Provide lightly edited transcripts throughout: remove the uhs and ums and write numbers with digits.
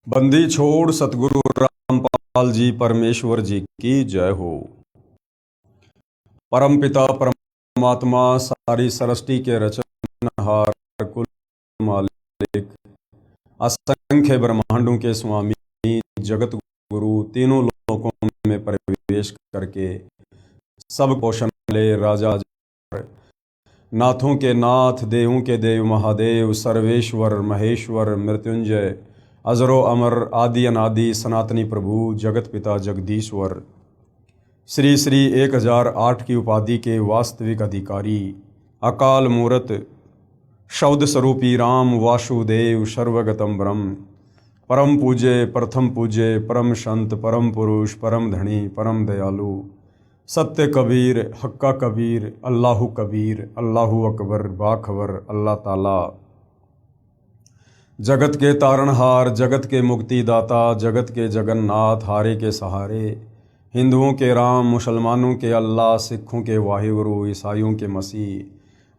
बंदी छोड़ सतगुरु रामपाल जी परमेश्वर जी की जय हो। परम पिता परमात्मा सारी सृष्टि के रचनहार कुल मालिक असंख्य ब्रह्मांडों के स्वामी जगत गुरु तीनों लोकों में प्रवेश करके सब पोषण ले राजा नाथों के नाथ देवों के देव महादेव सर्वेश्वर महेश्वर मृत्युंजय अजरो अमर आदि अनादि सनातनी प्रभु जगत पिता जगदीश्वर श्री श्री 1008 की उपाधि के वास्तविक अधिकारी अकाल मूरत शब्द स्वरूपी राम वासुदेव सर्वगतम ब्रह्म परम पूज्य प्रथम पूज्य परम संत परम पुरुष परम धनी परम दयालु सत्य कबीर हक्का कबीर अल्लाहु कबीर अल्लाहु अकबर बाखबर अल्लाह ताला जगत के तारणहार जगत के मुक्तिदाता जगत के जगन्नाथ हारे के सहारे हिंदुओं के राम मुसलमानों के अल्लाह सिखों के वाहिगुरु ईसाइयों के मसीह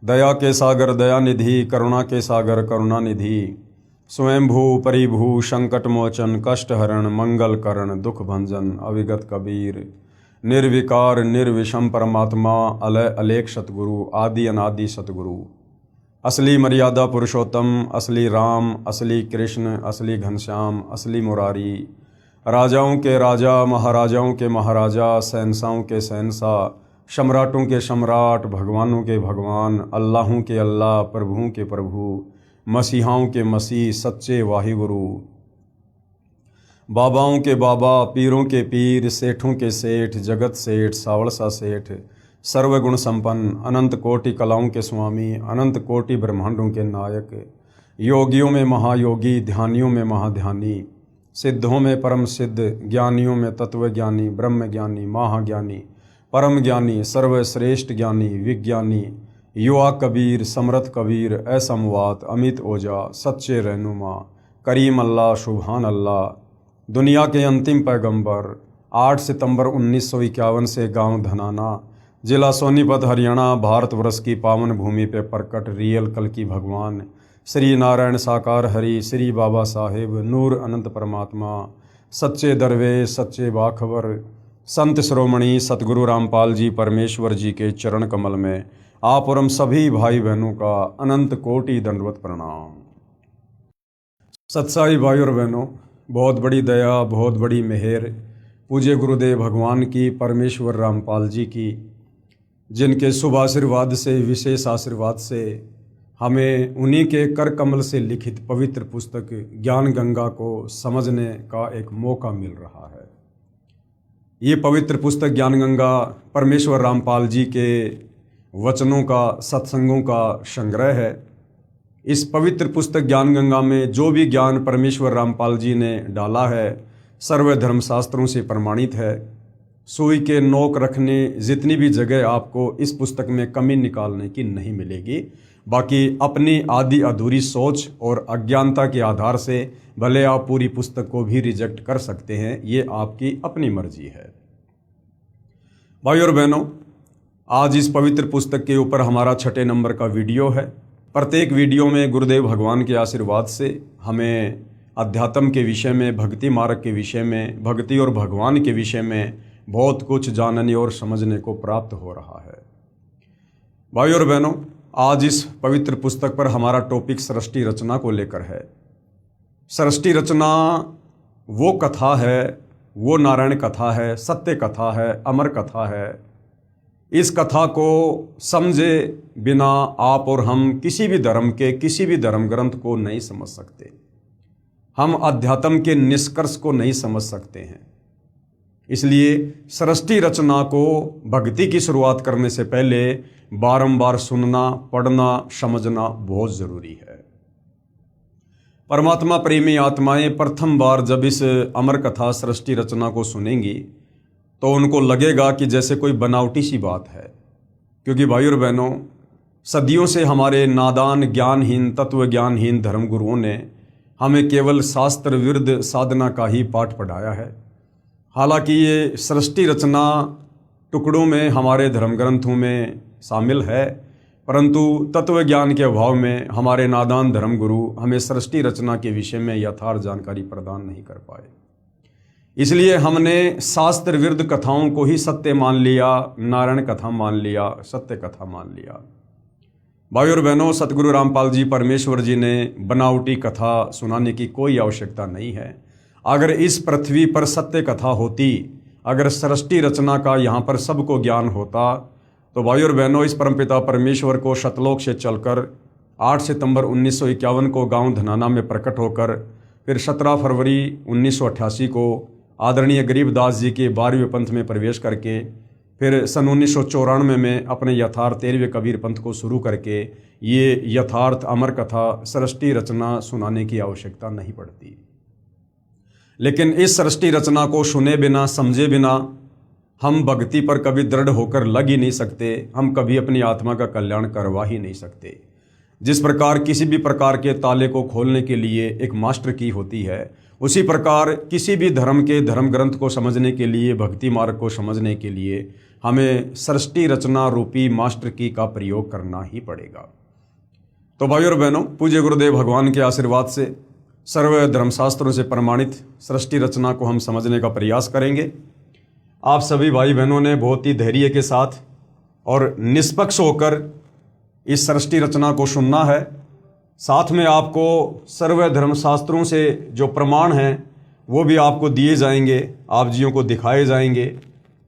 दया के सागर दया निधि करुणा के सागर करुणा निधि स्वयंभू परिभू संकट मोचन कष्ट हरण मंगल करण दुख भंजन अविगत कबीर निर्विकार निर्विषम परमात्मा अलय अलेख सतगुरु आदि अनादि सतगुरु असली मर्यादा पुरुषोत्तम असली राम असली कृष्ण असली घनश्याम असली मुरारी राजाओं के राजा महाराजाओं के महाराजा शहंशाहों के शहंशाह सम्राटों के सम्राट भगवानों के भगवान अल्लाहों के अल्लाह प्रभुओं के प्रभु मसीहाओं के मसीह सच्चे वाहिगुरु बाबाओं के बाबा पीरों के पीर सेठों के सेठ जगत सेठ सावड़सा सेठ सर्वगुण संपन्न अनंत कोटि कलाओं के स्वामी अनंत कोटि ब्रह्मांडों के नायक योगियों में महायोगी ध्यानियों में महाध्यानी सिद्धों में परम सिद्ध ज्ञानियों में तत्वज्ञानी ब्रह्म ज्ञानी महाज्ञानी परम ज्ञानी सर्वश्रेष्ठ ज्ञानी विज्ञानी युवा कबीर समर्थ कबीर असमवात अमित ओजा सच्चे रहनुमा करीम अल्लाह सुभान अल्लाह दुनिया के अंतिम पैगंबर 8 सितंबर 1951 से गांव धनाना जिला सोनीपत हरियाणा भारतवर्ष की पावन भूमि पे प्रकट रियल कल की भगवान श्री नारायण साकार हरि श्री बाबा साहेब नूर अनंत परमात्मा सच्चे दरवेश सच्चे बाखबर संत श्रोमणी सतगुरु रामपाल जी परमेश्वर जी के चरण कमल में आप और हम सभी भाई बहनों का अनंत कोटि दंडवत प्रणाम। सत्साई भाई और बहनों, बहुत बड़ी दया बहुत बड़ी मेहर पूज्य गुरुदेव भगवान की परमेश्वर रामपाल जी की, जिनके शुभ आशीर्वाद से विशेष आशीर्वाद से हमें उन्हीं के कर कमल से लिखित पवित्र पुस्तक ज्ञान गंगा को समझने का एक मौका मिल रहा है। ये पवित्र पुस्तक ज्ञान गंगा परमेश्वर रामपाल जी के वचनों का सत्संगों का संग्रह है। इस पवित्र पुस्तक ज्ञान गंगा में जो भी ज्ञान परमेश्वर रामपाल जी ने डाला है सर्व धर्मशास्त्रों से प्रमाणित है। सुई के नोक रखने जितनी भी जगह आपको इस पुस्तक में कमी निकालने की नहीं मिलेगी। बाकी अपनी आधी अधूरी सोच और अज्ञानता के आधार से भले आप पूरी पुस्तक को भी रिजेक्ट कर सकते हैं, ये आपकी अपनी मर्जी है। भाई और बहनों, आज इस पवित्र पुस्तक के ऊपर हमारा 6 नंबर का वीडियो है। प्रत्येक वीडियो में गुरुदेव भगवान के आशीर्वाद से हमें अध्यात्म के विषय में भक्ति मार्ग के विषय में भक्ति और भगवान के विषय में बहुत कुछ जानने और समझने को प्राप्त हो रहा है। भाई और बहनों, आज इस पवित्र पुस्तक पर हमारा टॉपिक सृष्टि रचना को लेकर है। सृष्टि रचना वो कथा है, वो नारायण कथा है, सत्य कथा है, अमर कथा है। इस कथा को समझे बिना आप और हम किसी भी धर्म के किसी भी धर्म ग्रंथ को नहीं समझ सकते। हम अध्यात्म के निष्कर्ष को नहीं समझ सकते हैं। इसलिए सृष्टि रचना को भक्ति की शुरुआत करने से पहले बारंबार सुनना पढ़ना समझना बहुत ज़रूरी है। परमात्मा प्रेमी आत्माएं प्रथम बार जब इस अमर कथा सृष्टि रचना को सुनेंगी तो उनको लगेगा कि जैसे कोई बनावटी सी बात है, क्योंकि भाई और बहनों, सदियों से हमारे नादान ज्ञानहीन तत्व ज्ञानहीन धर्मगुरुओं ने हमें केवल शास्त्र विरुद्ध साधना का ही पाठ पढ़ाया है। हालांकि ये सृष्टि रचना टुकड़ों में हमारे धर्म ग्रंथों में शामिल है, परंतु तत्व ज्ञान के अभाव में हमारे नादान धर्मगुरु हमें सृष्टि रचना के विषय में यथार्थ जानकारी प्रदान नहीं कर पाए। इसलिए हमने शास्त्र विरुद्ध कथाओं को ही सत्य मान लिया, नारायण कथा मान लिया, सत्य कथा मान लिया। भाई और बहनों, सतगुरु रामपाल जी परमेश्वर जी ने बनावटी कथा सुनाने की कोई आवश्यकता नहीं है। अगर इस पृथ्वी पर सत्य कथा होती, अगर सृष्टि रचना का यहाँ पर सबको ज्ञान होता, तो भाई और बहनों, इस परमपिता परमेश्वर को शतलोक से चलकर 8 सितंबर 1951 को गांव धनाना में प्रकट होकर फिर 17 फरवरी 1988 को आदरणीय गरीबदास जी के 12वें पंथ में प्रवेश करके फिर सन 1994 में अपने यथार्थ 13वें कबीर पंथ को शुरू करके ये यथार्थ अमर कथा सृष्टि रचना सुनाने की आवश्यकता नहीं पड़ती। लेकिन इस सृष्टि रचना को सुने बिना, समझे बिना हम भक्ति पर कभी दृढ़ होकर लग ही नहीं सकते, हम कभी अपनी आत्मा का कल्याण करवा ही नहीं सकते। जिस प्रकार किसी भी प्रकार के ताले को खोलने के लिए एक मास्टर की होती है, उसी प्रकार किसी भी धर्म के धर्म ग्रंथ को समझने के लिए, भक्ति मार्ग को समझने के लिए हमें सृष्टि रचना रूपी मास्टर की का प्रयोग करना ही पड़ेगा। तो भाई और बहनों, पूज्य गुरुदेव भगवान के आशीर्वाद से सर्व धर्मशास्त्रों से प्रमाणित सृष्टि रचना को हम समझने का प्रयास करेंगे। आप सभी भाई बहनों ने बहुत ही धैर्य के साथ और निष्पक्ष होकर इस सृष्टि रचना को सुनना है। साथ में आपको सर्व धर्मशास्त्रों से जो प्रमाण हैं वो भी आपको दिए जाएंगे, आप जियों को दिखाए जाएंगे,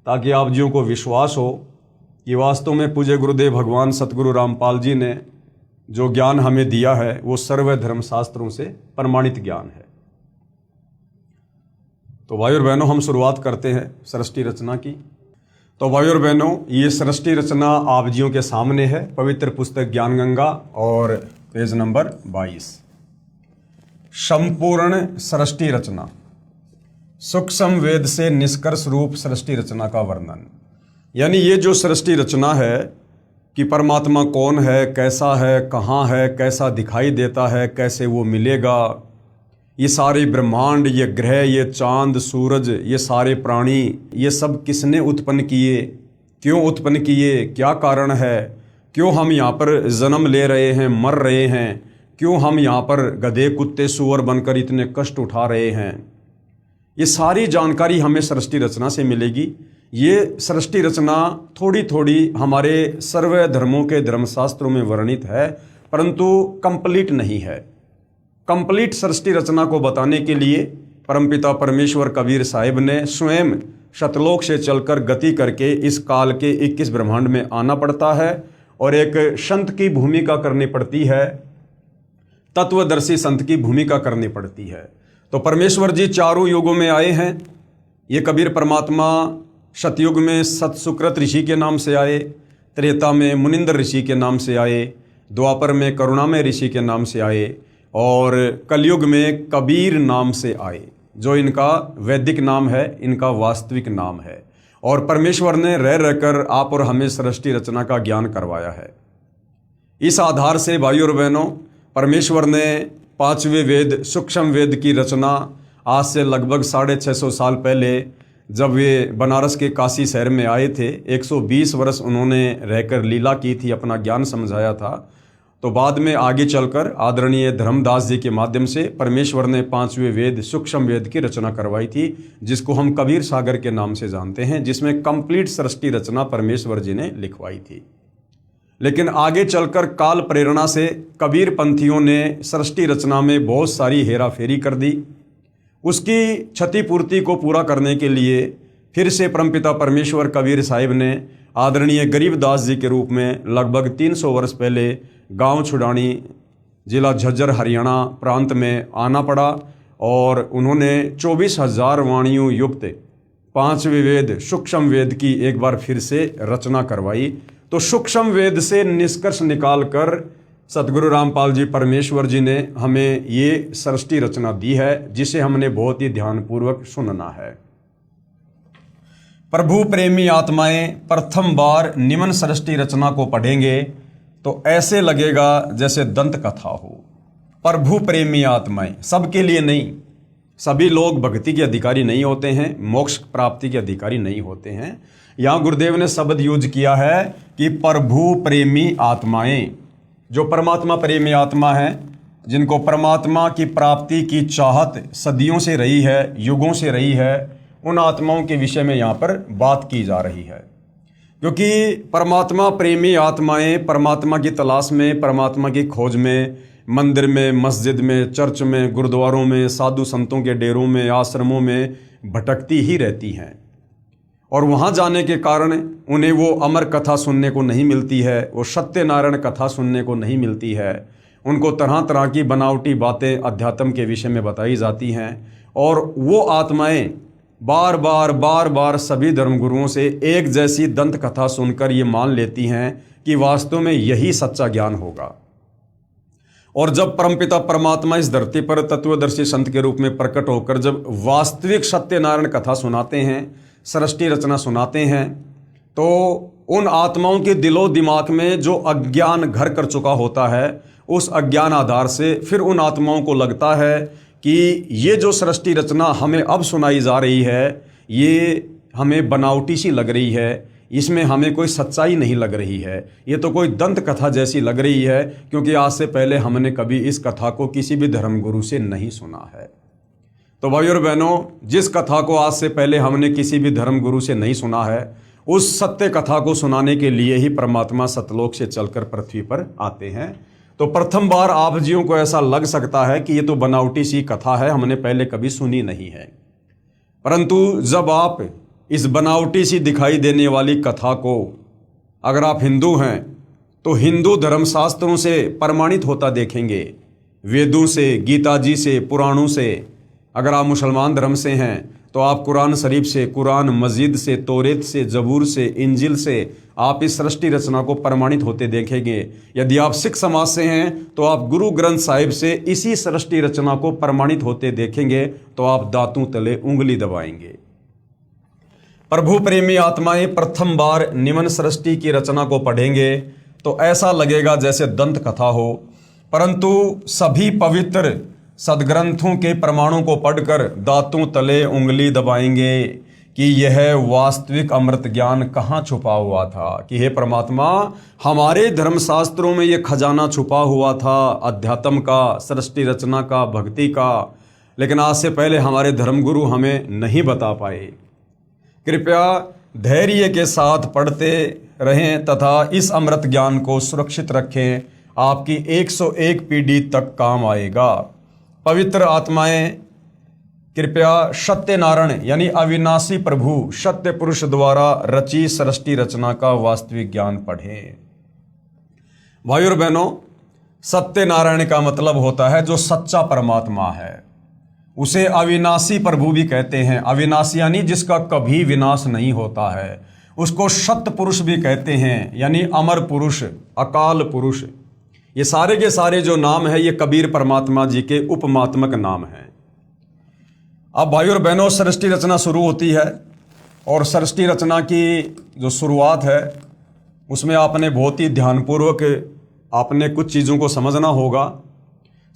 ताकि आप जियों को विश्वास हो कि वास्तव में पूज्य गुरुदेव भगवान सतगुरु रामपाल जी ने जो ज्ञान हमें दिया है वो सर्व धर्मशास्त्रों से प्रमाणित ज्ञान है। तो भाई और बहनों, हम शुरुआत करते हैं सृष्टि रचना की। तो भाई और बहनों, ये सृष्टि रचना आप जियों के सामने है, पवित्र पुस्तक ज्ञान गंगा और पेज नंबर 22। संपूर्ण सृष्टि रचना, सूक्ष्म वेद से निष्कर्ष रूप सृष्टि रचना का वर्णन। यानी ये जो सृष्टि रचना है कि परमात्मा कौन है, कैसा है, कहाँ है, कैसा दिखाई देता है, कैसे वो मिलेगा, ये सारे ब्रह्मांड, ये ग्रह, ये चांद, सूरज, ये सारे प्राणी, ये सब किसने उत्पन्न किए, क्यों उत्पन्न किए, क्या कारण है, क्यों हम यहाँ पर जन्म ले रहे हैं, मर रहे हैं, क्यों हम यहाँ पर गधे, कुत्ते, सूअर बनकर इतने कष्ट उठा रहे हैं, ये सारी जानकारी हमें सृष्टि रचना से मिलेगी। ये सृष्टि रचना थोड़ी थोड़ी हमारे सर्व धर्मों के धर्मशास्त्रों में वर्णित है, परंतु कंप्लीट नहीं है। कंप्लीट सृष्टि रचना को बताने के लिए परमपिता परमेश्वर कबीर साहिब ने स्वयं शतलोक से चलकर गति करके इस काल के 21 ब्रह्मांड में आना पड़ता है और एक संत की भूमिका करनी पड़ती है, तत्वदर्शी संत की भूमिका करनी पड़ती है। तो परमेश्वर जी चारों युगों में आए हैं। ये कबीर परमात्मा सतयुग में सतसुकृत ऋषि के नाम से आए, त्रेता में मुनिंदर ऋषि के नाम से आए, द्वापर में करुणामय ऋषि के नाम से आए और कलयुग में कबीर नाम से आए, जो इनका वैदिक नाम है, इनका वास्तविक नाम है। और परमेश्वर ने रह रहकर आप और हमें सृष्टि रचना का ज्ञान करवाया है। इस आधार से भाई और बहनों, परमेश्वर ने 5वें वेद सूक्ष्म वेद की रचना आज से लगभग 650 साल पहले जब वे बनारस के काशी शहर में आए थे, 120 वर्ष उन्होंने रहकर लीला की थी, अपना ज्ञान समझाया था। तो बाद में आगे चलकर आदरणीय धर्मदास जी के माध्यम से परमेश्वर ने 5वें वेद सूक्ष्म वेद की रचना करवाई थी, जिसको हम कबीर सागर के नाम से जानते हैं, जिसमें कंप्लीट सृष्टि रचना परमेश्वर जी ने लिखवाई थी। लेकिन आगे चलकर काल प्रेरणा से कबीर पंथियों ने सृष्टि रचना में बहुत सारी हेरा फेरी कर दी। उसकी क्षतिपूर्ति को पूरा करने के लिए फिर से परमपिता परमेश्वर कबीर साहिब ने आदरणीय गरीबदास जी के रूप में लगभग 300 वर्ष पहले गांव छुड़ानी, जिला झज्जर, हरियाणा प्रांत में आना पड़ा और उन्होंने 24,000 वाणियों युक्त 5वें वेद सूक्ष्म वेद की एक बार फिर से रचना करवाई। तो सूक्ष्म वेद से निष्कर्ष निकालकर सतगुरु रामपाल जी परमेश्वर जी ने हमें ये सृष्टि रचना दी है, जिसे हमने बहुत ही ध्यानपूर्वक सुनना है। प्रभु प्रेमी आत्माएं प्रथम बार निम्न सृष्टि रचना को पढ़ेंगे तो ऐसे लगेगा जैसे दंत कथा हो। प्रभु प्रेमी आत्माएं, सबके लिए नहीं, सभी लोग भक्ति के अधिकारी नहीं होते हैं, मोक्ष प्राप्ति के अधिकारी नहीं होते हैं। यहाँ गुरुदेव ने शब्द यूज किया है कि प्रभु प्रेमी आत्माएं, जो परमात्मा प्रेमी आत्मा है, जिनको परमात्मा की प्राप्ति की चाहत सदियों से रही है, युगों से रही है, उन आत्माओं के विषय में यहाँ पर बात की जा रही है। क्योंकि परमात्मा प्रेमी आत्माएं परमात्मा की तलाश में, परमात्मा की खोज में, मंदिर में, मस्जिद में, चर्च में, गुरुद्वारों में, साधु संतों के डेरों में, आश्रमों में भटकती ही रहती हैं। और वहाँ जाने के कारण उन्हें वो अमर कथा सुनने को नहीं मिलती है, वो सत्यनारायण कथा सुनने को नहीं मिलती है। उनको तरह तरह की बनावटी बातें अध्यात्म के विषय में बताई जाती हैं, और वो आत्माएं बार बार सभी धर्मगुरुओं से एक जैसी दंत कथा सुनकर ये मान लेती हैं कि वास्तव में यही सच्चा ज्ञान होगा। और जब परमपिता परमात्मा इस धरती पर तत्वदर्शी संत के रूप में प्रकट होकर जब वास्तविक सत्यनारायण कथा सुनाते हैं, सृष्टि रचना सुनाते हैं, तो उन आत्माओं के दिलो दिमाग में जो अज्ञान घर कर चुका होता है, उस अज्ञान आधार से फिर उन आत्माओं को लगता है कि ये जो सृष्टि रचना हमें अब सुनाई जा रही है, ये हमें बनावटी सी लग रही है, इसमें हमें कोई सच्चाई नहीं लग रही है, ये तो कोई दंत कथा जैसी लग रही है, क्योंकि आज से पहले हमने कभी इस कथा को किसी भी धर्मगुरु से नहीं सुना है। तो भाइयों और बहनों, जिस कथा को आज से पहले हमने किसी भी धर्मगुरु से नहीं सुना है, उस सत्य कथा को सुनाने के लिए ही परमात्मा सतलोक से चलकर पृथ्वी पर आते हैं। तो प्रथम बार आप जियों को ऐसा लग सकता है कि ये तो बनावटी सी कथा है, हमने पहले कभी सुनी नहीं है। परंतु जब आप इस बनावटी सी दिखाई देने वाली कथा को, अगर आप हिंदू हैं तो हिंदू धर्मशास्त्रों से प्रमाणित होता देखेंगे, वेदों से, गीता जी से, पुराणों से। अगर आप मुसलमान धर्म से हैं तो आप कुरान शरीफ से, कुरान मजीद से, तौरेत से, जबूर से, इंजिल से आप इस सृष्टि रचना को प्रमाणित होते देखेंगे। यदि आप सिख समाज से हैं तो आप गुरु ग्रंथ साहिब से इसी सृष्टि रचना को प्रमाणित होते देखेंगे, तो आप दांतों तले उंगली दबाएंगे। प्रभु प्रेमी आत्माएं प्रथम बार निमन सृष्टि की रचना को पढ़ेंगे तो ऐसा लगेगा जैसे दंत कथा हो, परंतु सभी पवित्र सदग्रंथों के प्रमाणों को पढ़कर दांतों तले उंगली दबाएंगे कि यह वास्तविक अमृत ज्ञान कहाँ छुपा हुआ था, कि हे परमात्मा, हमारे धर्मशास्त्रों में यह खजाना छुपा हुआ था अध्यात्म का, सृष्टि रचना का, भक्ति का, लेकिन आज से पहले हमारे धर्मगुरु हमें नहीं बता पाए। कृपया धैर्य के साथ पढ़ते रहें तथा इस अमृत ज्ञान को सुरक्षित रखें, आपकी 101 पीढ़ी तक काम आएगा। पवित्र आत्माएं कृपया सत्यनारायण यानी अविनाशी प्रभु सत्य पुरुष द्वारा रची सृष्टि रचना का वास्तविक ज्ञान पढ़ें। भाइयों और बहनों, सत्यनारायण का मतलब होता है जो सच्चा परमात्मा है, उसे अविनाशी प्रभु भी कहते हैं। अविनाशी यानी जिसका कभी विनाश नहीं होता है, उसको सत्य पुरुष भी कहते हैं, यानी अमर पुरुष, अकाल पुरुष। ये सारे के सारे जो नाम है ये कबीर परमात्मा जी के उपमात्मक नाम हैं। अब भाइयों और बहनों, सृष्टि रचना शुरू होती है, और सृष्टि रचना की जो शुरुआत है उसमें आपने बहुत ही ध्यानपूर्वक आपने कुछ चीज़ों को समझना होगा।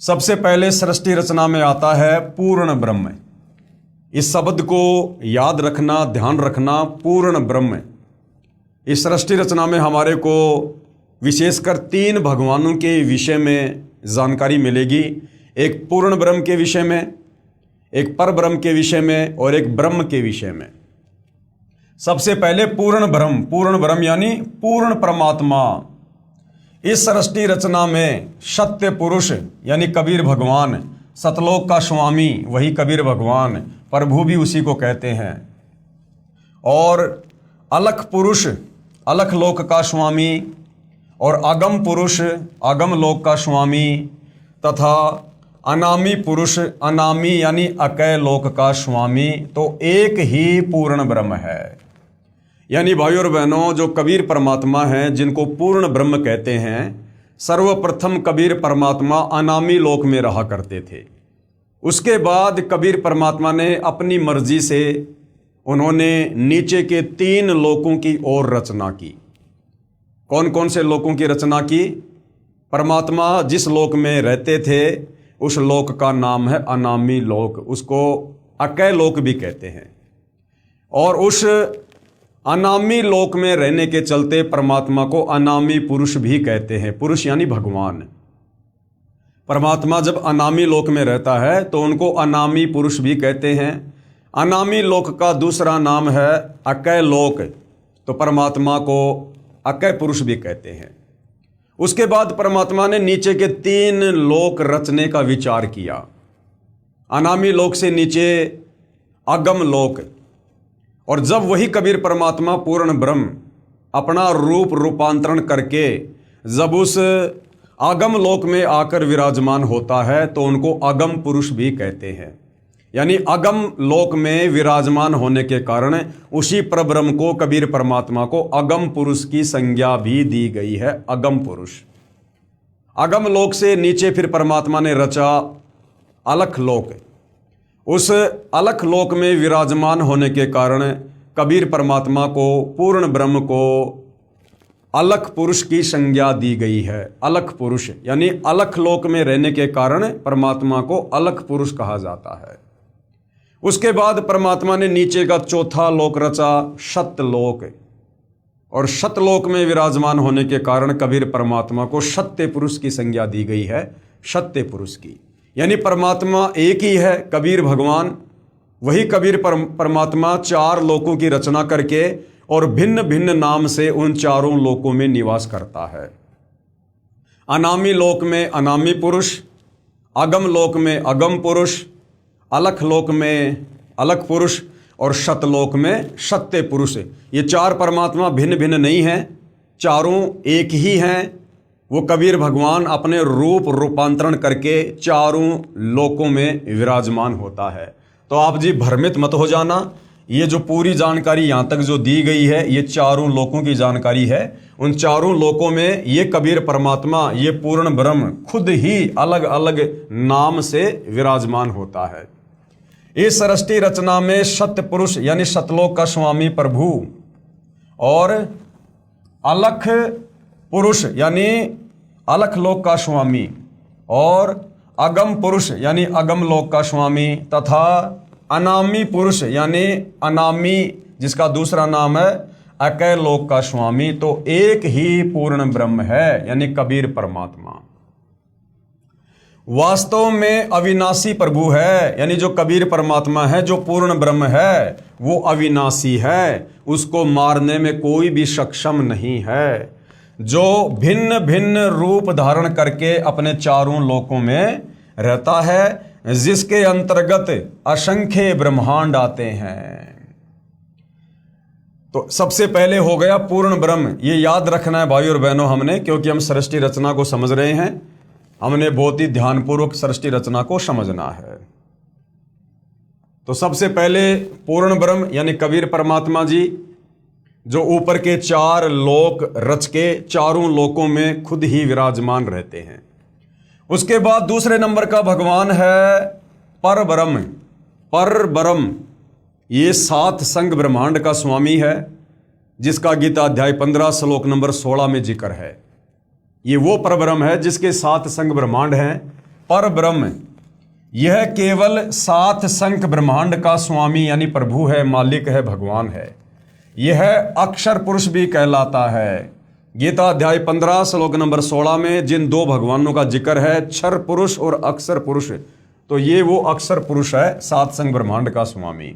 सबसे पहले सृष्टि रचना में आता है पूर्ण ब्रह्म। इस शब्द को याद रखना, ध्यान रखना, पूर्ण ब्रह्म। इस सृष्टि रचना में हमारे को विशेषकर 3 भगवानों के विषय में जानकारी मिलेगी। एक पूर्ण ब्रह्म के विषय में, एक पर ब्रह्म के विषय में, और एक ब्रह्म के विषय में। सबसे पहले पूर्ण ब्रह्म यानी पूर्ण परमात्मा। इस सृष्टि रचना में सत्य पुरुष यानी कबीर भगवान, सतलोक का स्वामी वही कबीर भगवान, प्रभु भी उसी को कहते हैं, और अलख पुरुष अलख लोक का स्वामी, और अगम पुरुष अगम लोक का स्वामी, तथा अनामी पुरुष अनामी यानी अकय लोक का स्वामी। तो एक ही पूर्ण ब्रह्म है। यानी भाइयों और बहनों, जो कबीर परमात्मा हैं जिनको पूर्ण ब्रह्म कहते हैं, सर्वप्रथम कबीर परमात्मा अनामी लोक में रहा करते थे। उसके बाद कबीर परमात्मा ने अपनी मर्जी से उन्होंने नीचे के 3 लोकों की ओर रचना की। कौन कौन से लोकों की रचना की? परमात्मा जिस लोक में रहते थे उस लोक का नाम है अनामी लोक, उसको अकय लोक भी कहते हैं। और उस अनामी लोक में रहने के चलते परमात्मा को अनामी पुरुष भी कहते हैं। पुरुष यानी भगवान। परमात्मा जब अनामी लोक में रहता है तो उनको अनामी पुरुष भी कहते हैं। अनामी लोक का दूसरा नाम है अकय लोक, तो परमात्मा को अकय पुरुष भी कहते हैं। उसके बाद परमात्मा ने नीचे के 3 लोक रचने का विचार किया। अनामी लोक से नीचे अगम लोक, और जब वही कबीर परमात्मा पूर्ण ब्रह्म अपना रूप रूपांतरण करके जब उस अगम लोक में आकर विराजमान होता है तो उनको अगम पुरुष भी कहते हैं। यानी अगम लोक में विराजमान होने के कारण उसी परब्रह्म को, कबीर परमात्मा को अगम पुरुष की संज्ञा भी दी गई है, अगम पुरुष। अगम लोक से नीचे फिर परमात्मा ने रचा अलख लोक। उस अलख लोक में विराजमान होने के कारण कबीर परमात्मा को, पूर्ण ब्रह्म को अलख पुरुष की संज्ञा दी गई है। अलख पुरुष यानी अलख लोक में रहने के कारण परमात्मा को अलख पुरुष कहा जाता है। उसके बाद परमात्मा ने नीचे का चौथा लोक रचा सत्यलोक, और सत्यलोक में विराजमान होने के कारण कबीर परमात्मा को सत्य पुरुष की संज्ञा दी गई है, सत्य पुरुष की। यानी परमात्मा एक ही है, कबीर भगवान। वही कबीर परमात्मा 4 लोकों की रचना करके और भिन्न भिन्न नाम से उन 4 लोकों में निवास करता है। अनामी लोक में अनामी पुरुष, अगम लोक में अगम पुरुष, अलख लोक में अलख पुरुष और सतलोक में सत्य पुरुष। ये 4 परमात्मा भिन्न भिन्न नहीं हैं, चारों एक ही हैं। वो कबीर भगवान अपने रूप रूपांतरण करके 4 लोकों में विराजमान होता है। तो आप जी भ्रमित मत हो जाना, ये जो पूरी जानकारी यहाँ तक जो दी गई है ये 4 लोकों की जानकारी है। उन 4 लोकों में ये कबीर परमात्मा, ये पूर्ण ब्रह्म खुद ही अलग अलग नाम से विराजमान होता है। इस सृष्टि रचना में सत्य पुरुष यानी सतलोक का स्वामी प्रभु और अलख पुरुष यानी अलख लोक का स्वामी और अगम पुरुष यानी अगम लोक का स्वामी तथा अनामी पुरुष यानी अनामी जिसका दूसरा नाम है अकय लोक का स्वामी, तो एक ही पूर्ण ब्रह्म है यानी कबीर परमात्मा। वास्तव में अविनाशी प्रभु है, यानी जो कबीर परमात्मा है, जो पूर्ण ब्रह्म है, वो अविनाशी है, उसको मारने में कोई भी सक्षम नहीं है। जो भिन्न भिन्न रूप धारण करके अपने 4 लोकों में रहता है, जिसके अंतर्गत असंख्य ब्रह्मांड आते हैं। तो सबसे पहले हो गया पूर्ण ब्रह्म। ये याद रखना है भाई और बहनों हमने, क्योंकि हम सृष्टि रचना को समझ रहे हैं, हमने बहुत ही ध्यानपूर्वक सृष्टि रचना को समझना है। तो सबसे पहले पूर्ण ब्रह्म यानी कबीर परमात्मा जी जो ऊपर के 4 लोक रच के 4 लोकों में खुद ही विराजमान रहते हैं। उसके बाद दूसरे नंबर का भगवान है परब्रह्म। परब्रह्म ये 7 संग ब्रह्मांड का स्वामी है, जिसका गीता अध्याय 15 श्लोक नंबर 16 में जिक्र है। ये वो परब्रह्म है जिसके 7 संग ब्रह्मांड हैं। परब्रह्म यह केवल 7 संग ब्रह्मांड का स्वामी यानी प्रभु है, मालिक है, भगवान है। यह अक्षर पुरुष भी कहलाता है। गीता अध्याय 15 श्लोक नंबर 16 में जिन 2 भगवानों का जिक्र है, क्षर पुरुष और अक्षर पुरुष, तो ये वो अक्षर पुरुष है, 7 संग ब्रह्मांड का स्वामी।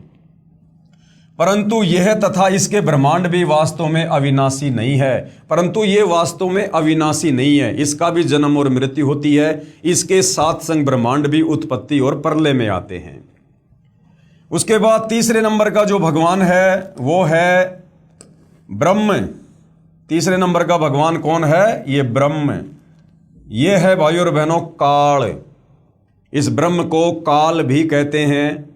परंतु यह तथा इसके ब्रह्मांड भी वास्तव में अविनाशी नहीं है। परंतु ये वास्तव में अविनाशी नहीं है, इसका भी जन्म और मृत्यु होती है। इसके 7 संग ब्रह्मांड भी उत्पत्ति और प्रलय में आते हैं। उसके बाद तीसरे नंबर का जो भगवान है वो है ब्रह्म। तीसरे नंबर का भगवान कौन है? ये ब्रह्म। ये है भाइयों और बहनों काल। इस ब्रह्म को काल भी कहते हैं।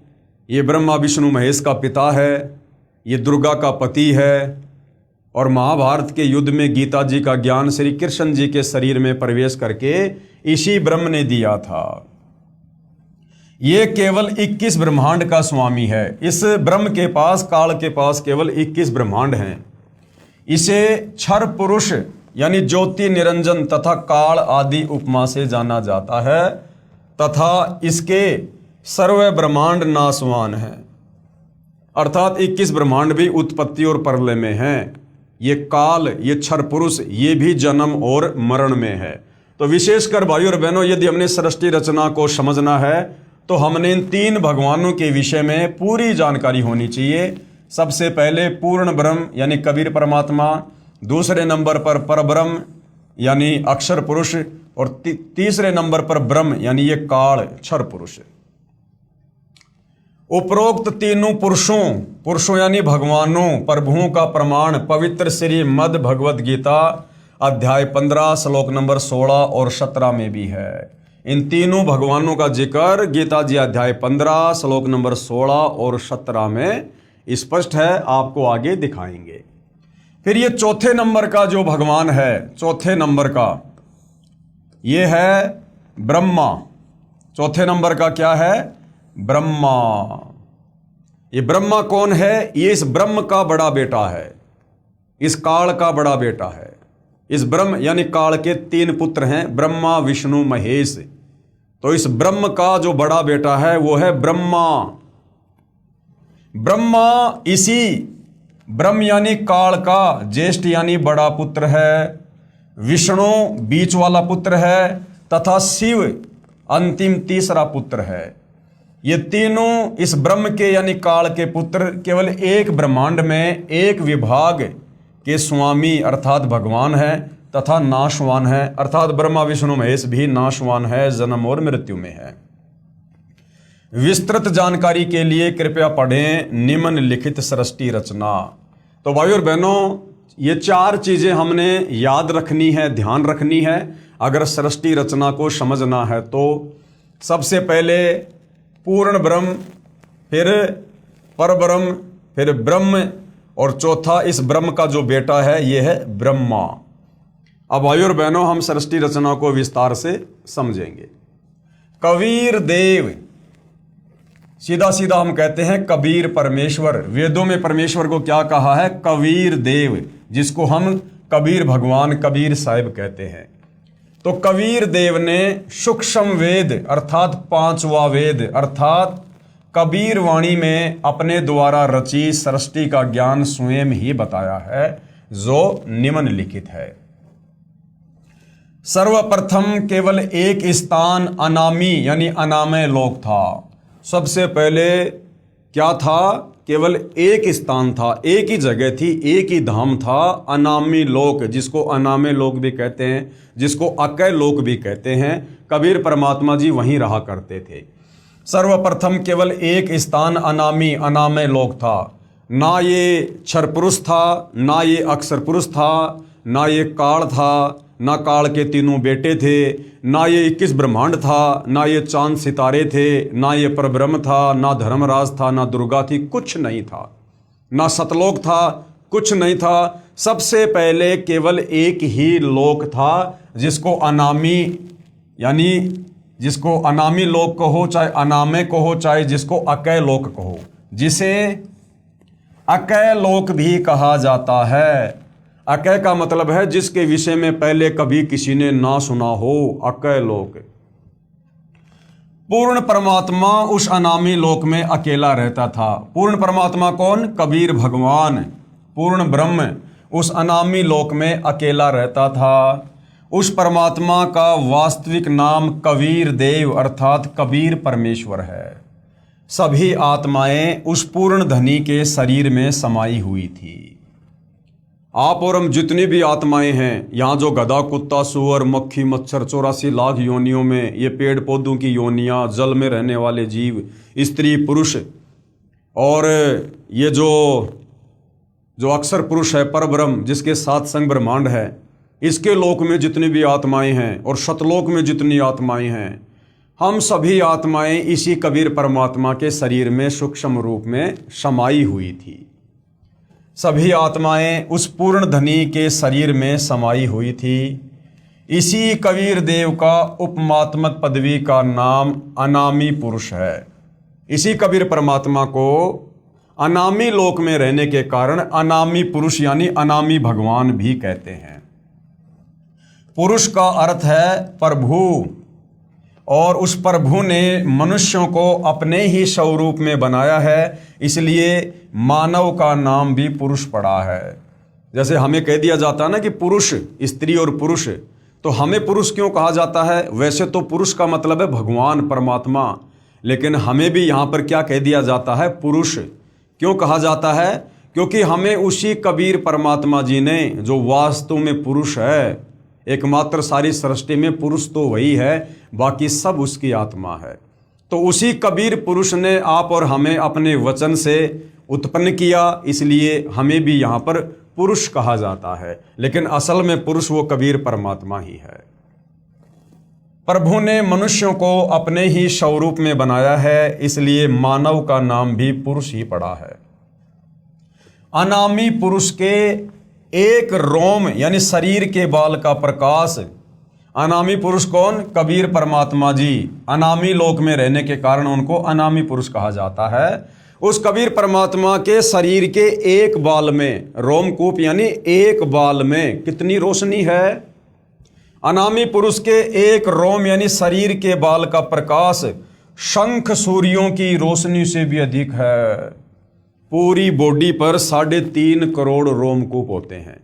ये ब्रह्मा विष्णु महेश का पिता है, ये दुर्गा का पति है, और महाभारत के युद्ध में गीता जी का ज्ञान श्री कृष्ण जी के शरीर में प्रवेश करके इसी ब्रह्म ने दिया था। ये केवल 21 ब्रह्मांड का स्वामी है। इस ब्रह्म के पास, काल के पास केवल 21 ब्रह्मांड हैं। इसे क्षर पुरुष यानी ज्योति निरंजन तथा काल आदि उपमा से जाना जाता है तथा इसके सर्व ब्रह्मांड नाशवान है, अर्थात 21 ब्रह्मांड भी उत्पत्ति और प्रलय में हैं। ये काल, ये क्षर पुरुष, ये भी जन्म और मरण में है। तो विशेषकर भाइयों और बहनों, यदि हमने सृष्टि रचना को समझना है तो हमने इन 3 भगवानों के विषय में पूरी जानकारी होनी चाहिए। सबसे पहले पूर्ण ब्रह्म यानी कबीर परमात्मा, दूसरे नंबर पर परब्रह्म यानी अक्षर पुरुष, और तीसरे नंबर पर ब्रह्म यानी ये काल क्षर पुरुष। उपरोक्त तीनों पुरुषों यानी भगवानों, प्रभुओं का प्रमाण पवित्र श्रीमद् भगवद गीता अध्याय 15 श्लोक नंबर 16 और 17 में भी है। इन तीनों भगवानों का जिक्र गीता जी अध्याय 15 श्लोक नंबर 16 और 17 में स्पष्ट है, आपको आगे दिखाएंगे। फिर ये चौथे नंबर का जो भगवान है, चौथे नंबर का ये है ब्रह्मा। चौथे नंबर का क्या है? ब्रह्मा। ये ब्रह्मा कौन है? ये इस ब्रह्म का बड़ा बेटा है, इस काल का बड़ा बेटा है। इस ब्रह्म यानी काल के 3 पुत्र हैं, ब्रह्मा विष्णु महेश। तो इस ब्रह्म का जो बड़ा बेटा है वो है ब्रह्मा। ब्रह्मा इसी ब्रह्म यानी काल का ज्येष्ठ यानी बड़ा पुत्र है, विष्णु बीच वाला पुत्र है, तथा शिव अंतिम तीसरा पुत्र है। ये तीनों इस ब्रह्म के यानी काल के पुत्र केवल एक ब्रह्मांड में एक विभाग के स्वामी अर्थात भगवान है, तथा नाशवान है, अर्थात ब्रह्मा विष्णु महेश भी नाशवान है, जन्म और मृत्यु में है। विस्तृत जानकारी के लिए कृपया पढ़ें निम्नलिखित सृष्टि रचना। तो भाइयों और बहनों, ये 4 चीजें हमने याद रखनी है, ध्यान रखनी है अगर सृष्टि रचना को समझना है तो। सबसे पहले पूर्ण ब्रह्म, फिर परब्रह्म, फिर ब्रह्म, और चौथा इस ब्रह्म का जो बेटा है ये है ब्रह्मा। अब भाइयों और बहनों, हम सृष्टि रचना को विस्तार से समझेंगे। कबीर देव, सीधा सीधा हम कहते हैं कबीर परमेश्वर। वेदों में परमेश्वर को क्या कहा है? कबीर देव, जिसको हम कबीर भगवान, कबीर साहिब कहते हैं। तो कबीर देव ने सूक्ष्म वेद अर्थात 5वां वेद अर्थात कबीर वाणी में अपने द्वारा रची सृष्टि का ज्ञान स्वयं ही बताया है, जो निम्नलिखित है। सर्वप्रथम केवल एक स्थान अनामी यानी अनामय लोक था। सबसे पहले क्या था? केवल एक स्थान था, एक ही जगह थी, एक ही धाम था, अनामी लोक, जिसको अनामय लोक भी कहते हैं, जिसको अकय लोक भी कहते हैं। कबीर परमात्मा जी वहीं रहा करते थे। सर्वप्रथम केवल एक स्थान अनामी अनामय लोक था। ना ये क्षर पुरुष था, ना ये अक्षर पुरुष था, ना ये काल था, ना काल के तीनों बेटे थे, ना ये 21 ब्रह्मांड था, ना ये चांद सितारे थे, ना ये परब्रह्म था, ना धर्मराज था, ना दुर्गा थी, कुछ नहीं था, ना सतलोक था, कुछ नहीं था। सबसे पहले केवल एक ही लोक था, जिसको अनामी यानी जिसको अनामी लोक कहो, चाहे अनामय कहो, चाहे जिसको अकय लोक कहो, जिसे अकय लोक भी कहा जाता है। अकय का मतलब है जिसके विषय में पहले कभी किसी ने ना सुना हो, अकय लोक। पूर्ण परमात्मा उस अनामी लोक में अकेला रहता था। पूर्ण परमात्मा कौन? कबीर भगवान। पूर्ण ब्रह्म उस अनामी लोक में अकेला रहता था। उस परमात्मा का वास्तविक नाम कबीर देव अर्थात कबीर परमेश्वर है। सभी आत्माएं उस पूर्ण धनी के शरीर में समाई हुई थी। आप और हम जितनी भी आत्माएं हैं, यहाँ जो गधा, कुत्ता, सुअर, मक्खी, मच्छर, 84 लाख योनियों में, ये पेड़ पौधों की योनियाँ, जल में रहने वाले जीव, स्त्री पुरुष, और ये जो अक्षर पुरुष है परब्रह्म, जिसके 7 संग ब्रह्मांड है, इसके लोक में जितनी भी आत्माएं हैं और शतलोक में जितनी आत्माएं हैं, हम सभी आत्माएं इसी कबीर परमात्मा के शरीर में सूक्ष्म रूप में समाई हुई थी। सभी आत्माएं उस पूर्ण धनी के शरीर में समाई हुई थी। इसी कबीर देव का उपमात्मक पदवी का नाम अनामी पुरुष है। इसी कबीर परमात्मा को अनामी लोक में रहने के कारण अनामी पुरुष यानी अनामी भगवान भी कहते हैं। पुरुष का अर्थ है प्रभु, और उस प्रभु ने मनुष्यों को अपने ही स्वरूप में बनाया है, इसलिए मानव का नाम भी पुरुष पड़ा है। जैसे हमें कह दिया जाता है ना कि पुरुष, स्त्री और पुरुष, तो हमें पुरुष क्यों कहा जाता है? वैसे तो पुरुष का मतलब है भगवान परमात्मा, लेकिन हमें भी यहाँ पर क्या कह दिया जाता है? पुरुष। क्यों कहा जाता है? क्योंकि हमें उसी कबीर परमात्मा जी ने, जो वास्तव में पुरुष है, एकमात्र सारी सृष्टि में पुरुष तो वही है, बाकी सब उसकी आत्मा है, तो उसी कबीर पुरुष ने आप और हमें अपने वचन से उत्पन्न किया, इसलिए हमें भी यहाँ पर पुरुष कहा जाता है। लेकिन असल में पुरुष वो कबीर परमात्मा ही है। प्रभु ने मनुष्यों को अपने ही स्वरूप में बनाया है, इसलिए मानव का नाम भी पुरुष ही पड़ा है। अनामी पुरुष के एक रोम यानी शरीर के बाल का प्रकाश। अनामी पुरुष कौन? कबीर परमात्मा जी। अनामी लोक में रहने के कारण उनको अनामी पुरुष कहा जाता है। उस कबीर परमात्मा के शरीर के एक बाल में, रोमकूप यानी एक बाल में कितनी रोशनी है? अनामी पुरुष के एक रोम यानी शरीर के बाल का प्रकाश शंख सूर्यों की रोशनी से भी अधिक है। पूरी बॉडी पर 3.5 करोड़ रोमकूप होते हैं।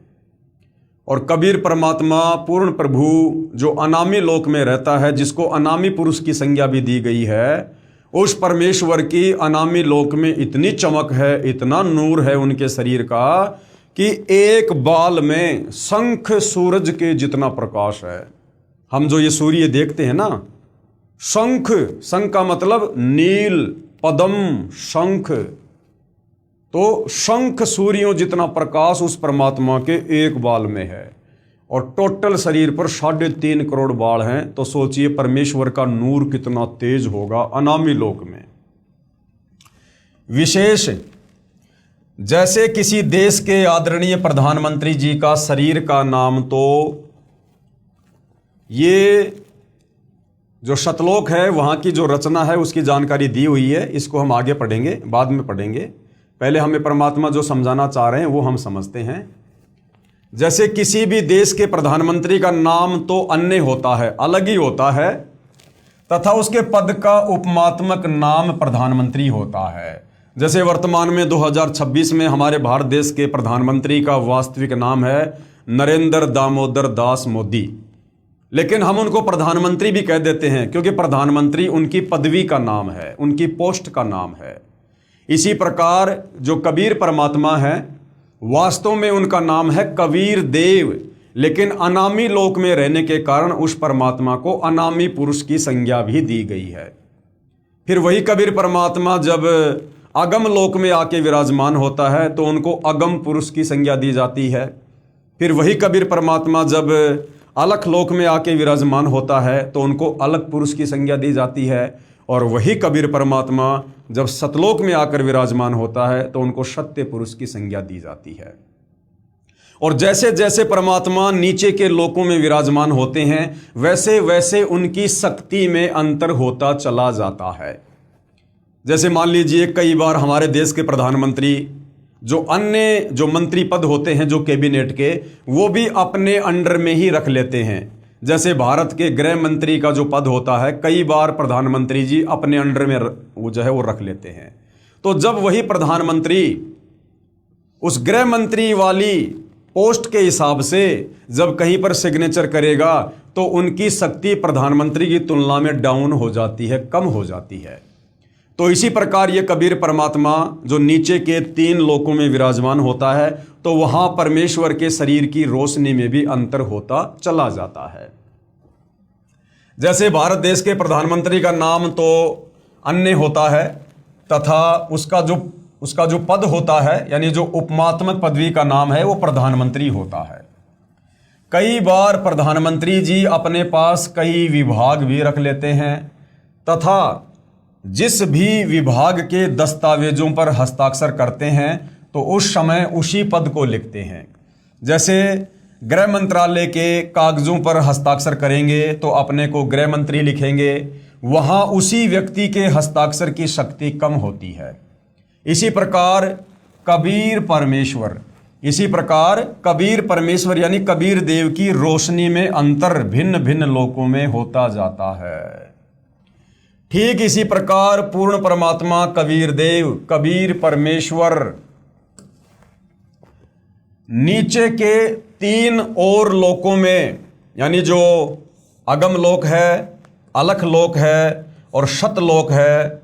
और कबीर परमात्मा पूर्ण प्रभु जो अनामी लोक में रहता है, जिसको अनामी पुरुष की संज्ञा भी दी गई है, उस परमेश्वर की अनामी लोक में इतनी चमक है, इतना नूर है उनके शरीर का, कि एक बाल में शंख सूरज के जितना प्रकाश है। हम जो ये सूर्य देखते हैं ना, शंख, शंख का मतलब नील, पद्म, शंख, तो शंख सूर्यों जितना प्रकाश उस परमात्मा के एक बाल में है। और टोटल शरीर पर 3.5 करोड़ बाल हैं, तो सोचिए परमेश्वर का नूर कितना तेज होगा अनामी लोक में। विशेष, जैसे किसी देश के आदरणीय प्रधानमंत्री जी का शरीर का नाम, तो ये जो शतलोक है वहाँ की जो रचना है उसकी जानकारी दी हुई है। इसको हम आगे पढ़ेंगे, बाद में पढ़ेंगे। पहले हमें परमात्मा जो समझाना चाह रहे हैं वो हम समझते हैं। जैसे किसी भी देश के प्रधानमंत्री का नाम तो अन्य होता है, अलग ही होता है, तथा उसके पद का उपमात्मक नाम प्रधानमंत्री होता है। जैसे वर्तमान में 2026 में हमारे भारत देश के प्रधानमंत्री का वास्तविक नाम है नरेंद्र दामोदर दास मोदी, लेकिन हम उनको प्रधानमंत्री भी कह देते हैं, क्योंकि प्रधानमंत्री उनकी पदवी का नाम है, उनकी पोस्ट का नाम है। इसी प्रकार जो कबीर परमात्मा है, वास्तव में उनका नाम है कबीर देव, लेकिन अनामी लोक में रहने के कारण उस परमात्मा को अनामी पुरुष की संज्ञा भी दी गई है। फिर वही कबीर परमात्मा जब अगम लोक में आके विराजमान होता है तो उनको अगम पुरुष की संज्ञा दी जाती है। फिर वही कबीर परमात्मा जब अलख लोक में आके विराजमान होता है तो उनको अलग पुरुष की संज्ञा दी जाती है। और वही कबीर परमात्मा जब सतलोक में आकर विराजमान होता है तो उनको सत्य पुरुष की संज्ञा दी जाती है। और जैसे जैसे परमात्मा नीचे के लोकों में विराजमान होते हैं, वैसे वैसे उनकी शक्ति में अंतर होता चला जाता है। जैसे मान लीजिए कई बार हमारे देश के प्रधानमंत्री जो अन्य जो मंत्री पद होते हैं जो कैबिनेट के, वो भी अपने अंडर में ही रख लेते हैं। जैसे भारत के गृह मंत्री का जो पद होता है, कई बार प्रधानमंत्री जी अपने अंडर में वो जो है वो रख लेते हैं। तो जब वही प्रधानमंत्री उस गृह मंत्री वाली पोस्ट के हिसाब से जब कहीं पर सिग्नेचर करेगा तो उनकी शक्ति प्रधानमंत्री की तुलना में डाउन हो जाती है, कम हो जाती है। तो इसी प्रकार ये कबीर परमात्मा जो नीचे के 3 लोकों में विराजमान होता है, तो वहां परमेश्वर के शरीर की रोशनी में भी अंतर होता चला जाता है। जैसे भारत देश के प्रधानमंत्री का नाम तो अन्य होता है, तथा उसका जो पद होता है यानी जो उपमात्मक पदवी का नाम है वो प्रधानमंत्री होता है। कई बार प्रधानमंत्री जी अपने पास कई विभाग भी रख लेते हैं, तथा जिस भी विभाग के दस्तावेजों पर हस्ताक्षर करते हैं तो उस समय उसी पद को लिखते हैं। जैसे गृह मंत्रालय के कागजों पर हस्ताक्षर करेंगे तो अपने को गृह मंत्री लिखेंगे, वहाँ उसी व्यक्ति के हस्ताक्षर की शक्ति कम होती है। इसी प्रकार कबीर परमेश्वर यानी कबीर देव की रोशनी में अंतर भिन्न भिन्न लोकों में होता जाता है। ठीक इसी प्रकार पूर्ण परमात्मा कबीर देव, कबीर परमेश्वर नीचे के 3 और लोकों में, यानी जो अगम लोक है, अलख लोक है और शतलोक है,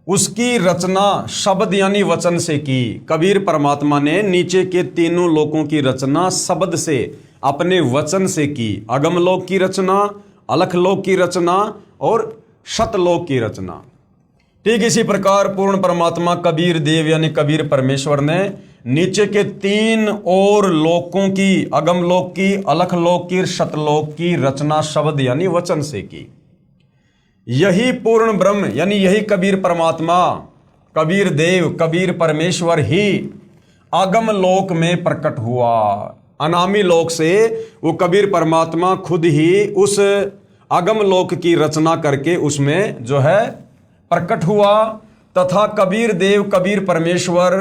उसकी रचना शब्द यानी वचन से की। कबीर परमात्मा ने नीचे के 3 लोकों की रचना शब्द से, अपने वचन से की। अगम लोक की रचना, अलख लोक की रचना और शतलोक की रचना। ठीक इसी प्रकार पूर्ण परमात्मा कबीर देव यानी कबीर परमेश्वर ने नीचे के 3 और लोकों की, अगम लोक की, अलख लोक की, शतलोक की रचना शब्द यानी वचन से की। यही पूर्ण ब्रह्म यानी यही कबीर परमात्मा, कबीर देव, कबीर परमेश्वर ही आगम लोक में प्रकट हुआ। अनामी लोक से वो कबीर परमात्मा खुद ही उस आगम लोक की रचना करके उसमें जो है प्रकट हुआ, तथा कबीर देव, कबीर परमेश्वर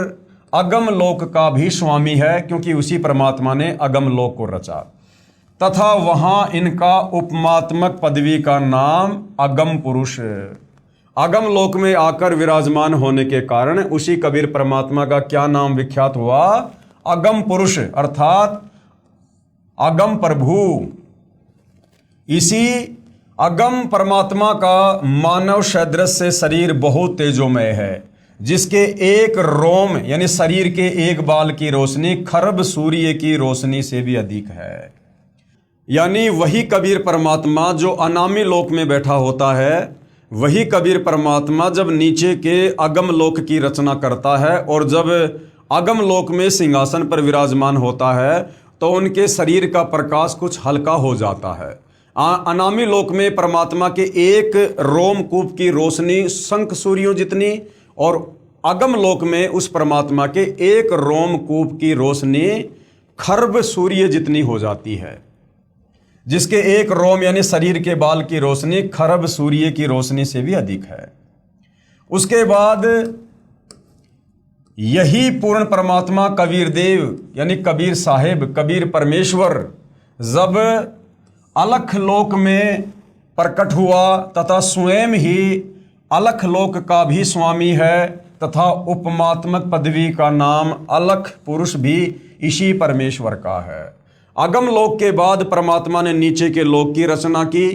अगम लोक का भी स्वामी है, क्योंकि उसी परमात्मा ने अगम लोक को रचा, तथा वहां इनका उपमात्मक पदवी का नाम अगम पुरुष। अगम लोक में आकर विराजमान होने के कारण उसी कबीर परमात्मा का क्या नाम विख्यात हुआ? अगम पुरुष, अर्थात अगम प्रभु। इसी अगम परमात्मा का मानव सदृश से शरीर बहुत तेजोमय है, जिसके एक रोम यानी शरीर के एक बाल की रोशनी खरब सूर्य की रोशनी से भी अधिक है। यानी वही कबीर परमात्मा जो अनामी लोक में बैठा होता है, वही कबीर परमात्मा जब नीचे के अगम लोक की रचना करता है और जब अगम लोक में सिंहासन पर विराजमान होता है तो उनके शरीर का प्रकाश कुछ हल्का हो जाता है। अनामी लोक में परमात्मा के एक रोमकूप की रोशनी शंख सूर्यों जितनी, और अगम लोक में उस परमात्मा के एक रोमकूप की रोशनी खर्ब सूर्य जितनी हो जाती है, जिसके एक रोम यानी शरीर के बाल की रोशनी खरब सूर्य की रोशनी से भी अधिक है। उसके बाद यही पूर्ण परमात्मा कबीर देव यानी कबीर साहेब, कबीर परमेश्वर जब अलख लोक में प्रकट हुआ तथा स्वयं ही अलख लोक का भी स्वामी है, तथा उपमात्मक पदवी का नाम अलख पुरुष भी इसी परमेश्वर का है। अगम लोक के बाद परमात्मा ने नीचे के लोक की रचना की,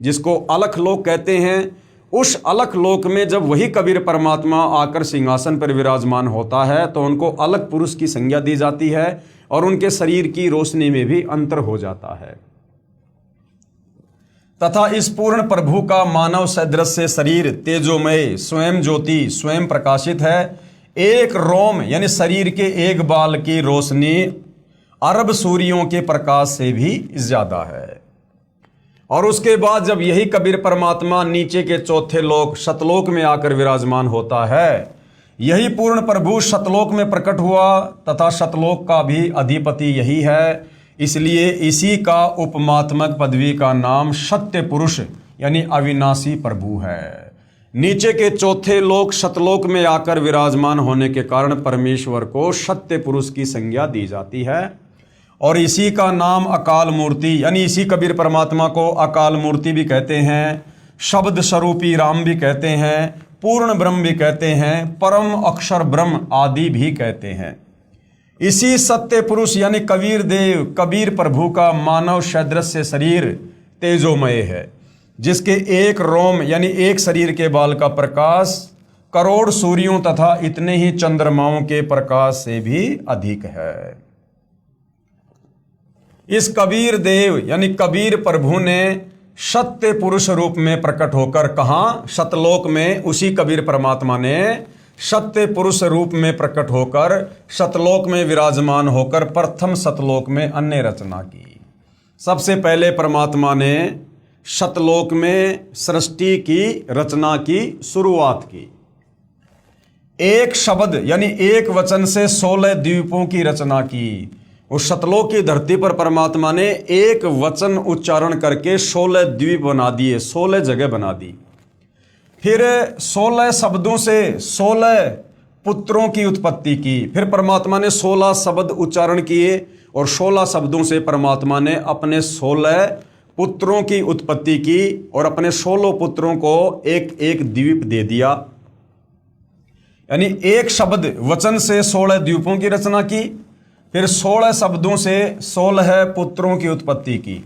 जिसको अलख लोक कहते हैं। उस अलख लोक में जब वही कबीर परमात्मा आकर सिंहासन पर विराजमान होता है तो उनको अलख पुरुष की संज्ञा दी जाती है और उनके शरीर की रोशनी में भी अंतर हो जाता है। तथा इस पूर्ण प्रभु का मानव सदृश से शरीर तेजोमय, स्वयं ज्योति, स्वयं प्रकाशित है। एक रोम यानी शरीर के एक बाल की रोशनी अरब सूर्यों के प्रकाश से भी ज्यादा है। और उसके बाद जब यही कबीर परमात्मा नीचे के चौथे लोक शतलोक में आकर विराजमान होता है, यही पूर्ण प्रभु शतलोक में प्रकट हुआ तथा शतलोक का भी अधिपति यही है। इसलिए इसी का उपमात्मक पदवी का नाम सत्य पुरुष यानी अविनाशी प्रभु है। नीचे के चौथे लोक शतलोक में आकर विराजमान होने के कारण परमेश्वर को सत्य पुरुष की संज्ञा दी जाती है। और इसी का नाम अकाल मूर्ति यानी इसी कबीर परमात्मा को अकाल मूर्ति भी कहते हैं, शब्द स्वरूपी राम भी कहते हैं, पूर्ण ब्रह्म भी कहते हैं, परम अक्षर ब्रह्म आदि भी कहते हैं। इसी सत्य पुरुष यानी कबीर देव, कबीर प्रभु का मानव सदृश से शरीर तेजोमय है, जिसके एक रोम यानी एक शरीर के बाल का प्रकाश करोड़ सूर्यों तथा इतने ही चंद्रमाओं के प्रकाश से भी अधिक है। इस कबीर देव यानी कबीर प्रभु ने सत्य पुरुष रूप में प्रकट होकर कहाँ? शतलोक में उसी कबीर परमात्मा ने सत्य पुरुष रूप में प्रकट होकर शतलोक में विराजमान होकर प्रथम शतलोक में अन्य रचना की। सबसे पहले परमात्मा ने शतलोक में सृष्टि की रचना की शुरुआत की। एक शब्द यानी एक वचन से 16 द्वीपों की रचना की। उस शतलोक की धरती पर परमात्मा ने एक वचन उच्चारण करके 16 द्वीप बना दिए, 16 जगह बना दी। फिर 16 शब्दों से 16 पुत्रों की उत्पत्ति की। फिर परमात्मा ने 16 शब्द उच्चारण किए और 16 शब्दों से परमात्मा ने अपने 16 पुत्रों की उत्पत्ति की और अपने 16 पुत्रों को एक एक द्वीप दे दिया। यानी एक शब्द वचन से 16 द्वीपों की रचना की, फिर 16 शब्दों से 16 पुत्रों की उत्पत्ति की,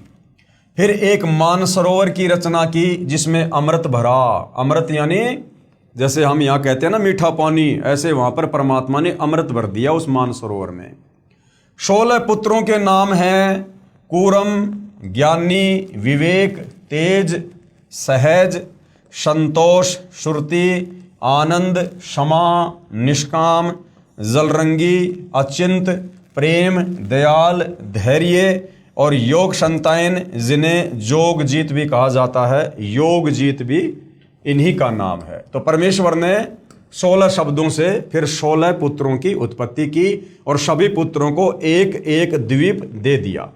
फिर एक मानसरोवर की रचना की जिसमें अमृत भरा। अमृत यानी जैसे हम यहाँ कहते हैं ना मीठा पानी, ऐसे वहां पर परमात्मा ने अमृत भर दिया उस मानसरोवर में। 16 पुत्रों के नाम हैं कूरम, ज्ञानी, विवेक, तेज, सहज, संतोष, श्रुति, आनंद, क्षमा, निष्काम, जलरंगी, अचिंत, प्रेम, दयाल, धैर्य और योग संतायन, जिन्हें योग जीत भी कहा जाता है। योग जीत भी इन्हीं का नाम है। तो परमेश्वर ने 16 शब्दों से फिर 16 पुत्रों की उत्पत्ति की और सभी पुत्रों को एक एक द्वीप दे दिया।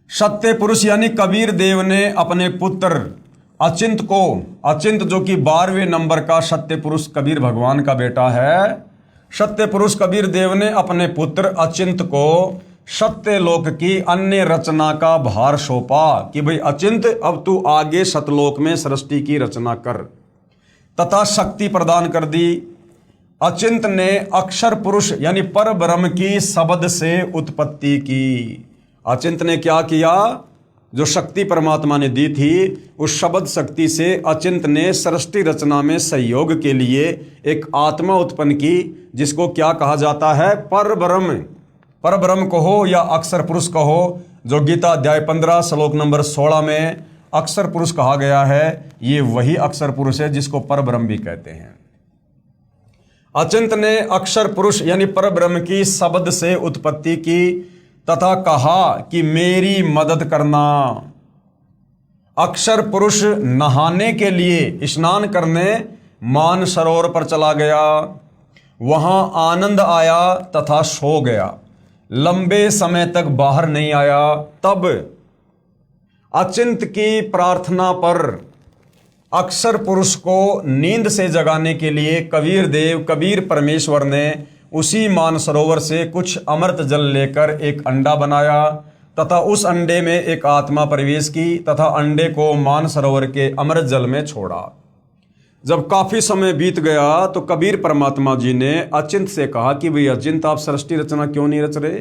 सत्य पुरुष यानी कबीर देव ने अपने पुत्र अचिंत को, अचिंत जो कि 12वें नंबर का सत्य पुरुष कबीर भगवान का बेटा है, सत्य पुरुष कबीर देव ने अपने पुत्र अचिंत को सत्यलोक की अन्य रचना का भार सौंपा कि भाई अचिंत, अब तू आगे सतलोक में सृष्टि की रचना कर, तथा शक्ति प्रदान कर दी। अचिंत ने अक्षर पुरुष यानी पर ब्रह्म की शब्द से उत्पत्ति की। अचिंत ने क्या किया? जो शक्ति परमात्मा ने दी थी उस शब्द शक्ति से अचिंत ने सृष्टि रचना में सहयोग के लिए एक आत्मा उत्पन्न की, जिसको क्या कहा जाता है? पर ब्रह्म। पर ब्रह्म कहो या अक्षर पुरुष कहो, जो गीता अध्याय 15 श्लोक नंबर 16 में अक्षर पुरुष कहा गया है, ये वही अक्षर पुरुष है जिसको पर ब्रह्म भी कहते हैं। अचिंत ने अक्षर पुरुष यानी पर ब्रह्म की शब्द से उत्पत्ति की तथा कहा कि मेरी मदद करना। अक्षर पुरुष नहाने के लिए स्नान करने मानसरोवर पर चला गया, वहां आनंद आया तथा सो गया, लंबे समय तक बाहर नहीं आया। तब अचिंत की प्रार्थना पर अक्षर पुरुष को नींद से जगाने के लिए कबीर देव, कबीर परमेश्वर ने उसी मानसरोवर से कुछ अमृत जल लेकर एक अंडा बनाया तथा उस अंडे में एक आत्मा प्रवेश की तथा अंडे को मानसरोवर के अमृत जल में छोड़ा। जब काफी समय बीत गया तो कबीर परमात्मा जी ने अचिंत से कहा कि भाई अचिंत, आप सृष्टि रचना क्यों नहीं रच रहे?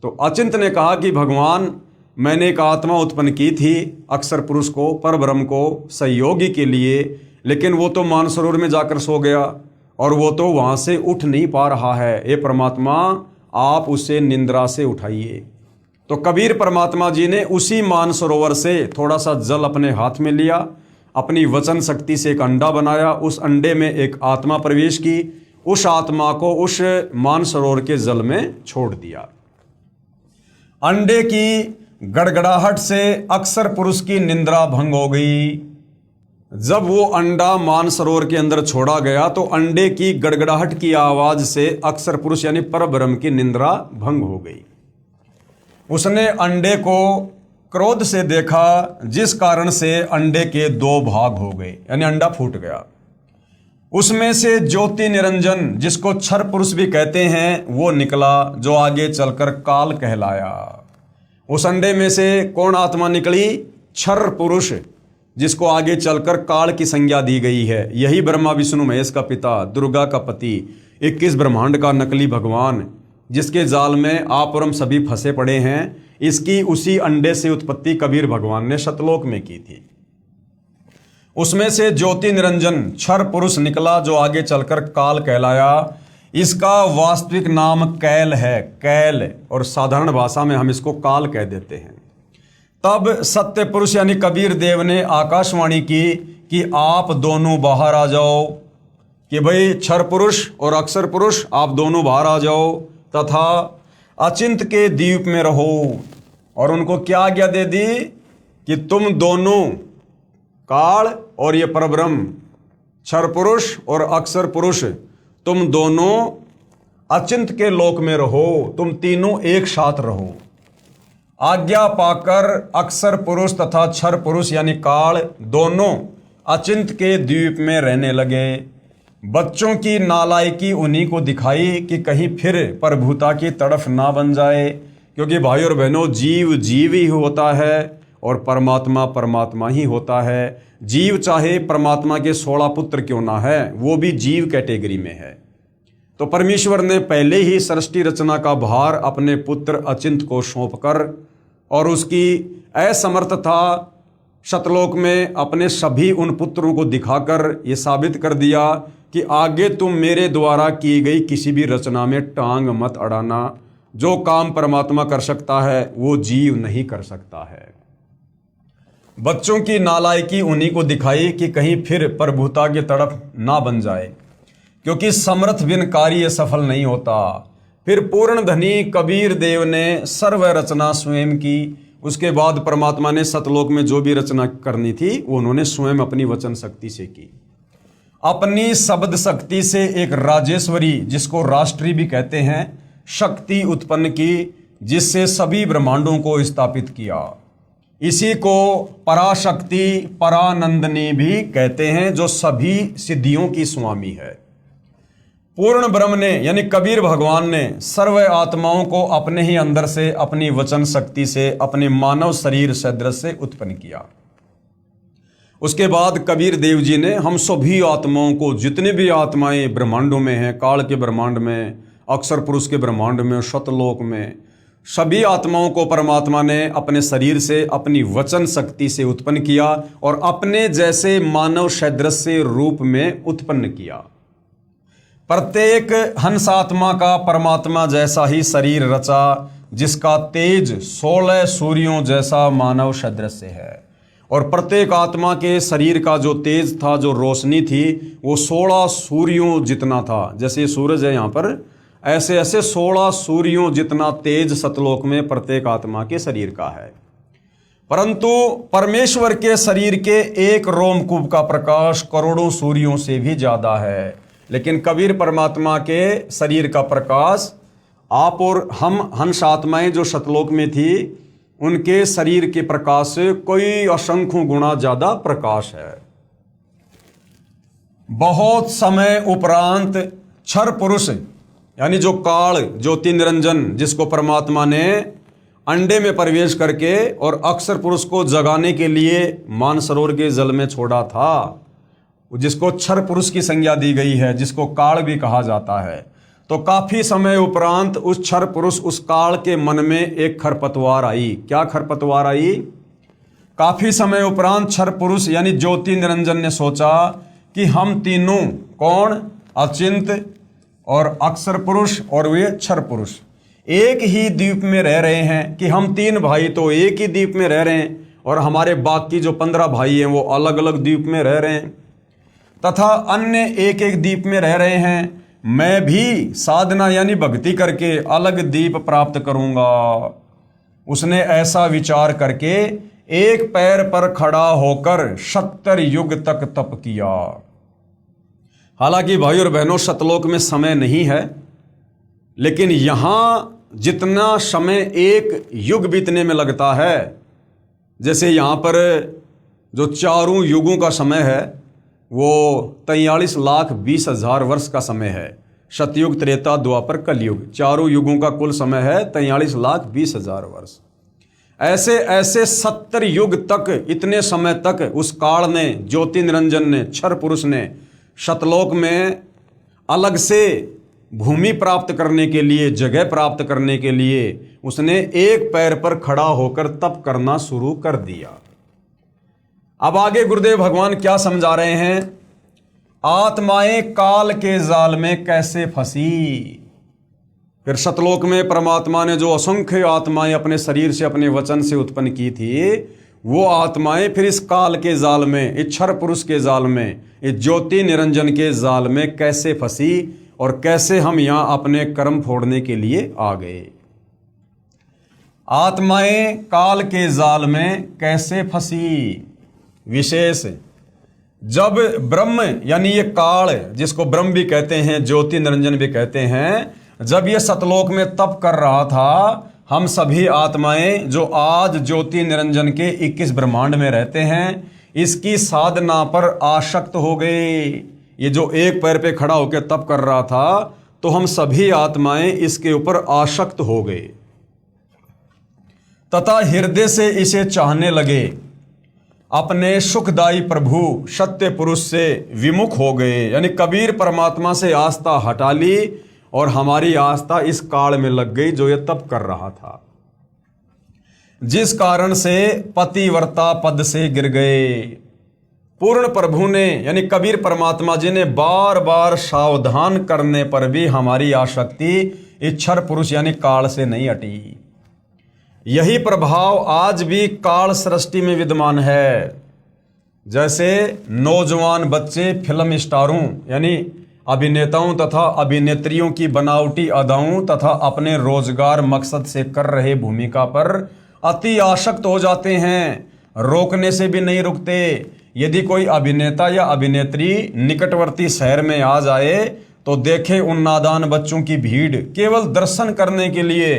तो अचिंत ने कहा कि भगवान, मैंने एक आत्मा उत्पन्न की थी अक्षर पुरुष को, पर ब्रह्म को सहयोगी के लिए, लेकिन वो तो मानसरोवर में जाकर सो गया और वो तो वहां से उठ नहीं पा रहा है। ये परमात्मा, आप उसे निंद्रा से उठाइए। तो कबीर परमात्मा जी ने उसी मानसरोवर से थोड़ा सा जल अपने हाथ में लिया, अपनी वचन शक्ति से एक अंडा बनाया, उस अंडे में एक आत्मा प्रवेश की, उस आत्मा को उस मानसरोवर के जल में छोड़ दिया। अंडे की गड़गड़ाहट से अक्षर पुरुष की निंद्रा भंग हो गई। जब वो अंडा मानसरोवर के अंदर छोड़ा गया तो अंडे की गड़गड़ाहट की आवाज से अक्षर पुरुष यानी परब्रह्म की निंद्रा भंग हो गई। उसने अंडे को क्रोध से देखा, जिस कारण से अंडे के 2 भाग हो गए, यानी अंडा फूट गया। उसमें से ज्योति निरंजन, जिसको क्षर पुरुष भी कहते हैं, वो निकला, जो आगे चलकर काल कहलाया। उस अंडे में से कौन आत्मा निकली? क्षर पुरुष, जिसको आगे चलकर काल की संज्ञा दी गई है। यही ब्रह्मा विष्णु महेश का पिता, दुर्गा का पति, 21 ब्रह्मांड का नकली भगवान, जिसके जाल में आप और हम सभी फंसे पड़े हैं, इसकी उसी अंडे से उत्पत्ति कबीर भगवान ने सतलोक में की थी। उसमें से ज्योति निरंजन क्षर पुरुष निकला, जो आगे चलकर काल कहलाया। इसका वास्तविक नाम कैल है, कैल, और साधारण भाषा में हम इसको काल कह देते हैं। तब सत्य पुरुष यानी कबीर देव ने आकाशवाणी की कि आप दोनों बाहर आ जाओ, कि भाई क्षर पुरुष और अक्षर पुरुष आप दोनों बाहर आ जाओ तथा अचिंत के द्वीप में रहो। और उनको क्या आज्ञा दे दी कि तुम दोनों, काल और ये परब्रह्म, क्षर पुरुष और अक्षर पुरुष, तुम दोनों अचिंत के लोक में रहो, तुम तीनों एक साथ रहो। आज्ञा पाकर अक्षर पुरुष तथा क्षर पुरुष यानी काल दोनों अचिंत के द्वीप में रहने लगे। बच्चों की नालायकी उन्हीं को दिखाई कि कहीं फिर प्रभुता की तड़फ ना बन जाए, क्योंकि भाई और बहनों, जीव जीव ही होता है और परमात्मा परमात्मा ही होता है। जीव चाहे परमात्मा के 16 पुत्र क्यों ना है, वो भी जीव कैटेगरी में है। तो परमेश्वर ने पहले ही सृष्टि रचना का भार अपने पुत्र अचिंत को सौंपकर और उसकी असमर्थता शतलोक में अपने सभी उन पुत्रों को दिखाकर ये साबित कर दिया कि आगे तुम मेरे द्वारा की गई किसी भी रचना में टांग मत अड़ाना। जो काम परमात्मा कर सकता है वो जीव नहीं कर सकता है। बच्चों की नालायकी उन्हीं को दिखाई कि कहीं फिर प्रभुता की तरफ ना बन जाए, क्योंकि समर्थ बिन कार्य सफल नहीं होता। फिर पूर्ण धनी कबीर देव ने सर्व रचना स्वयं की। उसके बाद परमात्मा ने सतलोक में जो भी रचना करनी थी वो उन्होंने स्वयं अपनी वचन शक्ति से की। अपनी शब्द शक्ति से एक राजेश्वरी, जिसको राष्ट्री भी कहते हैं, शक्ति उत्पन्न की, जिससे सभी ब्रह्मांडों को स्थापित किया। इसी को पराशक्ति परानंदनी भी कहते हैं, जो सभी सिद्धियों की स्वामी है। पूर्ण ब्रह्म ने यानी कबीर भगवान ने सर्व आत्माओं को अपने ही अंदर से अपनी वचन शक्ति से अपने मानव शरीर सदृश से उत्पन्न किया। उसके बाद कबीर देव जी ने हम सभी आत्माओं को, जितने भी आत्माएं ब्रह्मांडों में हैं, काल के ब्रह्मांड में, अक्षर पुरुष के ब्रह्मांड में, शतलोक में, सभी आत्माओं को परमात्मा ने अपने शरीर से अपनी वचन शक्ति से उत्पन्न किया और अपने जैसे मानव सदृश से रूप में उत्पन्न किया। प्रत्येक हंस आत्मा का परमात्मा जैसा ही शरीर रचा, जिसका तेज 16 सूर्यों जैसा मानव सदृश है। और प्रत्येक आत्मा के शरीर का जो तेज था, जो रोशनी थी, वो 16 सूर्यों जितना था। जैसे सूरज है यहाँ पर, ऐसे ऐसे 16 सूर्यों जितना तेज सतलोक में प्रत्येक आत्मा के शरीर का है। परंतु परमेश्वर के शरीर के एक रोमकूप का प्रकाश करोड़ों सूर्यों से भी ज्यादा है। लेकिन कबीर परमात्मा के शरीर का प्रकाश, आप और हम हंस आत्माएं जो सतलोक में थी, उनके शरीर के प्रकाश से कोई असंख्य गुना ज्यादा प्रकाश है। बहुत समय उपरांत क्षर पुरुष यानी जो काल ज्योति निरंजन, जिसको परमात्मा ने अंडे में प्रवेश करके और अक्षर पुरुष को जगाने के लिए मानसरोवर के जल में छोड़ा था, जिसको क्षर पुरुष की संज्ञा दी गई है, जिसको काल भी कहा जाता है। तो काफी समय उपरांत उस क्षर पुरुष, उस काल के मन में एक खरपतवार आई। क्या खरपतवार आई? काफी समय उपरांत क्षर पुरुष यानी ज्योति निरंजन ने सोचा कि हम तीनों, कौन? अचिंत और अक्षर पुरुष और वे क्षर पुरुष, एक ही द्वीप में रह रहे हैं। कि हम 3 भाई तो एक ही द्वीप में रह रहे हैं और हमारे बाकी जो 15 भाई हैं वो अलग अलग द्वीप में रह रहे हैं, तथा अन्य एक एक द्वीप में रह रहे हैं। मैं भी साधना यानी भक्ति करके अलग द्वीप प्राप्त करूंगा। उसने ऐसा विचार करके एक पैर पर खड़ा होकर 70 युग तक तप किया। हालांकि भाई और बहनों, सतलोक में समय नहीं है, लेकिन यहाँ जितना समय एक युग बीतने में लगता है, जैसे यहाँ पर जो चारों युगों का समय है वो 43,20,000 वर्ष का समय है। सतयुग, त्रेता, द्वापर, कलयुग, चारों युगों का कुल समय है 43,20,000 वर्ष। ऐसे ऐसे 70 युग तक, इतने समय तक उस काल ने, ज्योति निरंजन ने, क्षर पुरुष ने सतलोक में अलग से भूमि प्राप्त करने के लिए, जगह प्राप्त करने के लिए उसने एक पैर पर खड़ा होकर तप करना शुरू कर दिया। अब आगे गुरुदेव भगवान क्या समझा रहे हैं? आत्माएं काल के जाल में कैसे फंसी। फिर सतलोक में परमात्मा ने जो असंख्य आत्माएं अपने शरीर से, अपने वचन से उत्पन्न की थी, वो आत्माएं फिर इस काल के जाल में, इस क्षर पुरुष के जाल में, इस ज्योति निरंजन के जाल में कैसे फंसी और कैसे हम यहां अपने कर्म फोड़ने के लिए आ गए। आत्माएं काल के जाल में कैसे फंसी? विशेष जब ब्रह्म यानी ये काल, जिसको ब्रह्म भी कहते हैं, ज्योति निरंजन भी कहते हैं, जब ये सतलोक में तप कर रहा था, हम सभी आत्माएं जो आज ज्योति निरंजन के 21 ब्रह्मांड में रहते हैं, इसकी साधना पर आसक्त हो गए। ये जो एक पैर पे खड़ा होकर तप कर रहा था, तो हम सभी आत्माएं इसके ऊपर आसक्त हो गए। तथा हृदय से इसे चाहने लगे, अपने सुखदायी प्रभु सत्य पुरुष से विमुख हो गए। यानी कबीर परमात्मा से आस्था हटा ली और हमारी आस्था इस काल में लग गई जो ये तप कर रहा था, जिस कारण से पतिव्रता पद से गिर गए। पूर्ण प्रभु ने यानी कबीर परमात्मा जी ने बार बार सावधान करने पर भी हमारी आसक्ति इच्छर पुरुष यानी काल से नहीं हटी। यही प्रभाव आज भी काल सृष्टि में विद्यमान है। जैसे नौजवान बच्चे फिल्म स्टारों यानी अभिनेताओं तथा अभिनेत्रियों की बनावटी अदाओं तथा अपने रोजगार मकसद से कर रहे भूमिका पर अति आसक्त हो जाते हैं, रोकने से भी नहीं रुकते। यदि कोई अभिनेता या अभिनेत्री निकटवर्ती शहर में आ जाए तो देखे उन नादान बच्चों की भीड़ केवल दर्शन करने के लिए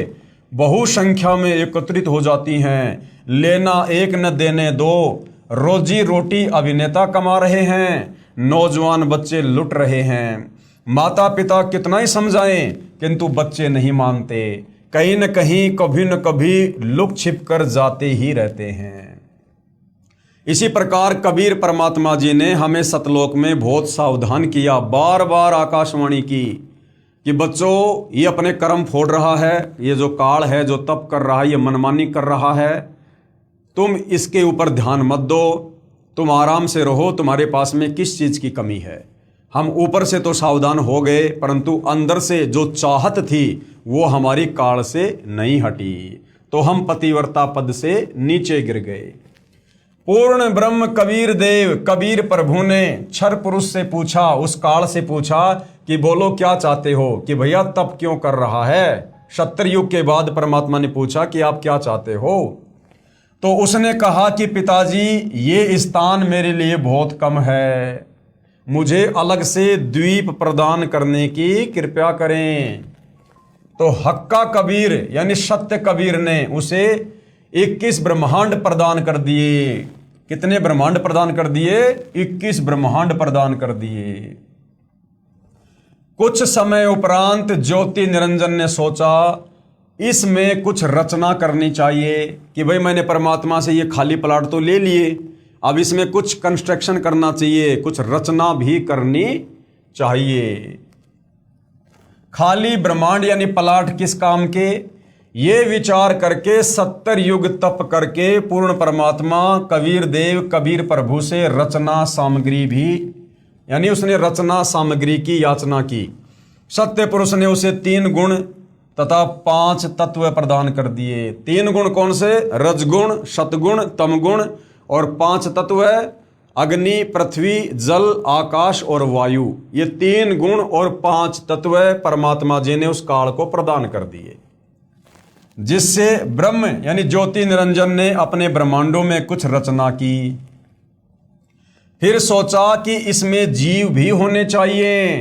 बहु संख्या में एकत्रित हो जाती हैं। लेना एक न देने दो, रोजी रोटी अभिनेता कमा रहे हैं, नौजवान बच्चे लुट रहे हैं। माता पिता कितना ही समझाएं किंतु बच्चे नहीं मानते, कहीं न कभी लुक छिप कर जाते ही रहते हैं। इसी प्रकार कबीर परमात्मा जी ने हमें सतलोक में बहुत सावधान किया, बार बार आकाशवाणी की कि बच्चों ये अपने कर्म फोड़ रहा है, ये जो काल है जो तप कर रहा है, ये मनमानी कर रहा है, तुम इसके ऊपर ध्यान मत दो, तुम आराम से रहो, तुम्हारे पास में किस चीज़ की कमी है। हम ऊपर से तो सावधान हो गए परंतु अंदर से जो चाहत थी वो हमारी काल से नहीं हटी, तो हम पतिव्रता पद से नीचे गिर गए। पूर्ण ब्रह्म कबीर देव कबीर प्रभु ने क्षर पुरुष से पूछा, उस काल से पूछा कि बोलो क्या चाहते हो, कि भैया तप क्यों कर रहा है। सत्युग के बाद परमात्मा ने पूछा कि आप क्या चाहते हो, तो उसने कहा कि पिताजी ये स्थान मेरे लिए बहुत कम है, मुझे अलग से द्वीप प्रदान करने की कृपया करें। तो हक्का कबीर यानी सत्य कबीर ने उसे 21 ब्रह्मांड प्रदान कर दिए। कितने ब्रह्मांड प्रदान कर दिए? 21 ब्रह्मांड प्रदान कर दिए। कुछ समय उपरांत ज्योति निरंजन ने सोचा इसमें कुछ रचना करनी चाहिए कि भाई मैंने परमात्मा से ये खाली प्लाट तो ले लिए, अब इसमें कुछ कंस्ट्रक्शन करना चाहिए, कुछ रचना भी करनी चाहिए। खाली ब्रह्मांड यानी प्लाट किस काम के, ये विचार करके 70 युग तप करके पूर्ण परमात्मा कबीर देव कबीर प्रभु से रचना सामग्री भी यानी उसने रचना सामग्री की याचना की। सत्य पुरुष ने उसे 3 गुण तथा 5 तत्व प्रदान कर दिए। 3 गुण कौन से? रजगुण, सतगुण, तमगुण और 5 तत्व है अग्नि, पृथ्वी, जल, आकाश और वायु। ये 3 गुण और 5 तत्व परमात्मा जी ने उस काल को प्रदान कर दिए, जिससे ब्रह्म यानी ज्योति निरंजन ने अपने ब्रह्मांडों में कुछ रचना की। फिर सोचा कि इसमें जीव भी होने चाहिए,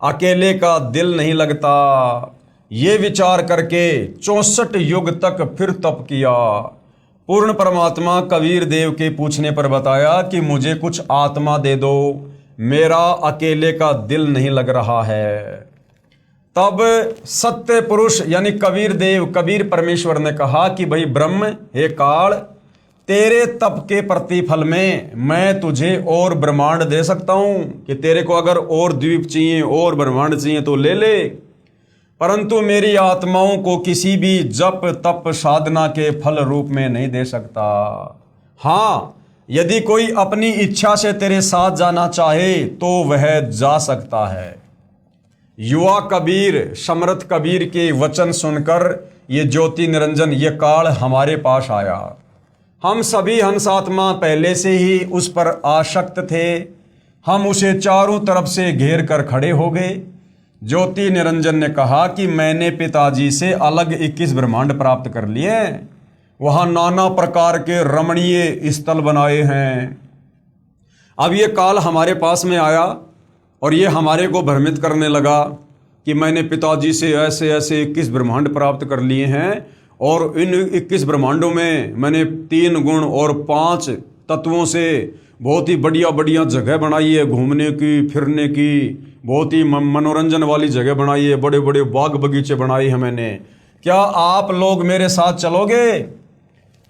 अकेले का दिल नहीं लगता। ये विचार करके 64 युग तक फिर तप किया। पूर्ण परमात्मा कबीर देव के पूछने पर बताया कि मुझे कुछ आत्मा दे दो, मेरा अकेले का दिल नहीं लग रहा है। तब सत्य पुरुष यानी कबीर देव कबीर परमेश्वर ने कहा कि भाई ब्रह्म, हे काल, तेरे तप के प्रतिफल में मैं तुझे और ब्रह्मांड दे सकता हूं कि तेरे को अगर और द्वीप चाहिए और ब्रह्मांड चाहिए तो ले ले, परंतु मेरी आत्माओं को किसी भी जप तप साधना के फल रूप में नहीं दे सकता। हाँ, यदि कोई अपनी इच्छा से तेरे साथ जाना चाहे तो वह जा सकता है। युवा कबीर समर्थ कबीर के वचन सुनकर ये ज्योति निरंजन ये काल हमारे पास आया। हम सभी हंसात्मा पहले से ही उस पर आसक्त थे, हम उसे चारों तरफ से घेर कर खड़े हो गए। ज्योति निरंजन ने कहा कि मैंने पिताजी से अलग 21 ब्रह्मांड प्राप्त कर लिए, वहाँ नाना प्रकार के रमणीय स्थल बनाए हैं। अब ये काल हमारे पास में आया और ये हमारे को भ्रमित करने लगा कि मैंने पिताजी से ऐसे ऐसे 21 ब्रह्मांड प्राप्त कर लिए हैं और इन 21 ब्रह्मांडों में मैंने 3 गुण और 5 तत्वों से बहुत ही बढ़िया बढ़िया जगह बनाई है, घूमने की फिरने की बहुत ही मनोरंजन वाली जगह बनाई है, बड़े बड़े बाग बगीचे बनाए हैं मैंने। क्या आप लोग मेरे साथ चलोगे?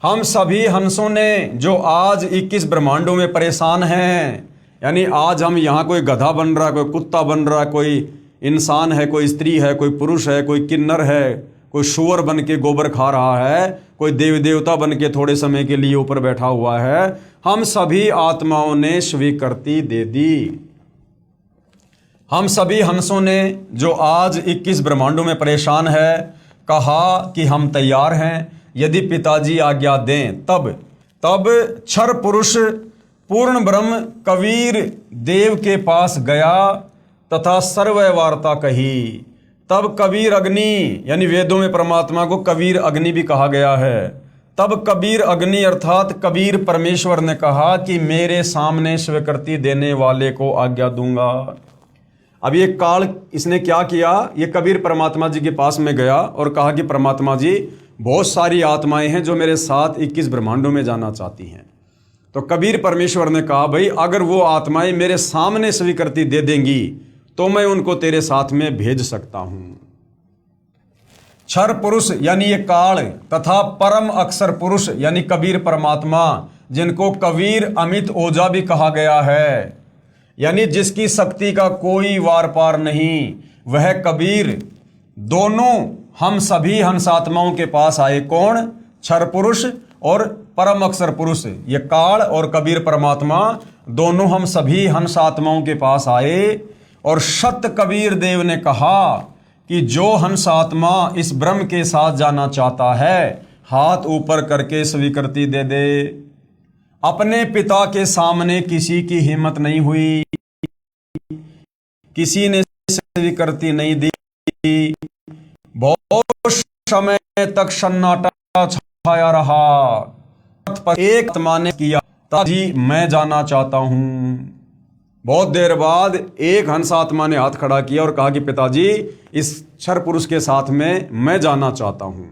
हम सभी हंसों ने जो आज 21 ब्रह्मांडों में परेशान हैं, यानी आज हम यहाँ कोई गधा बन रहा, कोई कुत्ता बन रहा, कोई इंसान है, कोई स्त्री है, कोई पुरुष है, कोई किन्नर है, कोई शुअर बन के गोबर खा रहा है, कोई देव देवता बन के थोड़े समय के लिए ऊपर बैठा हुआ है, हम सभी आत्माओं ने स्वीकृति दे दी। हम सभी हंसों ने जो आज 21 ब्रह्मांडों में परेशान है, कहा कि हम तैयार हैं, यदि पिताजी आज्ञा दें तब क्षर पुरुष पूर्ण ब्रह्म कबीर देव के पास गया तथा सर्वय वार्ता कही। तब कबीर अग्नि, यानी वेदों में परमात्मा को कबीर अग्नि भी कहा गया है, तब कबीर अग्नि अर्थात कबीर परमेश्वर ने कहा कि मेरे सामने स्वीकृति देने वाले को आज्ञा दूंगा। अब ये काल इसने क्या किया, ये कबीर परमात्मा जी के पास में गया और कहा कि परमात्मा जी, बहुत सारी आत्माएं हैं जो मेरे साथ 21 ब्रह्मांडों में जाना चाहती हैं। तो कबीर परमेश्वर ने कहा, भाई अगर वो आत्माएं मेरे सामने स्वीकृति दे देंगी तो मैं उनको तेरे साथ में भेज सकता हूं। क्षर पुरुष यानी ये काल तथा परम अक्षर पुरुष यानी कबीर परमात्मा, जिनको कबीर अमित ओझा भी कहा गया है, यानी जिसकी शक्ति का कोई वार पार नहीं, वह कबीर दोनों हम सभी हंसात्माओं के पास आए। कौन? क्षर पुरुष और परम अक्षर पुरुष, ये काल और कबीर परमात्मा दोनों हम सभी हंसात्माओं के पास आए। और सत कबीर देव ने कहा कि जो हंसात्मा इस ब्रह्म के साथ जाना चाहता है, हाथ ऊपर करके स्वीकृति दे दे। अपने पिता के सामने किसी की हिम्मत नहीं हुई, किसी ने स्वीकृति नहीं दी। बहुत समय तक सन्नाटा छाया रहा। एक आत्मा ने किया, जी मैं जाना चाहता हूं। बहुत देर बाद एक हंस आत्मा ने हाथ खड़ा किया और कहा कि पिताजी, इस क्षर पुरुष के साथ में मैं जाना चाहता हूं।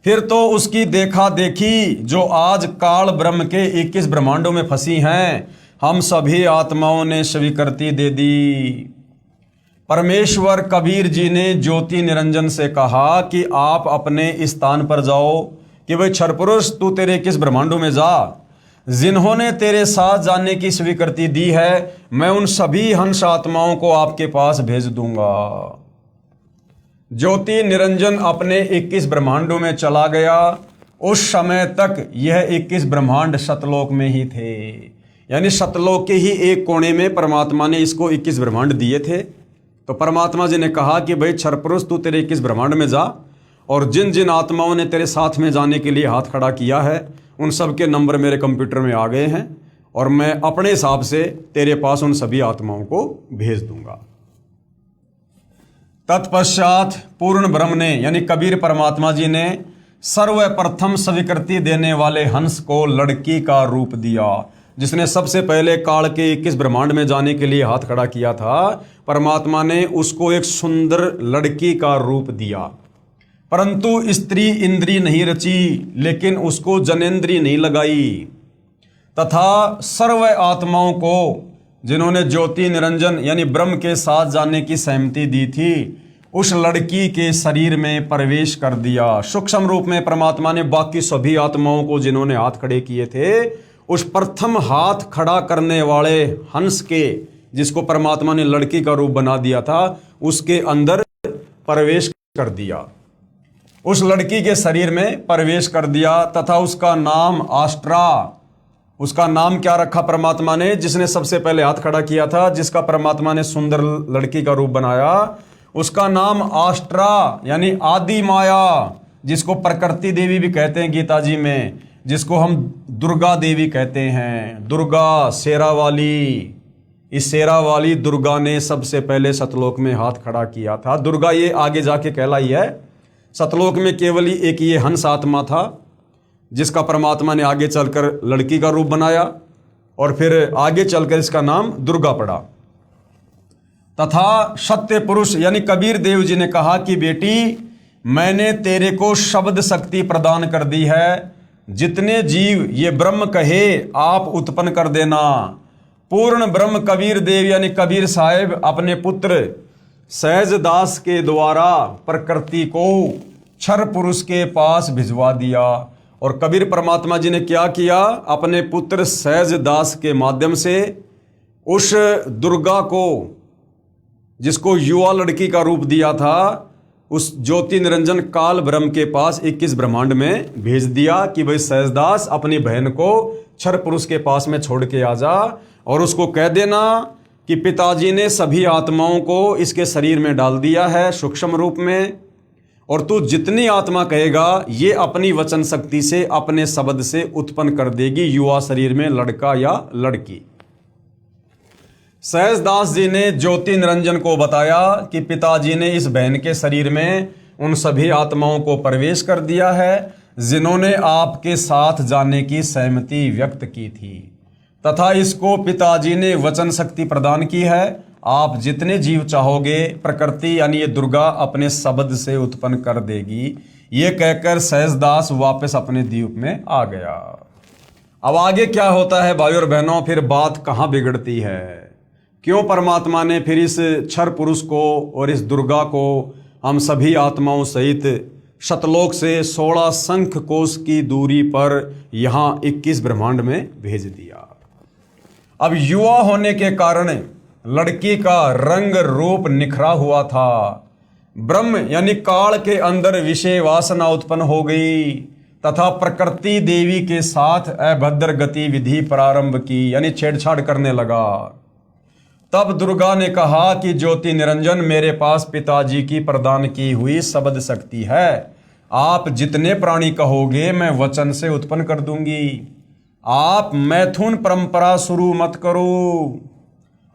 फिर तो उसकी देखा देखी जो आज काल ब्रह्म के 21 ब्रह्मांडों में फंसी हैं, हम सभी आत्माओं ने स्वीकृति दे दी। परमेश्वर कबीर जी ने ज्योति निरंजन से कहा कि आप अपने स्थान पर जाओ, कि भाई क्षर पुरुष तू तेरे 21 ब्रह्मांडों में जा। जिन्होंने तेरे साथ जाने की स्वीकृति दी है, मैं उन सभी हंस आत्माओं को आपके पास भेज दूंगा। ज्योति निरंजन अपने 21 ब्रह्मांडों में चला गया। उस समय तक यह 21 ब्रह्मांड सतलोक में ही थे, यानी सतलोक के ही एक कोने में परमात्मा ने इसको 21 ब्रह्मांड दिए थे। तो परमात्मा जी ने कहा कि भाई क्षर पुरुष तू तेरे 21 ब्रह्मांड में जा, और जिन जिन आत्माओं ने तेरे साथ में जाने के लिए हाथ खड़ा किया है, उन सब के नंबर मेरे कंप्यूटर में आ गए हैं और मैं अपने हिसाब से तेरे पास उन सभी आत्माओं को भेज दूंगा। तत्पश्चात पूर्ण ब्रह्म ने यानी कबीर परमात्मा जी ने सर्वप्रथम स्वीकृति देने वाले हंस को लड़की का रूप दिया। जिसने सबसे पहले काल के 21 ब्रह्मांड में जाने के लिए हाथ खड़ा किया था, परमात्मा ने उसको एक सुंदर लड़की का रूप दिया। परंतु स्त्री इंद्री नहीं रची, लेकिन उसको जनेंद्री नहीं लगाई। तथा सर्व आत्माओं को जिन्होंने ज्योति निरंजन यानी ब्रह्म के साथ जाने की सहमति दी थी, उस लड़की के शरीर में प्रवेश कर दिया। सूक्ष्म रूप में परमात्मा ने बाकी सभी आत्माओं को जिन्होंने हाथ खड़े किए थे, उस प्रथम हाथ खड़ा करने वाले हंस के, जिसको परमात्मा ने लड़की का रूप बना दिया था, उसके अंदर प्रवेश कर दिया, उस लड़की के शरीर में प्रवेश कर दिया। तथा उसका नाम आस्ट्रा, उसका नाम क्या रखा परमात्मा ने? जिसने सबसे पहले हाथ खड़ा किया था, जिसका परमात्मा ने सुंदर लड़की का रूप बनाया, उसका नाम आस्ट्रा यानी आदि माया, जिसको प्रकृति देवी भी कहते हैं गीता जी में, जिसको हम दुर्गा देवी कहते हैं। दुर्गा शेरा वाली, इस शेरा वाली दुर्गा ने सबसे पहले सतलोक में हाथ खड़ा किया था। दुर्गा ये आगे जाके कहलाई है। सतलोक में केवल ही एक ये हंस आत्मा था, जिसका परमात्मा ने आगे चलकर लड़की का रूप बनाया और फिर आगे चलकर इसका नाम दुर्गा पड़ा। तथा सत्य पुरुष यानी कबीर देव जी ने कहा कि बेटी, मैंने तेरे को शब्द शक्ति प्रदान कर दी है। जितने जीव ये ब्रह्म कहे आप उत्पन्न कर देना। पूर्ण ब्रह्म कबीर देव यानी कबीर साहेब अपने पुत्र सहजदास के द्वारा प्रकृति को क्षर पुरुष के पास भिजवा दिया। और कबीर परमात्मा जी ने क्या किया, अपने पुत्र सहज दास के माध्यम से उस दुर्गा को, जिसको युवा लड़की का रूप दिया था, उस ज्योति निरंजन काल ब्रह्म के पास 21 ब्रह्मांड में भेज दिया कि भाई सहजदास अपनी बहन को क्षर पुरुष के पास में छोड़ के आ जा और उसको कह देना कि पिताजी ने सभी आत्माओं को इसके शरीर में डाल दिया है सूक्ष्म रूप में, और तू जितनी आत्मा कहेगा ये अपनी वचन शक्ति से अपने शब्द से उत्पन्न कर देगी युवा शरीर में लड़का या लड़की। सहजदास जी ने ज्योति निरंजन को बताया कि पिताजी ने इस बहन के शरीर में उन सभी आत्माओं को प्रवेश कर दिया है जिन्होंने आपके साथ जाने की सहमति व्यक्त की थी, तथा इसको पिताजी ने वचन शक्ति प्रदान की है। आप जितने जीव चाहोगे प्रकृति यानी ये दुर्गा अपने शब्द से उत्पन्न कर देगी। ये कहकर सहजदास वापस अपने द्वीप में आ गया। अब आगे क्या होता है भाई और बहनों, फिर बात कहाँ बिगड़ती है, क्यों परमात्मा ने फिर इस क्षर पुरुष को और इस दुर्गा को हम सभी आत्माओं सहित शतलोक से 16 शंख कोश की दूरी पर यहाँ 21 ब्रह्मांड में भेज दिया। अब युवा होने के कारण लड़की का रंग रूप निखरा हुआ था। ब्रह्म यानी काल के अंदर विषय वासना उत्पन्न हो गई तथा प्रकृति देवी के साथ अभद्र गतिविधि प्रारंभ की, यानी छेड़छाड़ करने लगा। तब दुर्गा ने कहा कि ज्योति निरंजन, मेरे पास पिताजी की प्रदान की हुई शब्द शक्ति है, आप जितने प्राणी कहोगे मैं वचन से उत्पन्न कर दूंगी। आप मैथुन परंपरा शुरू मत करो,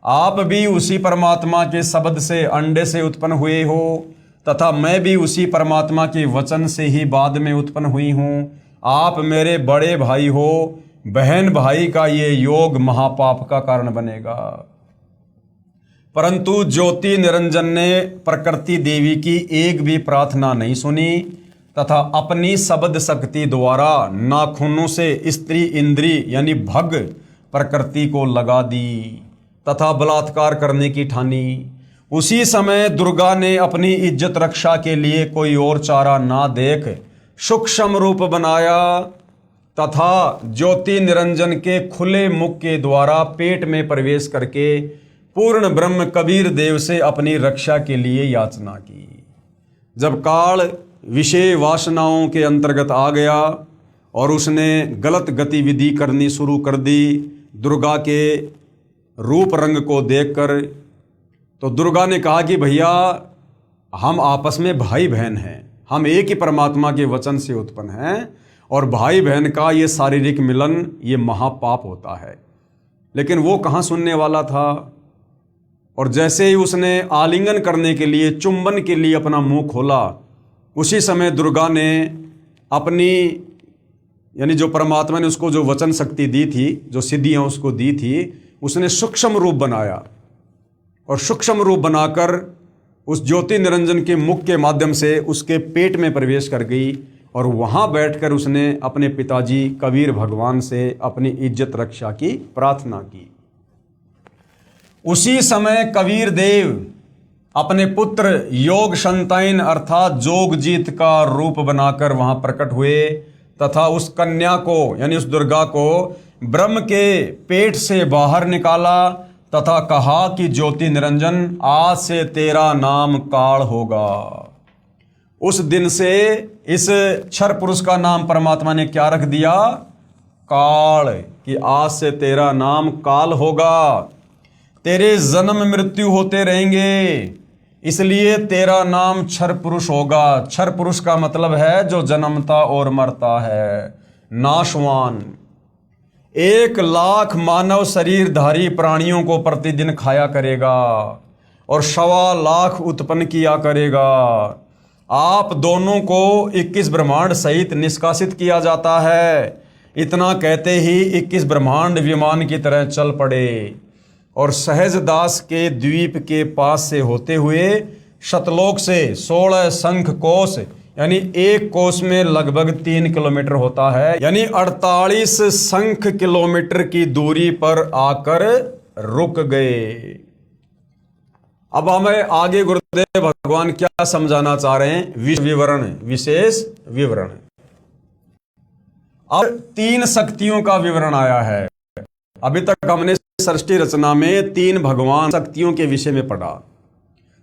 आप भी उसी परमात्मा के शब्द से अंडे से उत्पन्न हुए हो तथा मैं भी उसी परमात्मा के वचन से ही बाद में उत्पन्न हुई हूं। आप मेरे बड़े भाई हो, बहन भाई का ये योग महापाप का कारण बनेगा। परंतु ज्योति निरंजन ने प्रकृति देवी की एक भी प्रार्थना नहीं सुनी तथा अपनी शब्द शक्ति द्वारा नाखूनों से स्त्री इंद्री यानी भग प्रकृति को लगा दी तथा बलात्कार करने की ठानी। उसी समय दुर्गा ने अपनी इज्जत रक्षा के लिए कोई और चारा ना देख सूक्ष्म रूप बनाया तथा ज्योति निरंजन के खुले मुख के द्वारा पेट में प्रवेश करके पूर्ण ब्रह्म कबीर देव से अपनी रक्षा के लिए याचना की। जब काल विषय वासनाओं के अंतर्गत आ गया और उसने गलत गतिविधि करनी शुरू कर दी दुर्गा के रूप रंग को देखकर, तो दुर्गा ने कहा कि भैया हम आपस में भाई बहन हैं, हम एक ही परमात्मा के वचन से उत्पन्न हैं और भाई बहन का ये शारीरिक मिलन ये महापाप होता है। लेकिन वो कहाँ सुनने वाला था, और जैसे ही उसने आलिंगन करने के लिए चुंबन के लिए अपना मुंह खोला, उसी समय दुर्गा ने अपनी यानी जो परमात्मा ने उसको जो वचन शक्ति दी थी, जो सिद्धियां उसको दी थी, उसने सूक्ष्म रूप बनाया और सूक्ष्म रूप बनाकर उस ज्योति निरंजन के मुख के माध्यम से उसके पेट में प्रवेश कर गई और वहां बैठकर उसने अपने पिताजी कबीर भगवान से अपनी इज्जत रक्षा की प्रार्थना की। उसी समय कबीर देव अपने पुत्र योग संताइन अर्थात जोगजीत का रूप बनाकर वहां प्रकट हुए तथा उस कन्या को यानी उस दुर्गा को ब्रह्म के पेट से बाहर निकाला तथा कहा कि ज्योति निरंजन, आज से तेरा नाम काल होगा। उस दिन से इस क्षर पुरुष का नाम परमात्मा ने क्या रख दिया? काल, कि आज से तेरा नाम काल होगा। तेरे जन्म मृत्यु होते रहेंगे, इसलिए तेरा नाम क्षर पुरुष होगा। क्षर पुरुष का मतलब है जो जन्मता और मरता है, नाशवान। 1,00,000 मानव शरीरधारी प्राणियों को प्रतिदिन खाया करेगा और 1,25,00,000 उत्पन्न किया करेगा। आप दोनों को 21 ब्रह्मांड सहित निष्कासित किया जाता है। इतना कहते ही 21 ब्रह्मांड विमान की तरह चल पड़े और सहजदास के द्वीप के पास से होते हुए शतलोक से 16 शंख कोश यानी एक कोस में लगभग 3 किलोमीटर होता है, यानी 48 शंख किलोमीटर की दूरी पर आकर रुक गए। अब हमें आगे गुरुदेव भगवान क्या समझाना चाह रहे हैं? विवरण, विशेष विवरण। अब 3 शक्तियों का विवरण आया है। अभी तक हमने सृष्टि रचना में 3 भगवान शक्तियों के विषय में पढ़ा।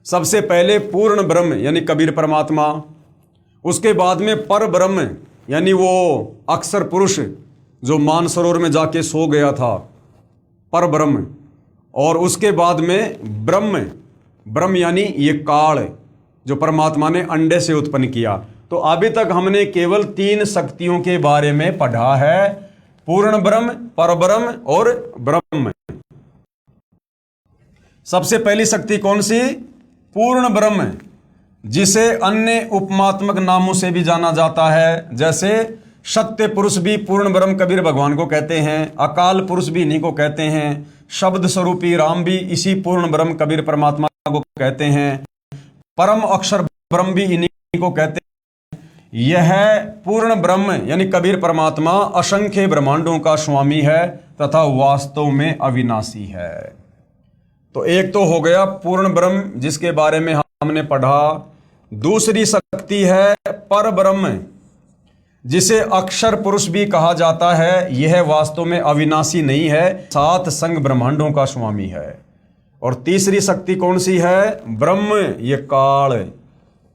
सबसे पहले पूर्ण ब्रह्म यानी कबीर परमात्मा, उसके बाद में पर ब्रह्म यानी वो अक्षर पुरुष जो मानसरोवर में जाके सो गया था, पर ब्रह्म, और उसके बाद में ब्रह्म यानी ये काल जो परमात्मा ने अंडे से उत्पन्न किया। तो अभी तक हमने केवल 3 शक्तियों के बारे में पढ़ा है, पूर्ण ब्रह्म, पर ब्रह्म और ब्रह्म। सबसे पहली शक्ति कौन सी? पूर्ण ब्रह्म, जिसे अन्य उपमात्मक नामों से भी जाना जाता है। जैसे सत्य पुरुष भी पूर्ण ब्रह्म कबीर भगवान को कहते हैं, अकाल पुरुष भी इन्हीं को कहते हैं, शब्द स्वरूपी राम भी इसी पूर्ण ब्रह्म कबीर परमात्मा को कहते हैं, परम अक्षर ब्रह्म भी इन्हीं को कहते हैं। यह पूर्ण ब्रह्म यानी कबीर परमात्मा असंख्य ब्रह्मांडों का स्वामी है तथा वास्तव में अविनाशी है। तो एक तो हो गया पूर्ण ब्रह्म जिसके बारे में हमने पढ़ा। दूसरी शक्ति है पर ब्रह्म, जिसे अक्षर पुरुष भी कहा जाता है। यह वास्तव में अविनाशी नहीं है, 7 संग ब्रह्मांडों का स्वामी है। और तीसरी शक्ति कौन सी है? ब्रह्म, ये काल,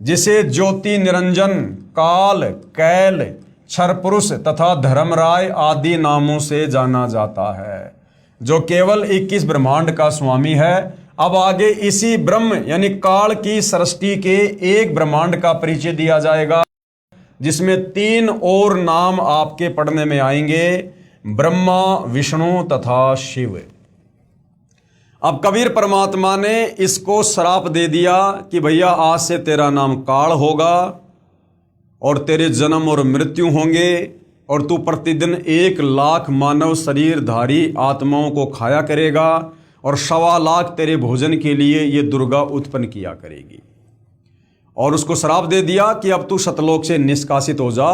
जिसे ज्योति निरंजन, काल, कैल, क्षर पुरुष तथा धर्मराय आदि नामों से जाना जाता है, जो केवल 21 ब्रह्मांड का स्वामी है। अब आगे इसी ब्रह्म यानी काल की सृष्टि के एक ब्रह्मांड का परिचय दिया जाएगा, जिसमें 3 और नाम आपके पढ़ने में आएंगे, ब्रह्मा, विष्णु तथा शिव। अब कबीर परमात्मा ने इसको श्राप दे दिया कि भैया आज से तेरा नाम काल होगा और तेरे जन्म और मृत्यु होंगे और तू प्रतिदिन 1 लाख मानव शरीरधारी आत्माओं को खाया करेगा और 1.25 लाख तेरे भोजन के लिए ये दुर्गा उत्पन्न किया करेगी। और उसको श्राप दे दिया कि अब तू सतलोक से निष्कासित हो जा।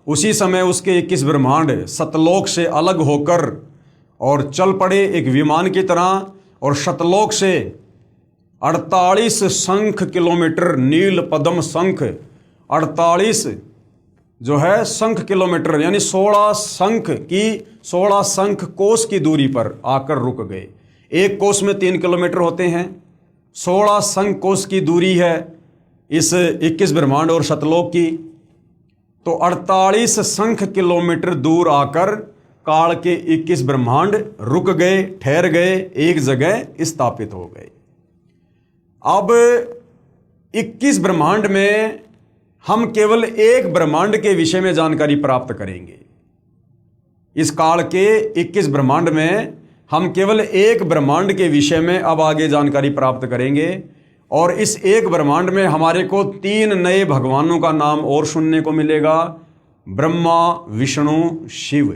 उसी समय उसके 21 ब्रह्मांड सतलोक से अलग होकर और चल पड़े एक विमान की तरह, और सतलोक से 48 शंख किलोमीटर, नील पद्म शंख 48 जो है शंख किलोमीटर यानी 16 शंख कोस की दूरी पर आकर रुक गए। एक कोस में 3 किलोमीटर होते हैं, 16 शंख कोस की दूरी है इस 21 ब्रह्मांड और सतलोक की। तो 48 शंख किलोमीटर दूर आकर काल के 21 ब्रह्मांड रुक गए, ठहर गए, एक जगह स्थापित हो गए। अब 21 ब्रह्मांड में हम केवल एक ब्रह्मांड के विषय में जानकारी प्राप्त करेंगे। इस काल के 21 ब्रह्मांड में हम केवल एक ब्रह्मांड के विषय में अब आगे जानकारी प्राप्त करेंगे। और इस एक ब्रह्मांड में हमारे को 3 नए भगवानों का नाम और सुनने को मिलेगा, ब्रह्मा, विष्णु, शिव।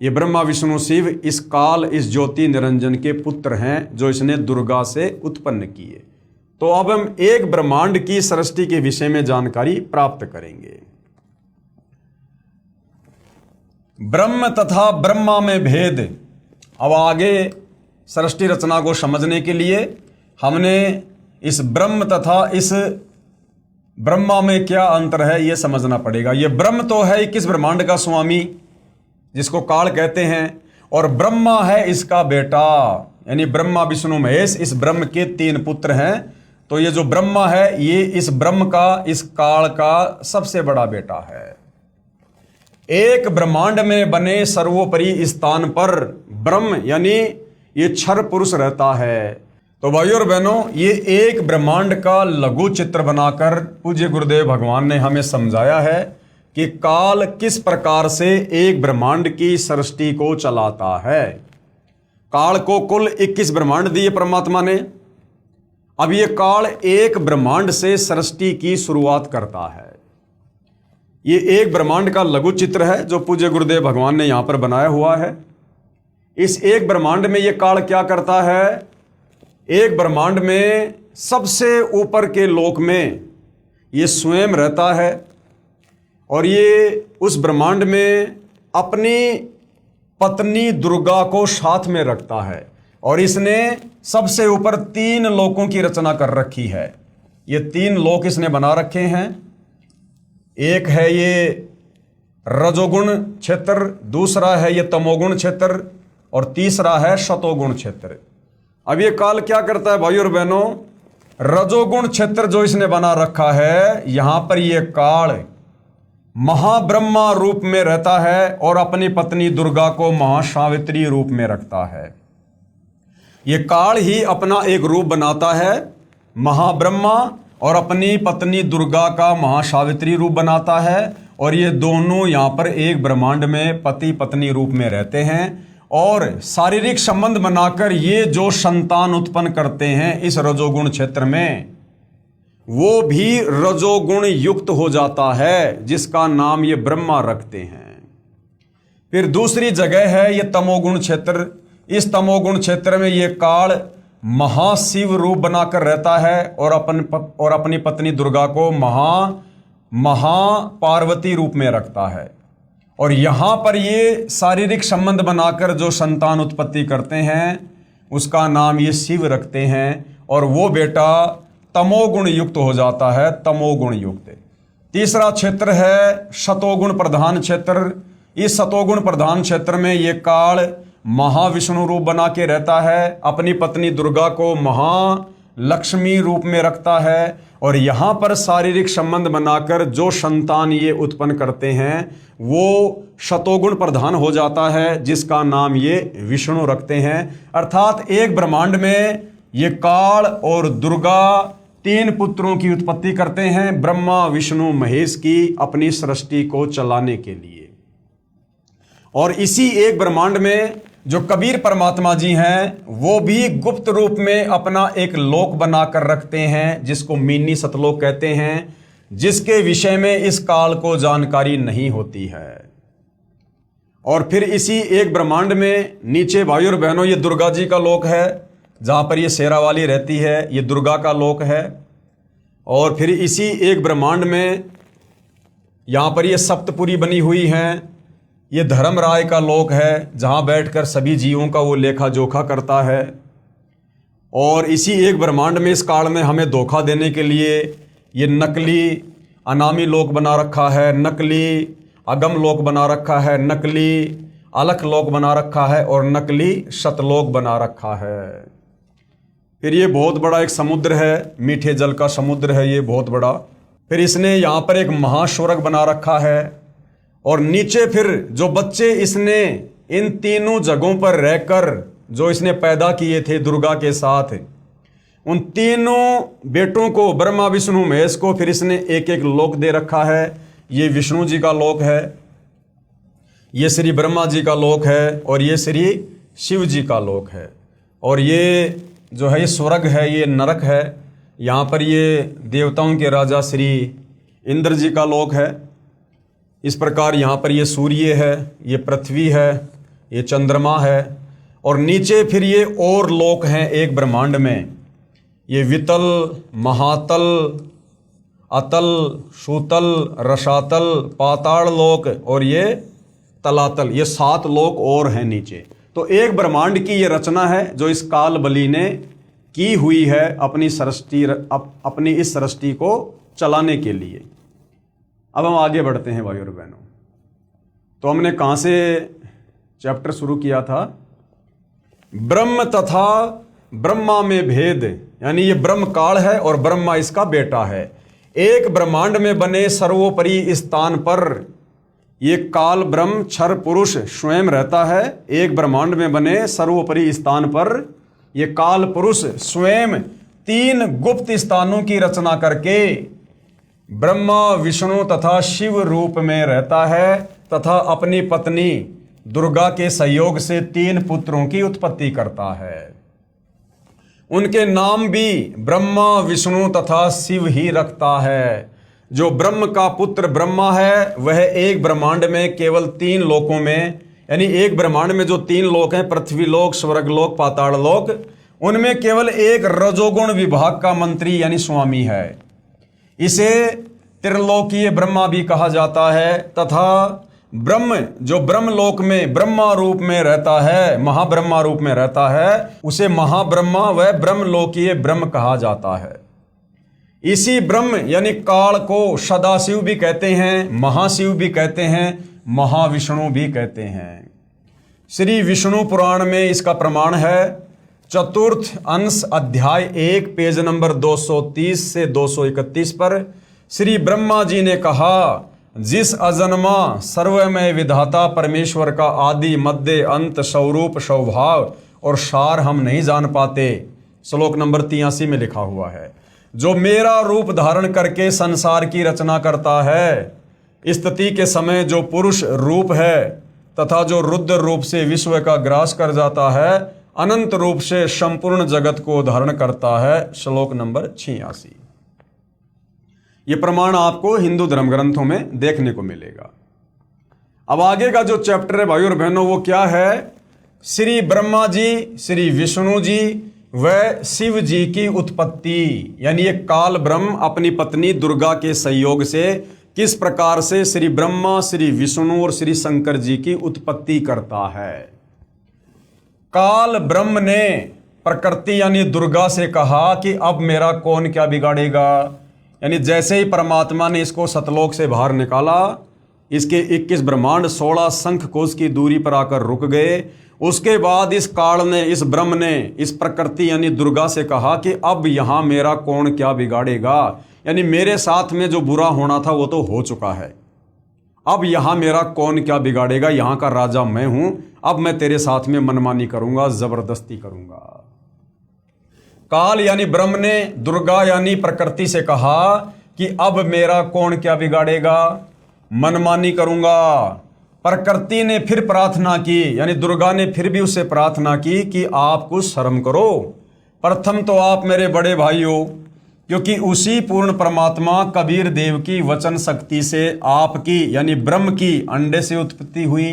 ये ब्रह्मा, विष्णु, शिव इस काल, इस ज्योति निरंजन के पुत्र हैं जो इसने दुर्गा से उत्पन्न किए। तो अब हम एक ब्रह्मांड की सृष्टि के विषय में जानकारी प्राप्त करेंगे। ब्रह्म तथा ब्रह्मा में भेद। अब आगे सृष्टि रचना को समझने के लिए हमने इस ब्रह्म तथा इस ब्रह्मा में क्या अंतर है यह समझना पड़ेगा। यह ब्रह्म तो है 21 ब्रह्मांड का स्वामी जिसको काल कहते हैं, और ब्रह्मा है इसका बेटा, यानी ब्रह्मा, विष्णु, महेश इस ब्रह्म के 3 पुत्र हैं। तो ये जो ब्रह्मा है ये इस ब्रह्म का, इस काल का सबसे बड़ा बेटा है। एक ब्रह्मांड में बने सर्वोपरि स्थान पर ब्रह्म यानी ये क्षर पुरुष रहता है। तो भाइयों और बहनों, ये एक ब्रह्मांड का लघु चित्र बनाकर पूज्य गुरुदेव भगवान ने हमें समझाया है कि काल किस प्रकार से एक ब्रह्मांड की सृष्टि को चलाता है। काल को कुल 21 ब्रह्मांड दिए परमात्मा ने। अब ये काल एक ब्रह्मांड से सृष्टि की शुरुआत करता है। ये एक ब्रह्मांड का लघु चित्र है जो पूज्य गुरुदेव भगवान ने यहां पर बनाया हुआ है। इस एक ब्रह्मांड में ये काल क्या करता है? एक ब्रह्मांड में सबसे ऊपर के लोक में ये स्वयं रहता है और ये उस ब्रह्मांड में अपनी पत्नी दुर्गा को साथ में रखता है। और इसने सबसे ऊपर 3 लोकों की रचना कर रखी है। ये 3 लोक इसने बना रखे हैं। एक है ये रजोगुण क्षेत्र, दूसरा है ये तमोगुण क्षेत्र और तीसरा है शतोगुण क्षेत्र। अब ये काल क्या करता है भाइयों और बहनों, रजोगुण क्षेत्र जो इसने बना रखा है, यहां पर ये काल महाब्रह्मा रूप में रहता है और अपनी पत्नी दुर्गा को महासावित्री रूप में रखता है। ये काल ही अपना एक रूप बनाता है महाब्रह्मा और अपनी पत्नी दुर्गा का महासावित्री रूप बनाता है, और ये दोनों यहाँ पर एक ब्रह्मांड में पति पत्नी रूप में रहते हैं और शारीरिक संबंध बनाकर ये जो संतान उत्पन्न करते हैं इस रजोगुण क्षेत्र में, वो भी रजोगुण युक्त हो जाता है, जिसका नाम ये ब्रह्मा रखते हैं। फिर दूसरी जगह है ये तमोगुण क्षेत्र। इस तमोगुण क्षेत्र में ये काल महाशिव रूप बनाकर रहता है और अपनी पत्नी दुर्गा को महापार्वती रूप में रखता है, और यहां पर ये शारीरिक संबंध बनाकर जो संतान उत्पत्ति करते हैं उसका नाम ये शिव रखते हैं, और वो बेटा तमोगुण युक्त हो जाता है, तमोगुण युक्त। तीसरा क्षेत्र है शतोगुण प्रधान क्षेत्र। इस शतोगुण प्रधान क्षेत्र में ये काल महाविष्णु रूप बना के रहता है, अपनी पत्नी दुर्गा को महालक्ष्मी रूप में रखता है, और यहाँ पर शारीरिक संबंध बनाकर जो संतान ये उत्पन्न करते हैं वो शतोगुण प्रधान हो जाता है, जिसका नाम ये विष्णु रखते हैं। अर्थात एक ब्रह्मांड में ये काल और दुर्गा तीन पुत्रों की उत्पत्ति करते हैं, ब्रह्मा विष्णु महेश की, अपनी सृष्टि को चलाने के लिए। और इसी एक ब्रह्मांड में जो कबीर परमात्मा जी हैं वो भी गुप्त रूप में अपना एक लोक बनाकर रखते हैं, जिसको मिनी सतलोक कहते हैं, जिसके विषय में इस काल को जानकारी नहीं होती है। और फिर इसी एक ब्रह्मांड में नीचे भाइयों और बहनों ये दुर्गा जी का लोक है, जहां पर ये शेरा वाली रहती है, ये दुर्गा का लोक है। और फिर इसी एक ब्रह्मांड में यहां पर ये सप्तपुरी बनी हुई हैं, ये धर्मराय का लोक है, जहां बैठकर सभी जीवों का वो लेखा जोखा करता है। और इसी एक ब्रह्मांड में इस काल में हमें धोखा देने के लिए ये नकली अनामी लोक बना रखा है, नकली अगम लोक बना रखा है, नकली अलख लोक बना रखा है और नकली शतलोक बना रखा है। फिर ये बहुत बड़ा एक समुद्र है, मीठे जल का समुद्र है ये बहुत बड़ा। फिर इसने यहाँ पर एक महास्वर्ग बना रखा है, और नीचे फिर जो बच्चे इसने इन तीनों जगहों पर रहकर जो इसने पैदा किए थे दुर्गा के साथ, उन तीनों बेटों को ब्रह्मा विष्णु महेश को फिर इसने एक एक लोक दे रखा है। ये विष्णु जी का लोक है, ये श्री ब्रह्मा जी का लोक है, और ये श्री शिव जी का लोक है। और ये जो है ये स्वर्ग है, ये नरक है। यहाँ पर ये देवताओं के राजा श्री इंद्र जी का लोक है। इस प्रकार यहाँ पर ये सूर्य है, ये पृथ्वी है, ये चंद्रमा है, और नीचे फिर ये और लोक हैं एक ब्रह्मांड में, ये वितल, महातल, अतल, सूतल, रसातल, पाताल लोक और ये तलातल, ये 7 लोक और हैं नीचे। तो एक ब्रह्मांड की ये रचना है जो इस काल बली ने की हुई है अपनी इस सृष्टि को चलाने के लिए। अब हम आगे बढ़ते हैं भाइयों और बहनों। तो हमने कहाँ से चैप्टर शुरू किया था? ब्रह्म तथा ब्रह्मा में भेद, यानी ये ब्रह्म काल है और ब्रह्मा इसका बेटा है। एक ब्रह्मांड में बने सर्वोपरि स्थान पर ये काल ब्रह्म क्षर पुरुष स्वयं रहता है। एक ब्रह्मांड में बने सर्वोपरि स्थान पर ये काल पुरुष स्वयं 3 गुप्त स्थानों की रचना करके ब्रह्मा विष्णु तथा शिव रूप में रहता है, तथा अपनी पत्नी दुर्गा के सहयोग से 3 पुत्रों की उत्पत्ति करता है। उनके नाम भी ब्रह्मा विष्णु तथा शिव ही रखता है। जो ब्रह्म का पुत्र ब्रह्मा है वह एक ब्रह्मांड में केवल 3 लोकों में, यानी एक ब्रह्मांड में जो 3 लोक हैं, पृथ्वी लोक, स्वर्गलोक, पाताल लोक, उनमें केवल एक रजोगुण विभाग का मंत्री यानी स्वामी है। इसे त्रिलोकीय ब्रह्मा भी कहा जाता है। तथा ब्रह्म जो ब्रह्मलोक में ब्रह्मा रूप में रहता है, महाब्रह्मा रूप में रहता है, उसे महाब्रह्मा व ब्रह्मलोकीय ब्रह्म कहा जाता है। इसी ब्रह्म यानी काल को सदाशिव भी कहते हैं, महाशिव भी कहते हैं, महाविष्णु भी कहते हैं। श्री विष्णु पुराण में इसका प्रमाण है। चतुर्थ अंश अध्याय 1 पेज नंबर 230 से 231 पर श्री ब्रह्मा जी ने कहा, जिस अजन्मा सर्वमय विधाता परमेश्वर का आदि मध्य अंत स्वरूप स्वभाव और सार हम नहीं जान पाते। श्लोक नंबर 83 में लिखा हुआ है। जो मेरा रूप धारण करके संसार की रचना करता है, स्थिति के समय जो पुरुष रूप है तथा जो रुद्र रूप से विश्व का ग्रास कर जाता है, अनंत रूप से संपूर्ण जगत को धारण करता है। श्लोक नंबर 86। ये प्रमाण आपको हिंदू धर्म ग्रंथों में देखने को मिलेगा। अब आगे का जो चैप्टर है भाई और बहनों, वो क्या है? श्री ब्रह्मा जी, श्री विष्णु जी व शिव जी की उत्पत्ति, यानी ये काल ब्रह्म अपनी पत्नी दुर्गा के सहयोग से किस प्रकार से श्री ब्रह्मा, श्री विष्णु और श्री शंकर जी की उत्पत्ति करता है। काल ब्रह्म ने प्रकृति यानी दुर्गा से कहा कि अब मेरा कौन क्या बिगाड़ेगा। यानी जैसे ही परमात्मा ने इसको सतलोक से बाहर निकाला, इसके 21 ब्रह्मांड 16 शंख कोश की दूरी पर आकर रुक गए। उसके बाद इस काल ने, इस ब्रह्म ने इस प्रकृति यानी दुर्गा से कहा कि अब यहां मेरा कौन क्या बिगाड़ेगा। यानी मेरे साथ में जो बुरा होना था वो तो हो चुका है, अब यहां मेरा कौन क्या बिगाड़ेगा। यहां का राजा मैं हूं, अब मैं तेरे साथ में मनमानी करूंगा, जबरदस्ती करूंगा। काल यानी ब्रह्म ने दुर्गा यानी प्रकृति से कहा कि अब मेरा कौन क्या बिगाड़ेगा, मनमानी करूंगा। प्रकृति ने फिर प्रार्थना की, यानी दुर्गा ने फिर भी उससे प्रार्थना की कि आप कुछ शर्म करो। प्रथम तो आप मेरे बड़े भाई हो, क्योंकि उसी पूर्ण परमात्मा कबीर देव की वचन शक्ति से आपकी यानी ब्रह्म की अंडे से उत्पत्ति हुई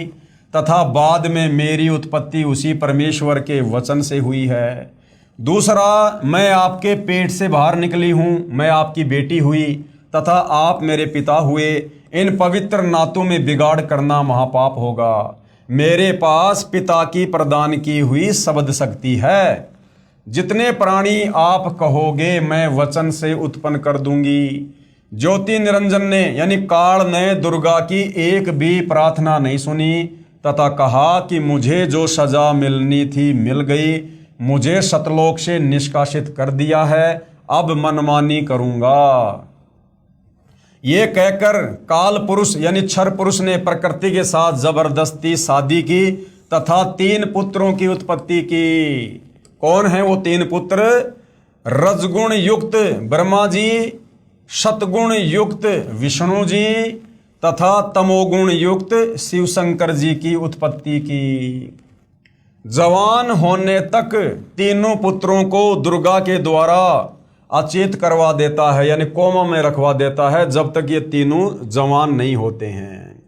तथा बाद में मेरी उत्पत्ति उसी परमेश्वर के वचन से हुई है। दूसरा, मैं आपके पेट से बाहर निकली हूं, मैं आपकी बेटी हुई तथा आप मेरे पिता हुए। इन पवित्र नातों में बिगाड़ करना महापाप होगा। मेरे पास पिता की प्रदान की हुई शब्द शक्ति है। जितने प्राणी आप कहोगे मैं वचन से उत्पन्न कर दूंगी। ज्योति निरंजन ने यानी काल ने दुर्गा की एक भी प्रार्थना नहीं सुनी तथा कहा कि मुझे जो सजा मिलनी थी मिल गई, मुझे सतलोक से निष्कासित कर दिया है, अब मनमानी करूंगा। ये कहकर काल पुरुष यानी क्षर पुरुष ने प्रकृति के साथ जबरदस्ती शादी की तथा 3 पुत्रों की उत्पत्ति की। कौन है वो 3 पुत्र? रजगुण युक्त ब्रह्मा जी, सतगुण युक्त विष्णु जी तथा तमोगुण युक्त शिव शंकर जी की उत्पत्ति की। जवान होने तक तीनों पुत्रों को दुर्गा के द्वारा अचेत करवा देता है, यानी कोमा में रखवा देता है जब तक ये तीनों जवान नहीं होते हैं।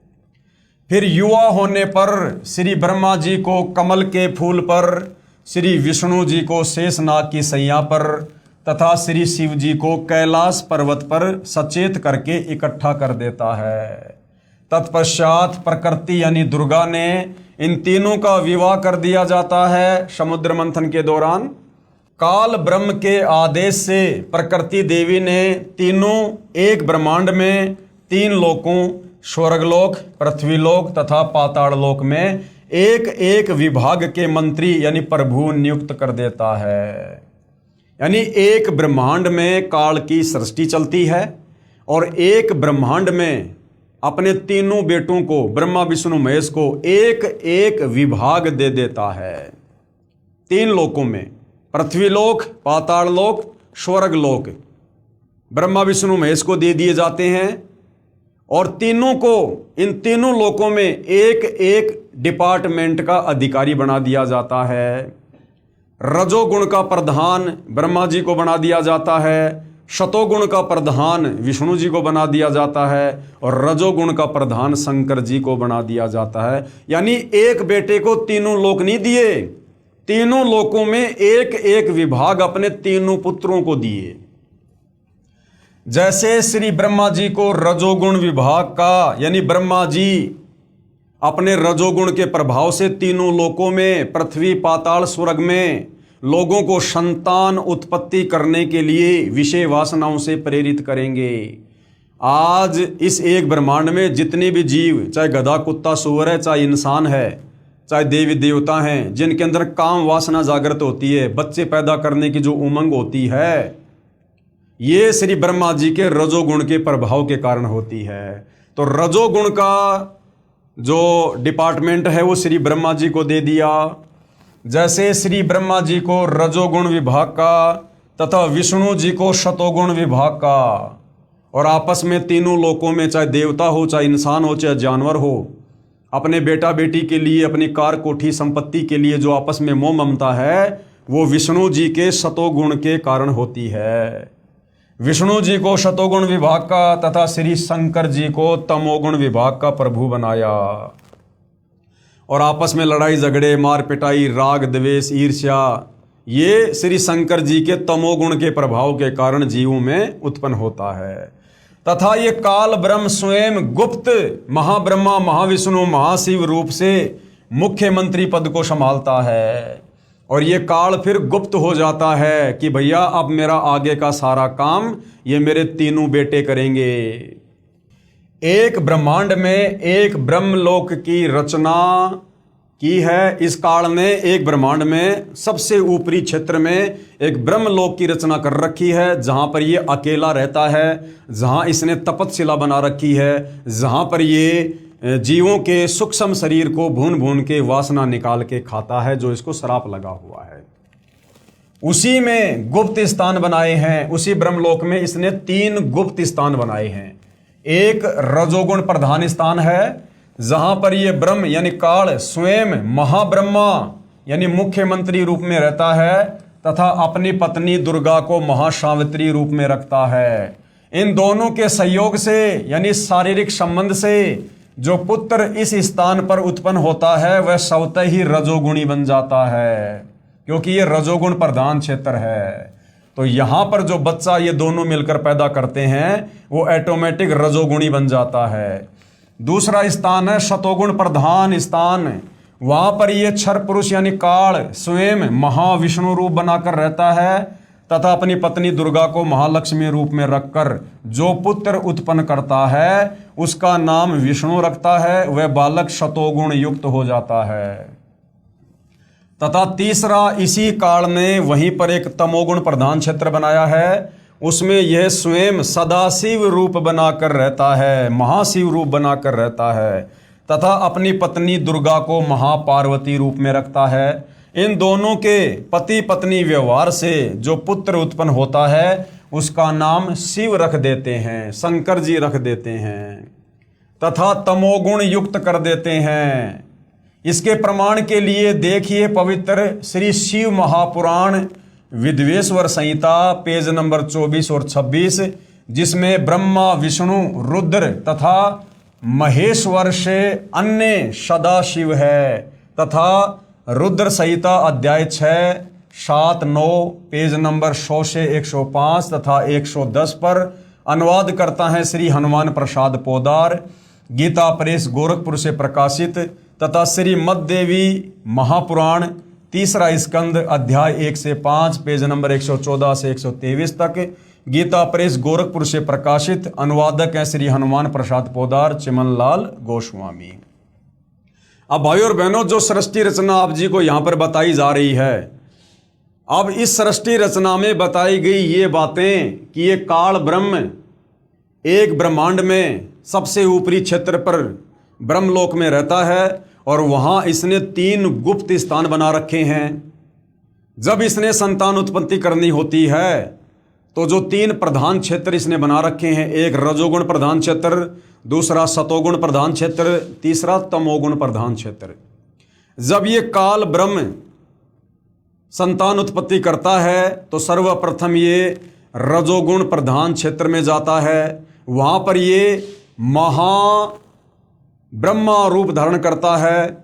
फिर युवा होने पर श्री ब्रह्मा जी को कमल के फूल पर, श्री विष्णु जी को शेषनाग की सैया पर तथा श्री शिव जी को कैलाश पर्वत पर सचेत करके इकट्ठा कर देता है। तत्पश्चात प्रकृति यानी दुर्गा ने इन तीनों का विवाह कर दिया जाता है समुद्र मंथन के दौरान। काल ब्रह्म के आदेश से प्रकृति देवी ने तीनों एक ब्रह्मांड में 3 लोकों स्वर्गलोक, पृथ्वीलोक तथा पाताल लोक में एक एक विभाग के मंत्री यानी प्रभु नियुक्त कर देता है। यानी एक ब्रह्मांड में काल की सृष्टि चलती है और एक ब्रह्मांड में अपने तीनों बेटों को ब्रह्मा विष्णु महेश को एक एक विभाग दे देता है। 3 लोकों में पृथ्वीलोक, पाताल लोक, स्वर्गलोक ब्रह्मा विष्णु महेश को दे दिए जाते हैं और तीनों को इन तीनों लोकों में एक एक डिपार्टमेंट का अधिकारी बना दिया जाता है। रजोगुण का प्रधान ब्रह्मा जी को बना दिया जाता है, शतोगुण का प्रधान विष्णु जी को बना दिया जाता है और रजोगुण का प्रधान शंकर जी को बना दिया जाता है। यानी एक बेटे को तीनों लोक नहीं दिए, तीनों लोकों में एक एक विभाग अपने तीनों पुत्रों को दिए। जैसे श्री ब्रह्मा जी को रजोगुण विभाग का यानी ब्रह्मा जी अपने रजोगुण के प्रभाव से तीनों लोकों में पृथ्वी, पाताल, स्वर्ग में लोगों को संतान उत्पत्ति करने के लिए विषय वासनाओं से प्रेरित करेंगे। आज इस एक ब्रह्मांड में जितने भी जीव, चाहे गधा कुत्ता सूअर है, चाहे इंसान है, चाहे देवी देवता हैं, जिनके अंदर काम वासना जागृत होती है, बच्चे पैदा करने की जो उमंग होती है, ये श्री ब्रह्मा जी के रजोगुण के प्रभाव के कारण होती है। तो रजोगुण का जो डिपार्टमेंट है वो श्री ब्रह्मा जी को दे दिया। जैसे श्री ब्रह्मा जी को रजोगुण विभाग का तथा विष्णु जी को शतोगुण विभाग का, और आपस में तीनों लोकों में, चाहे देवता हो, चाहे इंसान हो, चाहे जानवर हो, अपने बेटा बेटी के लिए, अपनी कार कोठी संपत्ति के लिए जो आपस में मोह ममता है, वो विष्णु जी के शतोगुण के कारण होती है। विष्णु जी को शतोगुण विभाग का तथा श्री शंकर जी को तमोगुण विभाग का प्रभु बनाया, और आपस में लड़ाई झगड़े, मार पिटाई, राग द्वेष, ईर्ष्या, ये श्री शंकर जी के तमोगुण के प्रभाव के कारण जीवों में उत्पन्न होता है। तथा ये काल ब्रह्म स्वयं गुप्त महाब्रह्मा, महाविष्णु, महाशिव रूप से मुख्यमंत्री पद को संभालता है, और ये काल फिर गुप्त हो जाता है कि भैया अब मेरा आगे का सारा काम ये मेरे तीनों बेटे करेंगे। एक ब्रह्मांड में एक ब्रह्मलोक की रचना की है इस काल ने। एक ब्रह्मांड में सबसे ऊपरी क्षेत्र में एक ब्रह्मलोक की रचना कर रखी है, जहां पर ये अकेला रहता है, जहां इसने तपतशिला बना रखी है, जहां पर ये जीवों के सूक्ष्म शरीर को भून भून के वासना निकाल के खाता है, जो इसको श्राप लगा हुआ है। उसी में गुप्त स्थान बनाए हैं। उसी ब्रह्मलोक में इसने 3 गुप्त स्थान बनाए हैं। एक रजोगुण प्रधान स्थान है, जहां पर ये ब्रह्म यानी काल स्वयं महाब्रह्मा यानी मुख्यमंत्री रूप में रहता है, तथा अपनी पत्नी दुर्गा को महासावित्री रूप में रखता है। इन दोनों के सहयोग से यानी शारीरिक संबंध से जो पुत्र इस स्थान पर उत्पन्न होता है, वह स्वतः ही रजोगुणी बन जाता है, क्योंकि ये रजोगुण प्रधान क्षेत्र है। तो यहां पर जो बच्चा ये दोनों मिलकर पैदा करते हैं, वो ऑटोमेटिक रजोगुणी बन जाता है। दूसरा स्थान है शतोगुण प्रधान स्थान। वहां पर ये क्षर पुरुष यानी काल स्वयं महाविष्णु रूप बनाकर रहता है, तथा अपनी पत्नी दुर्गा को महालक्ष्मी रूप में रखकर जो पुत्र उत्पन्न करता है, उसका नाम विष्णु रखता है। वह बालक शतोगुण युक्त हो जाता है। तथा तीसरा, इसी काल ने वहीं पर एक तमोगुण प्रधान क्षेत्र बनाया है। उसमें यह स्वयं सदाशिव रूप बनाकर रहता है, महाशिव रूप बनाकर रहता है, तथा अपनी पत्नी दुर्गा को महापार्वती रूप में रखता है। इन दोनों के पति पत्नी व्यवहार से जो पुत्र उत्पन्न होता है, उसका नाम शिव रख देते हैं, शंकर जी रख देते हैं, तथा तमोगुण युक्त कर देते हैं। इसके प्रमाण के लिए देखिए पवित्र श्री शिव महापुराण विद्वेश्वर संहिता पेज नंबर 24 और 26, जिसमें ब्रह्मा, विष्णु, रुद्र तथा महेश्वर से अन्य सदाशिव है, तथा रुद्र संहिता अध्याय 6, 7, 9 पेज नंबर 100 से 105 तथा 110 पर अनुवाद करता है श्री हनुमान प्रसाद पोदार, गीता प्रेस गोरखपुर से प्रकाशित, तथा श्री मददेवी महापुराण तीसरा स्कंद अध्याय 1 से 5 पेज नंबर 114 से 123 तक, गीता प्रेस गोरखपुर से प्रकाशित। अनुवादक हैं श्री हनुमान प्रसाद पोदार, चिमनलाल गोस्वामी। अब भाई और बहनों, जो सृष्टि रचना आप जी को यहां पर बताई जा रही है, अब इस सृष्टि रचना में बताई गई ये बातें कि ये काल ब्रह्म एक ब्रह्मांड में सबसे ऊपरी क्षेत्र पर ब्रह्मलोक में रहता है, और वहां इसने 3 गुप्त स्थान बना रखे हैं। जब इसने संतान उत्पत्ति करनी होती है, तो जो 3 प्रधान क्षेत्र इसने बना रखे हैं, एक रजोगुण प्रधान क्षेत्र, दूसरा सतोगुण प्रधान क्षेत्र, तीसरा तमोगुण प्रधान क्षेत्र। जब ये काल ब्रह्म संतान उत्पत्ति करता है, तो सर्वप्रथम ये रजोगुण प्रधान क्षेत्र में जाता है। वहां पर ये महा ब्रह्मा रूप धारण करता है,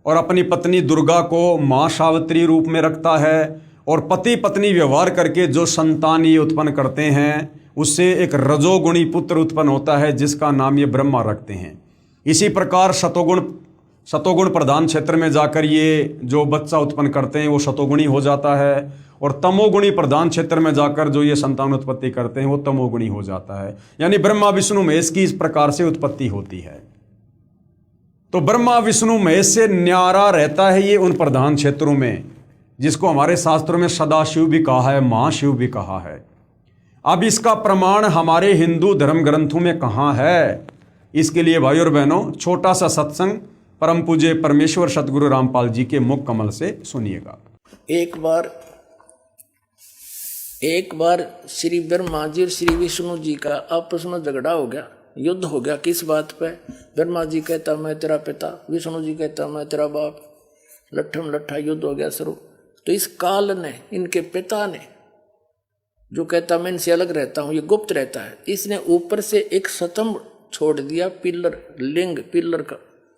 और अपनी पत्नी दुर्गा को मां सावित्री रूप में रखता है, और पति पत्नी व्यवहार करके जो संतान ये उत्पन्न करते हैं, उससे एक रजोगुणी पुत्र उत्पन्न होता है, जिसका नाम ये ब्रह्मा रखते हैं। इसी प्रकार शतोगुण प्रधान क्षेत्र में जाकर ये जो बच्चा उत्पन्न करते हैं, वो शतोगुणी हो जाता है, और तमोगुणी प्रधान क्षेत्र में जाकर जो ये संतान उत्पत्ति करते हैं वो तमोगुणी हो जाता है। यानी ब्रह्मा विष्णु महेश की इस प्रकार से उत्पत्ति होती है। तो ब्रह्मा विष्णु महेश से न्यारा रहता है ये उन प्रधान क्षेत्रों में, जिसको हमारे शास्त्रों में सदाशिव भी कहा है, महाशिव भी कहा है। अब इसका प्रमाण हमारे हिंदू धर्म ग्रंथों में कहाँ है? इसके लिए भाई और बहनों छोटा सा सत्संग परम पूज्य परमेश्वर सतगुरु रामपाल जी के मुख कमल से सुनिएगा। एक बार श्री ब्रह्मा जी और श्री विष्णु जी का आपस में झगड़ा हो गया, युद्ध हो गया। किस बात पे? ब्रह्मा जी कहता मैं तेरा पिता, विष्णु जी कहता मैं तेरा बाप। लट्ठम लट्ठा युद्ध हो गया शुरू। तो इस काल ने, इनके पिता ने, जो कहता मैं इनसे अलग रहता हूं, ये गुप्त रहता है, इसने ऊपर से एक स्तंभ छोड़ दिया, पिलर, लिंग पिलर का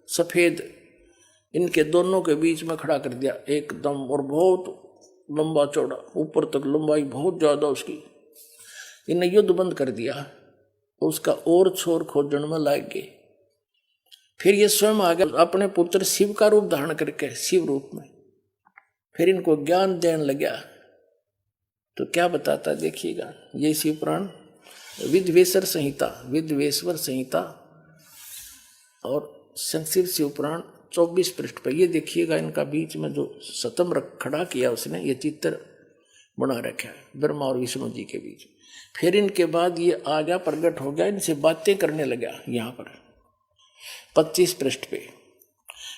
सफेद, इनके दोनों के बीच में खड़ा कर दिया एकदम, और बहुत लंबा चौड़ा, ऊपर तक लंबाई बहुत ज्यादा उसकी। इन्हें युद्ध बंद कर दिया, उसका और छोर खोजन में लग गए। फिर ये स्वयं आ गया अपने पुत्र शिव का रूप धारण करके, शिव रूप में। फिर इनको ज्ञान देने लगा। तो क्या बताता देखिएगा, ये शिव पुराण विद्वेश्वर संहिता और संक्षिप्त शिव पुराण 24 पृष्ठ पर ये देखिएगा। इनका बीच में जो स्तंभ खड़ा किया उसने, ये चित्र बना रखा है ब्रह्मा और विष्णु जी के बीच। फिर इनके बाद ये आ गया, प्रकट हो गया, इनसे बातें करने लगा। यहाँ पर 25 पृष्ठ पे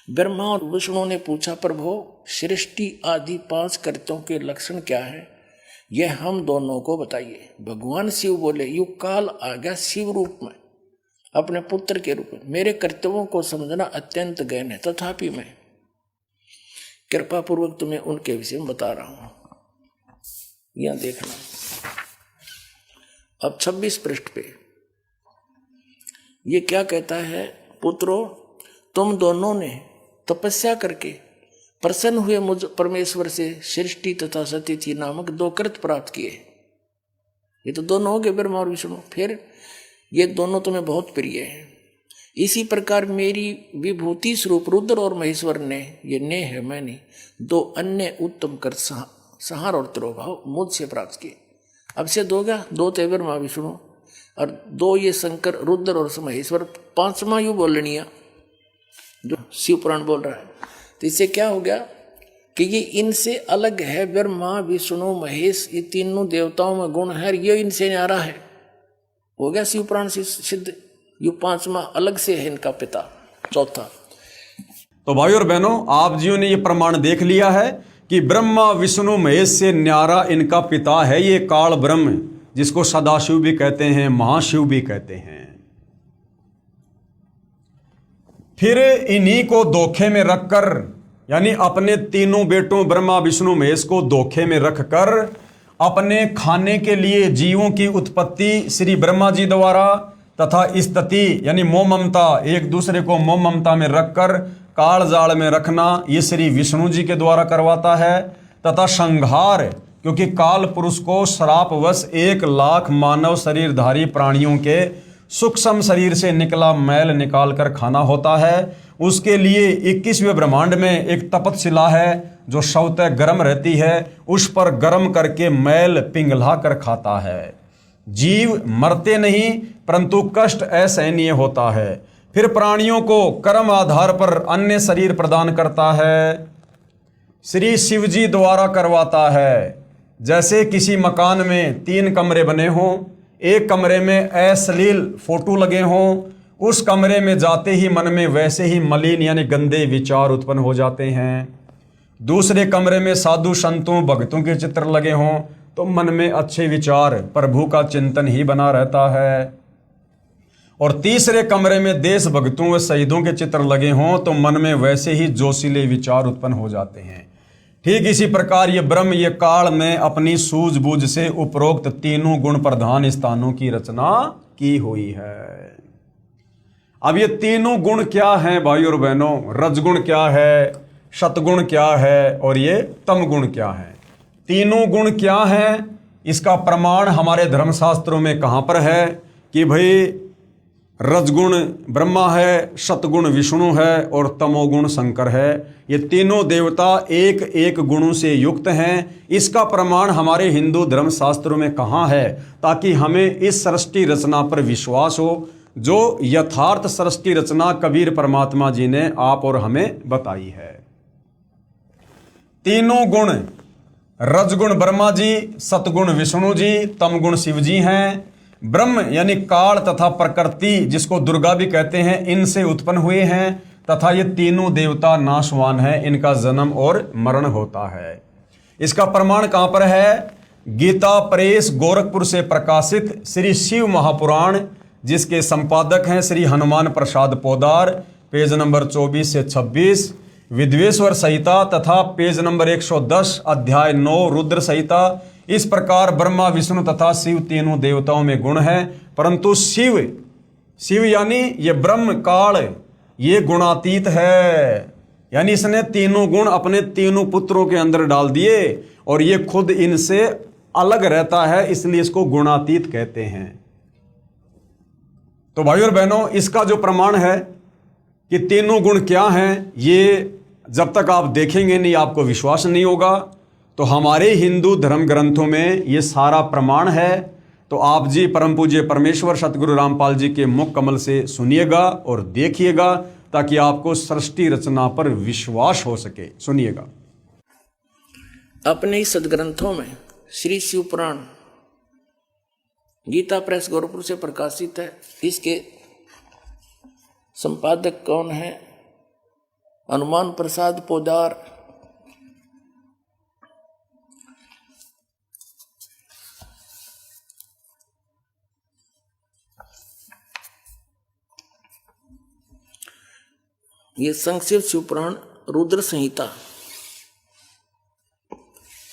ब्रह्मा और विष्णु ने पूछा, प्रभु सृष्टि आदि 5 कृत्यों के लक्षण क्या है, यह हम दोनों को बताइए। भगवान शिव बोले, युग काल आ गया शिव रूप में, अपने पुत्र के रूप में। मेरे कर्तव्यों को समझना अत्यंत गहन है, तथापि मैं कृपा पूर्वक तुम्हें उनके विषय में बता रहा हूं। यहां देखना, अब 26 पृष्ठ पे ये क्या कहता है, पुत्रो तुम दोनों ने तपस्या करके प्रसन्न हुए मुझ परमेश्वर से सृष्टि तथा सतिथि नामक 2 कृत प्राप्त किए। ये तो दोनों हो गए, ब्रह्मा और विष्णु। फिर ये दोनों तुम्हें बहुत प्रिय हैं। इसी प्रकार मेरी विभूति स्वरूप रुद्र और महेश्वर ने, ये ने है मैंने, 2 अन्य उत्तम कर संहार और तिरोभाव मुझसे प्राप्त किए। अब से 2 गया, 2 थे ब्रह्मा विष्णु और 2 ये शंकर रुद्र और महेश्वर। 5वां यू बोलनिया जो शिव पुराण बोल रहा है। तो इससे क्या हो गया कि ये इनसे अलग है। ब्रह्मा विष्णु महेश, ये तीनों देवताओं में गुण है, ये इनसे न्यारा है। हो गया शिव पुराण से सिद्ध। यू 5वां अलग से है इनका पिता, चौथा। तो भाई और बहनों, आप जियों ने ये प्रमाण देख लिया है कि ब्रह्मा विष्णु महेश से न्यारा इनका पिता है ये काल ब्रह्म, जिसको सदाशिव भी कहते हैं, महाशिव भी कहते हैं। फिर इन्हीं को धोखे में रखकर, यानी अपने तीनों बेटों ब्रह्मा विष्णु महेश को धोखे में रखकर अपने खाने के लिए जीवों की उत्पत्ति श्री ब्रह्मा जी द्वारा तथा स्तति यानी मोह ममता, एक दूसरे को मोह ममता में रखकर काल जाल में रखना, ये श्री विष्णु जी के द्वारा करवाता है। तथा संहार, क्योंकि काल पुरुष को श्रापवश 1 लाख मानव शरीरधारी प्राणियों के सूक्ष्म शरीर से निकला मैल निकाल कर खाना होता है। उसके लिए 21वें ब्रह्मांड में एक तपतशिला है जो स्वतः गर्म रहती है, उस पर गर्म करके मैल पिघला कर खाता है। जीव मरते नहीं परंतु कष्ट असहनीय होता है। फिर प्राणियों को कर्म आधार पर अन्य शरीर प्रदान करता है, श्री शिव जी द्वारा करवाता है। जैसे किसी मकान में 3 कमरे बने हों, एक कमरे में अश्लील फोटो लगे हों, उस कमरे में जाते ही मन में वैसे ही मलिन यानी गंदे विचार उत्पन्न हो जाते हैं। दूसरे कमरे में साधु संतों भक्तों के चित्र लगे हों तो मन में अच्छे विचार, प्रभु का चिंतन ही बना रहता है। और तीसरे कमरे में देश भक्तों व शहीदों के चित्र लगे हों तो मन में वैसे ही जोशीले विचार उत्पन्न हो जाते हैं। ठीक इसी प्रकार ये ब्रह्म, ये काल ने अपनी सूझबूझ से उपरोक्त तीनों गुण प्रधान स्थानों की रचना की हुई है। अब ये तीनों गुण क्या हैं भाई और बहनों? रजगुण क्या है, सतगुण क्या है और ये तम गुण क्या है? तीनों गुण क्या हैं? इसका प्रमाण हमारे धर्मशास्त्रों में कहां पर है कि भाई रजगुण ब्रह्मा है, सतगुण विष्णु है और तमोगुण शंकर है। ये तीनों देवता एक एक गुणों से युक्त हैं। इसका प्रमाण हमारे हिंदू धर्म शास्त्रों में कहाँ है, ताकि हमें इस सृष्टि रचना पर विश्वास हो, जो यथार्थ सृष्टि रचना कबीर परमात्मा जी ने आप और हमें बताई है। तीनों गुण, रजगुण ब्रह्मा जी, सतगुण विष्णु जी, तमगुण शिव जी हैं। ब्रह्म यानी काल तथा प्रकृति, जिसको दुर्गा भी कहते हैं, इनसे उत्पन्न हुए हैं तथा ये तीनों देवता नाशवान हैं, इनका जन्म और मरण होता है। इसका प्रमाण कहां पर है? गीता प्रेस गोरखपुर से प्रकाशित श्री शिव महापुराण, जिसके संपादक हैं श्री हनुमान प्रसाद पोदार, पेज नंबर 24 से 26, विद्वेश्वर संहिता तथा पेज नंबर 110, अध्याय 9 रुद्र संहिता। इस प्रकार ब्रह्मा विष्णु तथा शिव तीनों देवताओं में गुण है, परंतु शिव यानी ये ब्रह्म काल, ये गुणातीत है। यानी इसने तीनों गुण अपने तीनों पुत्रों के अंदर डाल दिए और ये खुद इनसे अलग रहता है, इसलिए इसको गुणातीत कहते हैं। तो भाइयों और बहनों, इसका जो प्रमाण है कि तीनों गुण क्या हैं, ये जब तक आप देखेंगे नहीं आपको विश्वास नहीं होगा। तो हमारे हिंदू धर्म ग्रंथों में ये सारा प्रमाण है। तो आप जी परम पूज्य परमेश्वर सतगुरु रामपाल जी के मुख कमल से सुनिएगा और देखिएगा, ताकि आपको सृष्टि रचना पर विश्वास हो सके। सुनिएगा। अपने सदग्रंथों में श्री शिव पुराण गीता प्रेस गोरखपुर से प्रकाशित है। इसके संपादक कौन है? हनुमान प्रसाद पोदार। ये संक्षिप्त शिवपुराण रुद्र संहिता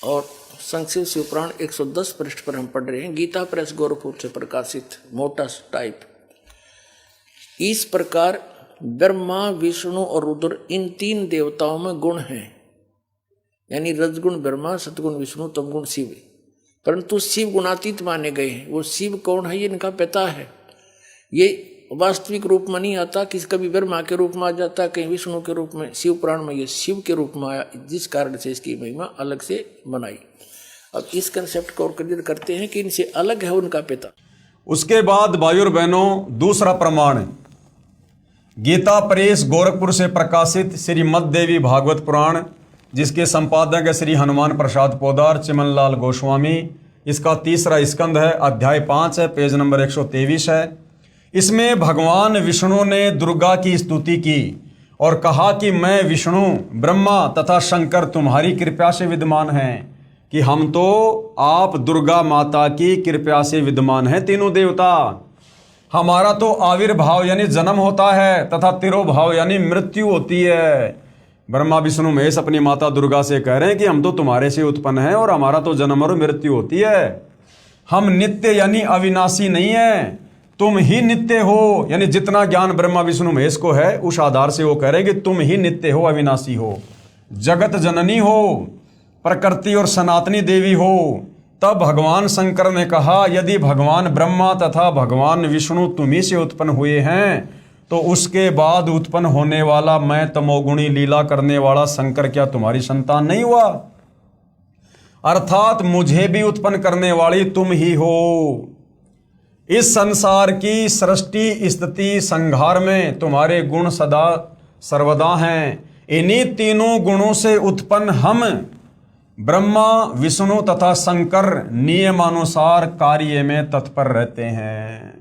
और संक्षिप्त शिवपुराण 110 पृष्ठ पर हम पढ़ रहे हैं। गीता प्रेस गोरखपुर से प्रकाशित मोटा टाइप। इस प्रकार ब्रह्मा विष्णु और रुद्र इन तीन देवताओं में गुण हैं, यानी रजगुण ब्रह्मा, सतगुण विष्णु, तमगुण शिव। परंतु शिव गुणातीत माने गए हैं। वो शिव कौन है, ये इनका पिता है। ये वास्तविक रूप में नहीं आता, किसी कभी ब्रह्मा के रूप में आ जाता, कहीं विष्णु के रूप में। शिव पुराण में ये शिव के रूप में आया, जिस कारण से इसकी महिमा अलग से बनाई। अब इस कंसेप्ट को और क्लियर करते हैं कि इनसे अलग है उनका पिता। उसके बाद भाइयों और बहनों, दूसरा प्रमाण गीता प्रेस गोरखपुर से प्रकाशित श्रीमद देवी भागवत पुराण, जिसके संपादक है श्री हनुमान प्रसाद पोदार, चिमनलाल गोस्वामी। इसका तीसरा स्कंद है, अध्याय 5 है, पेज नंबर 123 है। इसमें भगवान विष्णु ने दुर्गा की स्तुति की और कहा कि मैं विष्णु, ब्रह्मा तथा शंकर तुम्हारी कृपा से विद्यमान हैं, कि हम तो आप दुर्गा माता की कृपा से विद्यमान हैं तीनों देवता। हमारा तो आविर्भाव यानी जन्म होता है तथा तिरोभाव यानी मृत्यु होती है। ब्रह्मा विष्णु महेश अपनी माता दुर्गा से कह रहे हैं कि हम तो तुम्हारे से उत्पन्न हैं और हमारा तो जन्म और मृत्यु होती है। हम नित्य यानी अविनाशी नहीं है, तुम ही नित्य हो। यानी जितना ज्ञान ब्रह्मा विष्णु महेश को है, उस आधार से वो कह रहे हैं कि तुम ही नित्य हो, अविनाशी हो, जगत जननी हो, प्रकृति और सनातनी देवी हो। तब भगवान शंकर ने कहा, यदि भगवान ब्रह्मा तथा भगवान विष्णु तुम्ही से उत्पन्न हुए हैं, तो उसके बाद उत्पन्न होने वाला मैं तमोगुणी लीला करने वाला शंकर क्या तुम्हारी संतान नहीं हुआ? अर्थात मुझे भी उत्पन्न करने वाली तुम ही हो। इस संसार की सृष्टि स्थिति संहार में तुम्हारे गुण सदा सर्वदा हैं। इन्हीं तीनों गुणों से उत्पन्न हम ब्रह्मा विष्णु तथा शंकर नियमानुसार कार्य में तत्पर रहते हैं।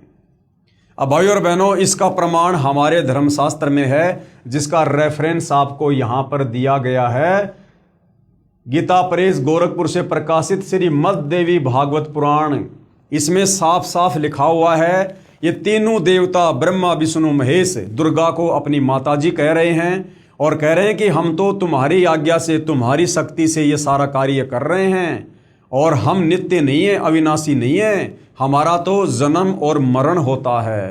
अब भाइयों और बहनों, इसका प्रमाण हमारे धर्मशास्त्र में है, जिसका रेफरेंस आपको यहां पर दिया गया है। गीता प्रेस गोरखपुर से प्रकाशित श्रीमद देवी भागवत पुराण, इसमें साफ साफ लिखा हुआ है, ये तीनों देवता ब्रह्मा विष्णु महेश दुर्गा को अपनी माताजी कह रहे हैं और कह रहे हैं कि हम तो तुम्हारी आज्ञा से, तुम्हारी शक्ति से ये सारा कार्य कर रहे हैं और हम नित्य नहीं है, अविनाशी नहीं है, हमारा तो जन्म और मरण होता है।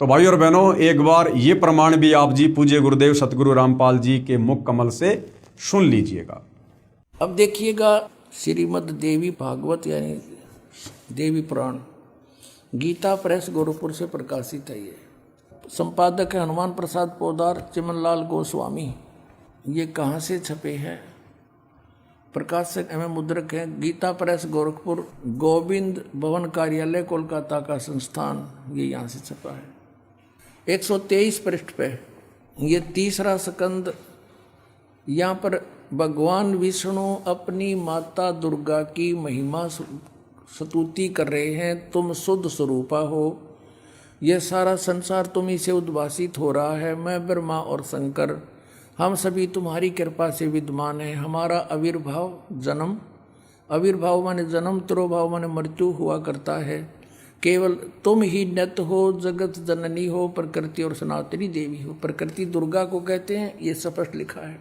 तो भाई और बहनों, एक बार ये प्रमाण भी आप जी पूज्य गुरुदेव सतगुरु रामपाल जी के मुख कमल से सुन लीजिएगा। अब देखिएगा, श्रीमद देवी भागवत यानी देवी पुराण गीता प्रेस गोरखपुर से प्रकाशित है। ये संपादक है हनुमान प्रसाद पोदार, चिमनलाल गोस्वामी। ये कहाँ से छपे हैं? प्रकाशक एवं मुद्रक है गीता प्रेस गोरखपुर, गोविंद भवन कार्यालय कोलकाता का संस्थान, ये यहाँ से छपा है। 123 पृष्ठ पे ये तीसरा स्कंद। यहाँ पर भगवान विष्णु अपनी माता दुर्गा की महिमा स्तुति कर रहे हैं। तुम शुद्ध स्वरूपा हो, यह सारा संसार तुम्ही से उद्भासित हो रहा है। मैं ब्रह्मा और शंकर हम सभी तुम्हारी कृपा से विद्यमान हैं। हमारा आविर्भाव जन्म, आविर्भाव माने जन्म, तिरोभाव माने मृत्यु हुआ करता है। केवल तुम ही नित्य हो, जगत जननी हो, प्रकृति और सनातनी देवी हो। प्रकृति दुर्गा को कहते हैं, ये स्पष्ट लिखा है।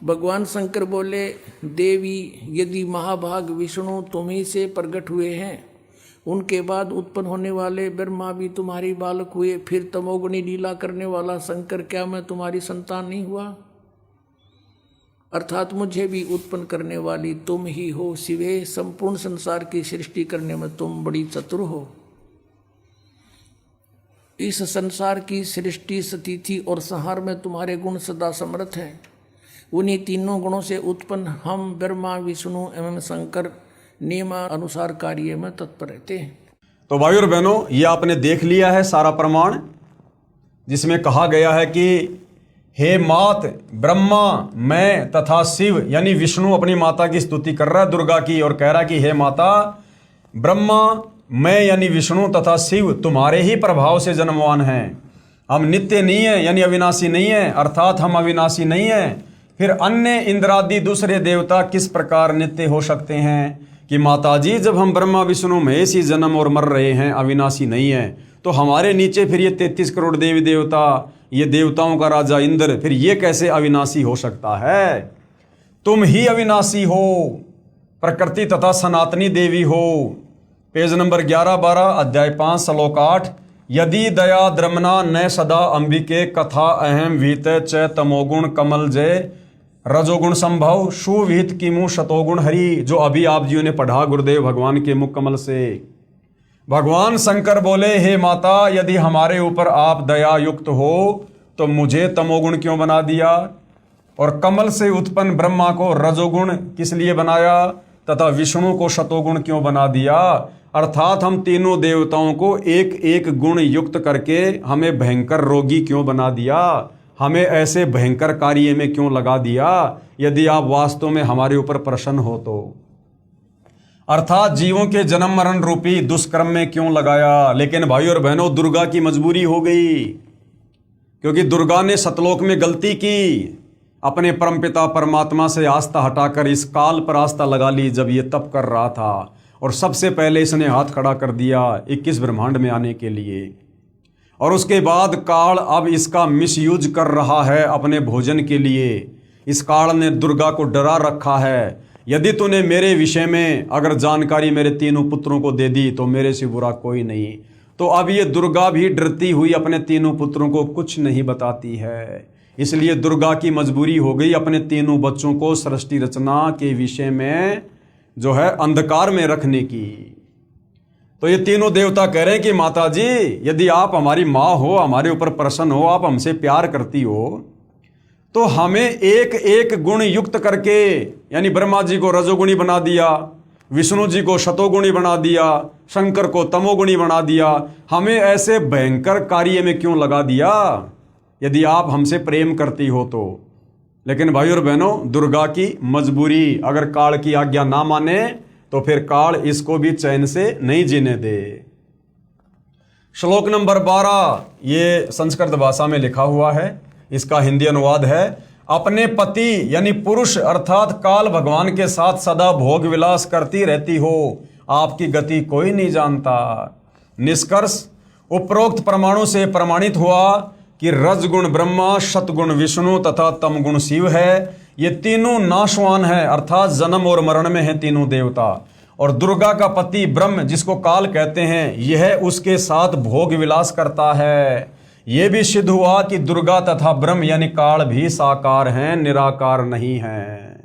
भगवान शंकर बोले, देवी यदि महाभाग विष्णु तुम्ही से प्रकट हुए हैं, उनके बाद उत्पन्न होने वाले ब्रह्मा भी तुम्हारी बालक हुए, फिर तमोगुणी लीला करने वाला शंकर, क्या मैं तुम्हारी संतान नहीं हुआ? अर्थात मुझे भी उत्पन्न करने वाली तुम ही हो। शिवे, संपूर्ण संसार की सृष्टि करने में तुम बड़ी चतुर हो। इस संसार की सृष्टि, स्थिति और संहार में तुम्हारे गुण सदा समर्थ हैं। उन्हीं तीनों गुणों से उत्पन्न हम ब्रह्मा, विष्णु एवं शंकर नियमानुसार कार्य में तत्पर रहते हैं। तो भाइयों और बहनों, ये आपने देख लिया है सारा प्रमाण, जिसमें कहा गया है कि हे मात, ब्रह्मा, मैं तथा शिव, यानी विष्णु अपनी माता की स्तुति कर रहा है दुर्गा की, और कह रहा है कि हे माता, ब्रह्मा, मैं यानी विष्णु तथा शिव तुम्हारे ही प्रभाव से जन्मवान हैं। हम नित्य नहीं है, यानी अविनाशी नहीं है, अर्थात हम अविनाशी नहीं है। फिर अन्य इंद्रादि दूसरे देवता किस प्रकार नित्य हो सकते हैं? कि माताजी, जब हम ब्रह्मा विष्णु महेश ही जन्म और मर रहे हैं, अविनाशी नहीं है, तो हमारे नीचे फिर ये 33 करोड़ देवी देवता, ये देवताओं का राजा इंद्र, फिर ये कैसे अविनाशी हो सकता है? तुम ही अविनाशी हो, प्रकृति तथा सनातनी देवी हो। पेज नंबर 11-12, अध्याय 5, श्लोक 8। यदि दया द्रमना न सदा अंबिके, कथा अहम विहित च तमोगुण कमल जय, रजोगुण संभव सुविहित किमु शतोगुण हरि। जो अभी आप जी ने पढ़ा गुरुदेव भगवान के मुख कमल से। भगवान शंकर बोले, हे माता, यदि हमारे ऊपर आप दया युक्त हो तो मुझे तमोगुण क्यों बना दिया? और कमल से उत्पन्न ब्रह्मा को रजोगुण किस लिए बनाया? तथा विष्णु को शतोगुण क्यों बना दिया? अर्थात हम तीनों देवताओं को एक एक गुण युक्त करके हमें भयंकर रोगी क्यों बना दिया? हमें ऐसे भयंकर कार्य में क्यों लगा दिया? यदि आप वास्तव में हमारे ऊपर प्रसन्न हो तो। अर्थात जीवों के जन्म मरण रूपी दुष्कर्म में क्यों लगाया? लेकिन भाई और बहनों, दुर्गा की मजबूरी हो गई, क्योंकि दुर्गा ने सतलोक में गलती की। अपने परमपिता परमात्मा से आस्था हटाकर इस काल पर आस्था लगा ली जब ये तप कर रहा था, और सबसे पहले इसने हाथ खड़ा कर दिया 21 ब्रह्मांड में आने के लिए। और उसके बाद काल अब इसका मिसयूज कर रहा है अपने भोजन के लिए। इस काल ने दुर्गा को डरा रखा है, यदि तूने मेरे विषय में अगर जानकारी मेरे तीनों पुत्रों को दे दी तो मेरे से बुरा कोई नहीं। तो अब ये दुर्गा भी डरती हुई अपने तीनों पुत्रों को कुछ नहीं बताती है। इसलिए दुर्गा की मजबूरी हो गई अपने तीनों बच्चों को सृष्टि रचना के विषय में जो है अंधकार में रखने की। तो ये तीनों देवता कह रहे हैं कि माता जी, यदि आप हमारी माँ हो, हमारे ऊपर प्रसन्न हो, आप हमसे प्यार करती हो, तो हमें एक एक गुण युक्त करके, यानी ब्रह्मा जी को रजोगुणी बना दिया, विष्णु जी को शतोगुणी बना दिया, शंकर को तमोगुणी बना दिया, हमें ऐसे भयंकर कार्य में क्यों लगा दिया यदि आप हमसे प्रेम करती हो तो। लेकिन भाई और बहनों, दुर्गा की मजबूरी, अगर काल की आज्ञा ना माने तो फिर काल इसको भी चैन से नहीं जीने दे। श्लोक नंबर 12 ये संस्कृत भाषा में लिखा हुआ है, इसका हिंदी अनुवाद है। अपने पति यानी पुरुष अर्थात काल भगवान के साथ सदा भोग विलास करती रहती हो, आपकी गति कोई नहीं जानता। निष्कर्ष, उपरोक्त प्रमाणों से प्रमाणित हुआ कि रजगुण ब्रह्मा, शतगुण विष्णु तथा तमगुण शिव है। ये तीनों नाशवान है, अर्थात जन्म और मरण में है तीनों देवता। और दुर्गा का पति ब्रह्म, जिसको काल कहते हैं, यह उसके साथ भोग विलास करता है। यह भी सिद्ध हुआ कि दुर्गा तथा ब्रह्म यानी काल भी साकार हैं, निराकार नहीं हैं।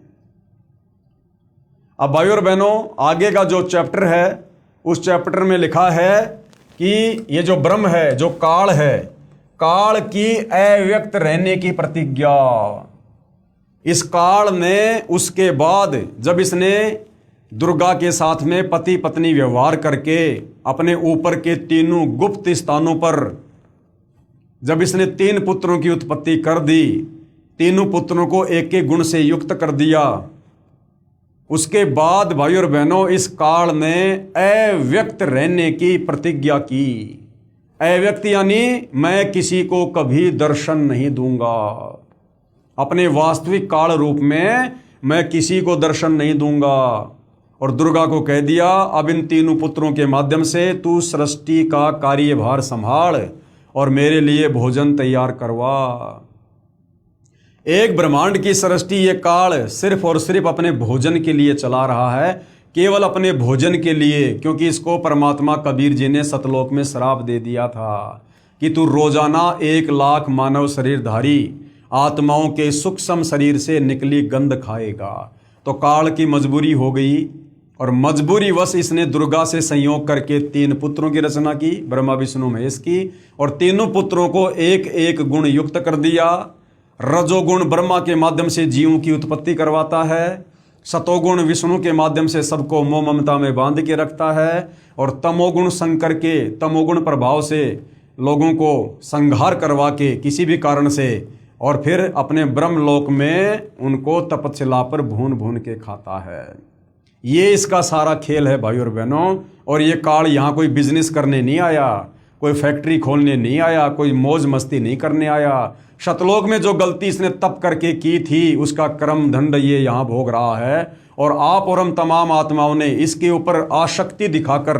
अब भाइयों और बहनों, आगे का जो चैप्टर है उस चैप्टर में लिखा है कि ये जो ब्रह्म है, जो काल है, काल की अव्यक्त रहने की प्रतिज्ञा। इस काल ने उसके बाद जब इसने दुर्गा के साथ में पति पत्नी व्यवहार करके अपने ऊपर के तीनों गुप्त स्थानों पर जब इसने 3 पुत्रों की उत्पत्ति कर दी, तीनों पुत्रों को एक एक गुण से युक्त कर दिया, उसके बाद भाई और बहनों इस काल ने अव्यक्त रहने की प्रतिज्ञा की। अव्यक्त यानी मैं किसी को कभी दर्शन नहीं दूंगा, अपने वास्तविक काल रूप में मैं किसी को दर्शन नहीं दूंगा। और दुर्गा को कह दिया, अब इन तीनों पुत्रों के माध्यम से तू सृष्टि का कार्यभार संभाल और मेरे लिए भोजन तैयार करवा। एक ब्रह्मांड की सृष्टि ये काल सिर्फ और सिर्फ अपने भोजन के लिए चला रहा है, केवल अपने भोजन के लिए, क्योंकि इसको परमात्मा कबीर जी ने सतलोक में श्राप दे दिया था कि तू रोजाना 1 लाख मानव शरीरधारी आत्माओं के सूक्ष्म शरीर से निकली गंध खाएगा। तो काल की मजबूरी हो गई और मजबूरी वश इसने दुर्गा से संयोग करके 3 पुत्रों की रचना की, ब्रह्मा विष्णु महेश की, और तीनों पुत्रों को एक एक गुण युक्त कर दिया। रजोगुण ब्रह्मा के माध्यम से जीवों की उत्पत्ति करवाता है, सतोगुण विष्णु के माध्यम से सबको मोह ममता में बांध के रखता है, और तमोगुण शंकर के तमोगुण प्रभाव से लोगों को संहार करवा के किसी भी कारण से, और फिर अपने ब्रह्मलोक में उनको तपस्या पर भून भून के खाता है। ये इसका सारा खेल है भाई और बहनों। और ये काल यहाँ कोई बिजनेस करने नहीं आया, कोई फैक्ट्री खोलने नहीं आया, कोई मौज मस्ती नहीं करने आया। शतलोक में जो गलती इसने तप करके की थी उसका कर्म दंड ये यहाँ भोग रहा है। और आप और हम तमाम आत्माओं ने इसके ऊपर आसक्ति दिखाकर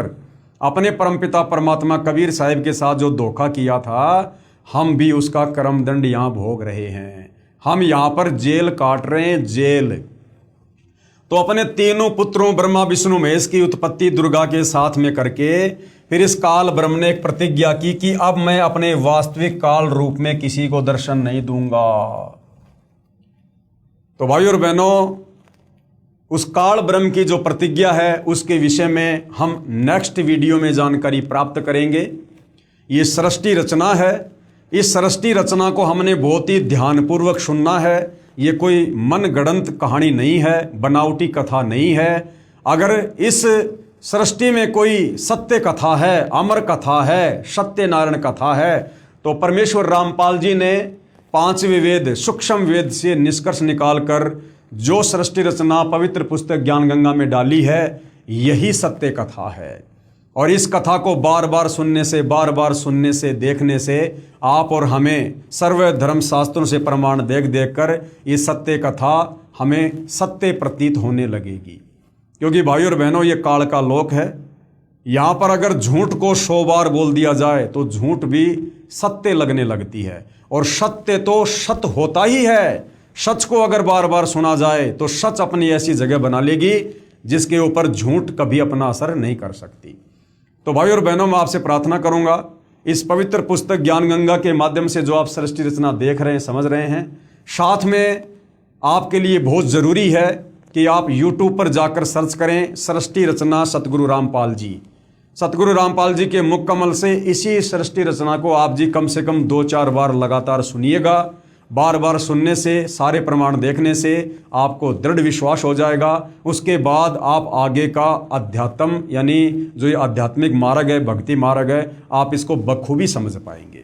अपने परमपिता परमात्मा कबीर साहिब के साथ जो धोखा किया था, हम भी उसका कर्म दंड यहाँ भोग रहे हैं। हम यहाँ पर जेल काट रहे हैं, जेल। तो अपने तीनों पुत्रों ब्रह्मा विष्णु महेश की उत्पत्ति दुर्गा के साथ में करके फिर इस काल ब्रह्म ने एक प्रतिज्ञा की कि अब मैं अपने वास्तविक काल रूप में किसी को दर्शन नहीं दूंगा। तो भाई और बहनों, उस काल ब्रह्म की जो प्रतिज्ञा है उसके विषय में हम नेक्स्ट वीडियो में जानकारी प्राप्त करेंगे। ये सृष्टि रचना है, इस सृष्टि रचना को हमने बहुत ही ध्यानपूर्वक सुनना है। ये कोई मनगढ़ंत कहानी नहीं है, बनावटी कथा नहीं है। अगर इस सृष्टि में कोई सत्य कथा है, अमर कथा है, सत्यनारायण कथा है, तो परमेश्वर रामपाल जी ने 5वें वेद सूक्ष्म वेद से निष्कर्ष निकालकर जो सृष्टि रचना पवित्र पुस्तक ज्ञान गंगा में डाली है, यही सत्य कथा है। और इस कथा को बार बार सुनने से, बार बार सुनने से, देखने से आप और हमें सर्व धर्म शास्त्रों से प्रमाण देख देख कर ये सत्य कथा हमें सत्य प्रतीत होने लगेगी। क्योंकि भाई और बहनों, ये काल का लोक है। यहाँ पर अगर झूठ को 100 बार बोल दिया जाए तो झूठ भी सत्य लगने लगती है, और सत्य तो सत्य होता ही है। सच को अगर बार बार सुना जाए तो सच अपनी ऐसी जगह बना लेगी जिसके ऊपर झूठ कभी अपना असर नहीं कर सकती। तो भाई और बहनों, मैं आपसे प्रार्थना करूंगा, इस पवित्र पुस्तक ज्ञान गंगा के माध्यम से जो आप सृष्टि रचना देख रहे हैं, समझ रहे हैं, साथ में आपके लिए बहुत ज़रूरी है कि आप YouTube पर जाकर सर्च करें सृष्टि रचना सतगुरु रामपाल जी। सतगुरु रामपाल जी के मुख कमल से इसी सृष्टि रचना को आप जी कम से कम 2-4 बार लगातार सुनिएगा। बार बार सुनने से, सारे प्रमाण देखने से आपको दृढ़ विश्वास हो जाएगा। उसके बाद आप आगे का अध्यात्म यानी जो ये आध्यात्मिक मार्ग है, भक्ति मार्ग है, आप इसको बखूबी समझ पाएंगे।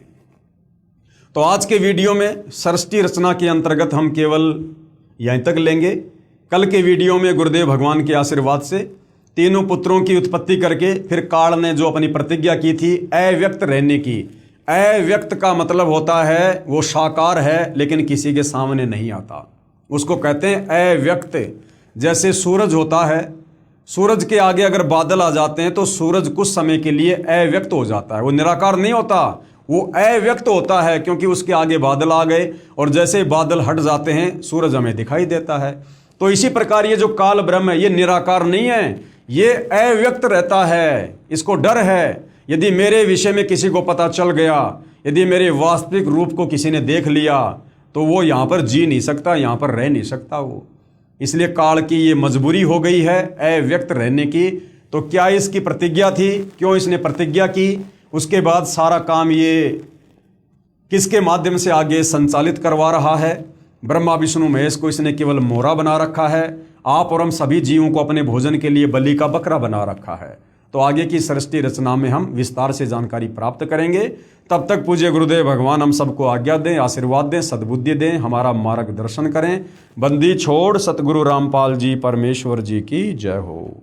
तो आज के वीडियो में सृष्टि रचना के अंतर्गत हम केवल यहीं तक लेंगे। कल के वीडियो में गुरुदेव भगवान के आशीर्वाद से तीनों पुत्रों की उत्पत्ति करके फिर काल ने जो अपनी प्रतिज्ञा की थी अव्यक्त रहने की। अव्यक्त का मतलब होता है वो साकार है लेकिन किसी के सामने नहीं आता, उसको कहते हैं अव्यक्त। जैसे सूरज होता है, सूरज के आगे अगर बादल आ जाते हैं तो सूरज कुछ समय के लिए अव्यक्त हो जाता है, वो निराकार नहीं होता, वो अव्यक्त होता है क्योंकि उसके आगे बादल आ गए और जैसे बादल हट जाते हैं सूरज हमें दिखाई देता है। तो इसी प्रकार ये जो काल ब्रह्म है ये निराकार नहीं है, ये अव्यक्त रहता है। इसको डर है, यदि मेरे विषय में किसी को पता चल गया, यदि मेरे वास्तविक रूप को किसी ने देख लिया तो वो यहाँ पर जी नहीं सकता, यहाँ पर रह नहीं सकता वो। इसलिए काल की ये मजबूरी हो गई है अव्यक्त रहने की। तो क्या इसकी प्रतिज्ञा थी, क्यों इसने प्रतिज्ञा की, उसके बाद सारा काम ये किसके माध्यम से आगे संचालित करवा रहा है? ब्रह्मा विष्णु महेश को इसने केवल मोहरा बना रखा है, आप और हम सभी जीवों को अपने भोजन के लिए बलि का बकरा बना रखा है। तो आगे की सृष्टि रचना में हम विस्तार से जानकारी प्राप्त करेंगे। तब तक पूज्य गुरुदेव भगवान हम सबको आज्ञा दें, आशीर्वाद दें, सद्बुद्धि दें, हमारा मार्गदर्शन करें। बंदी छोड़ सतगुरु रामपाल जी परमेश्वर जी की जय हो।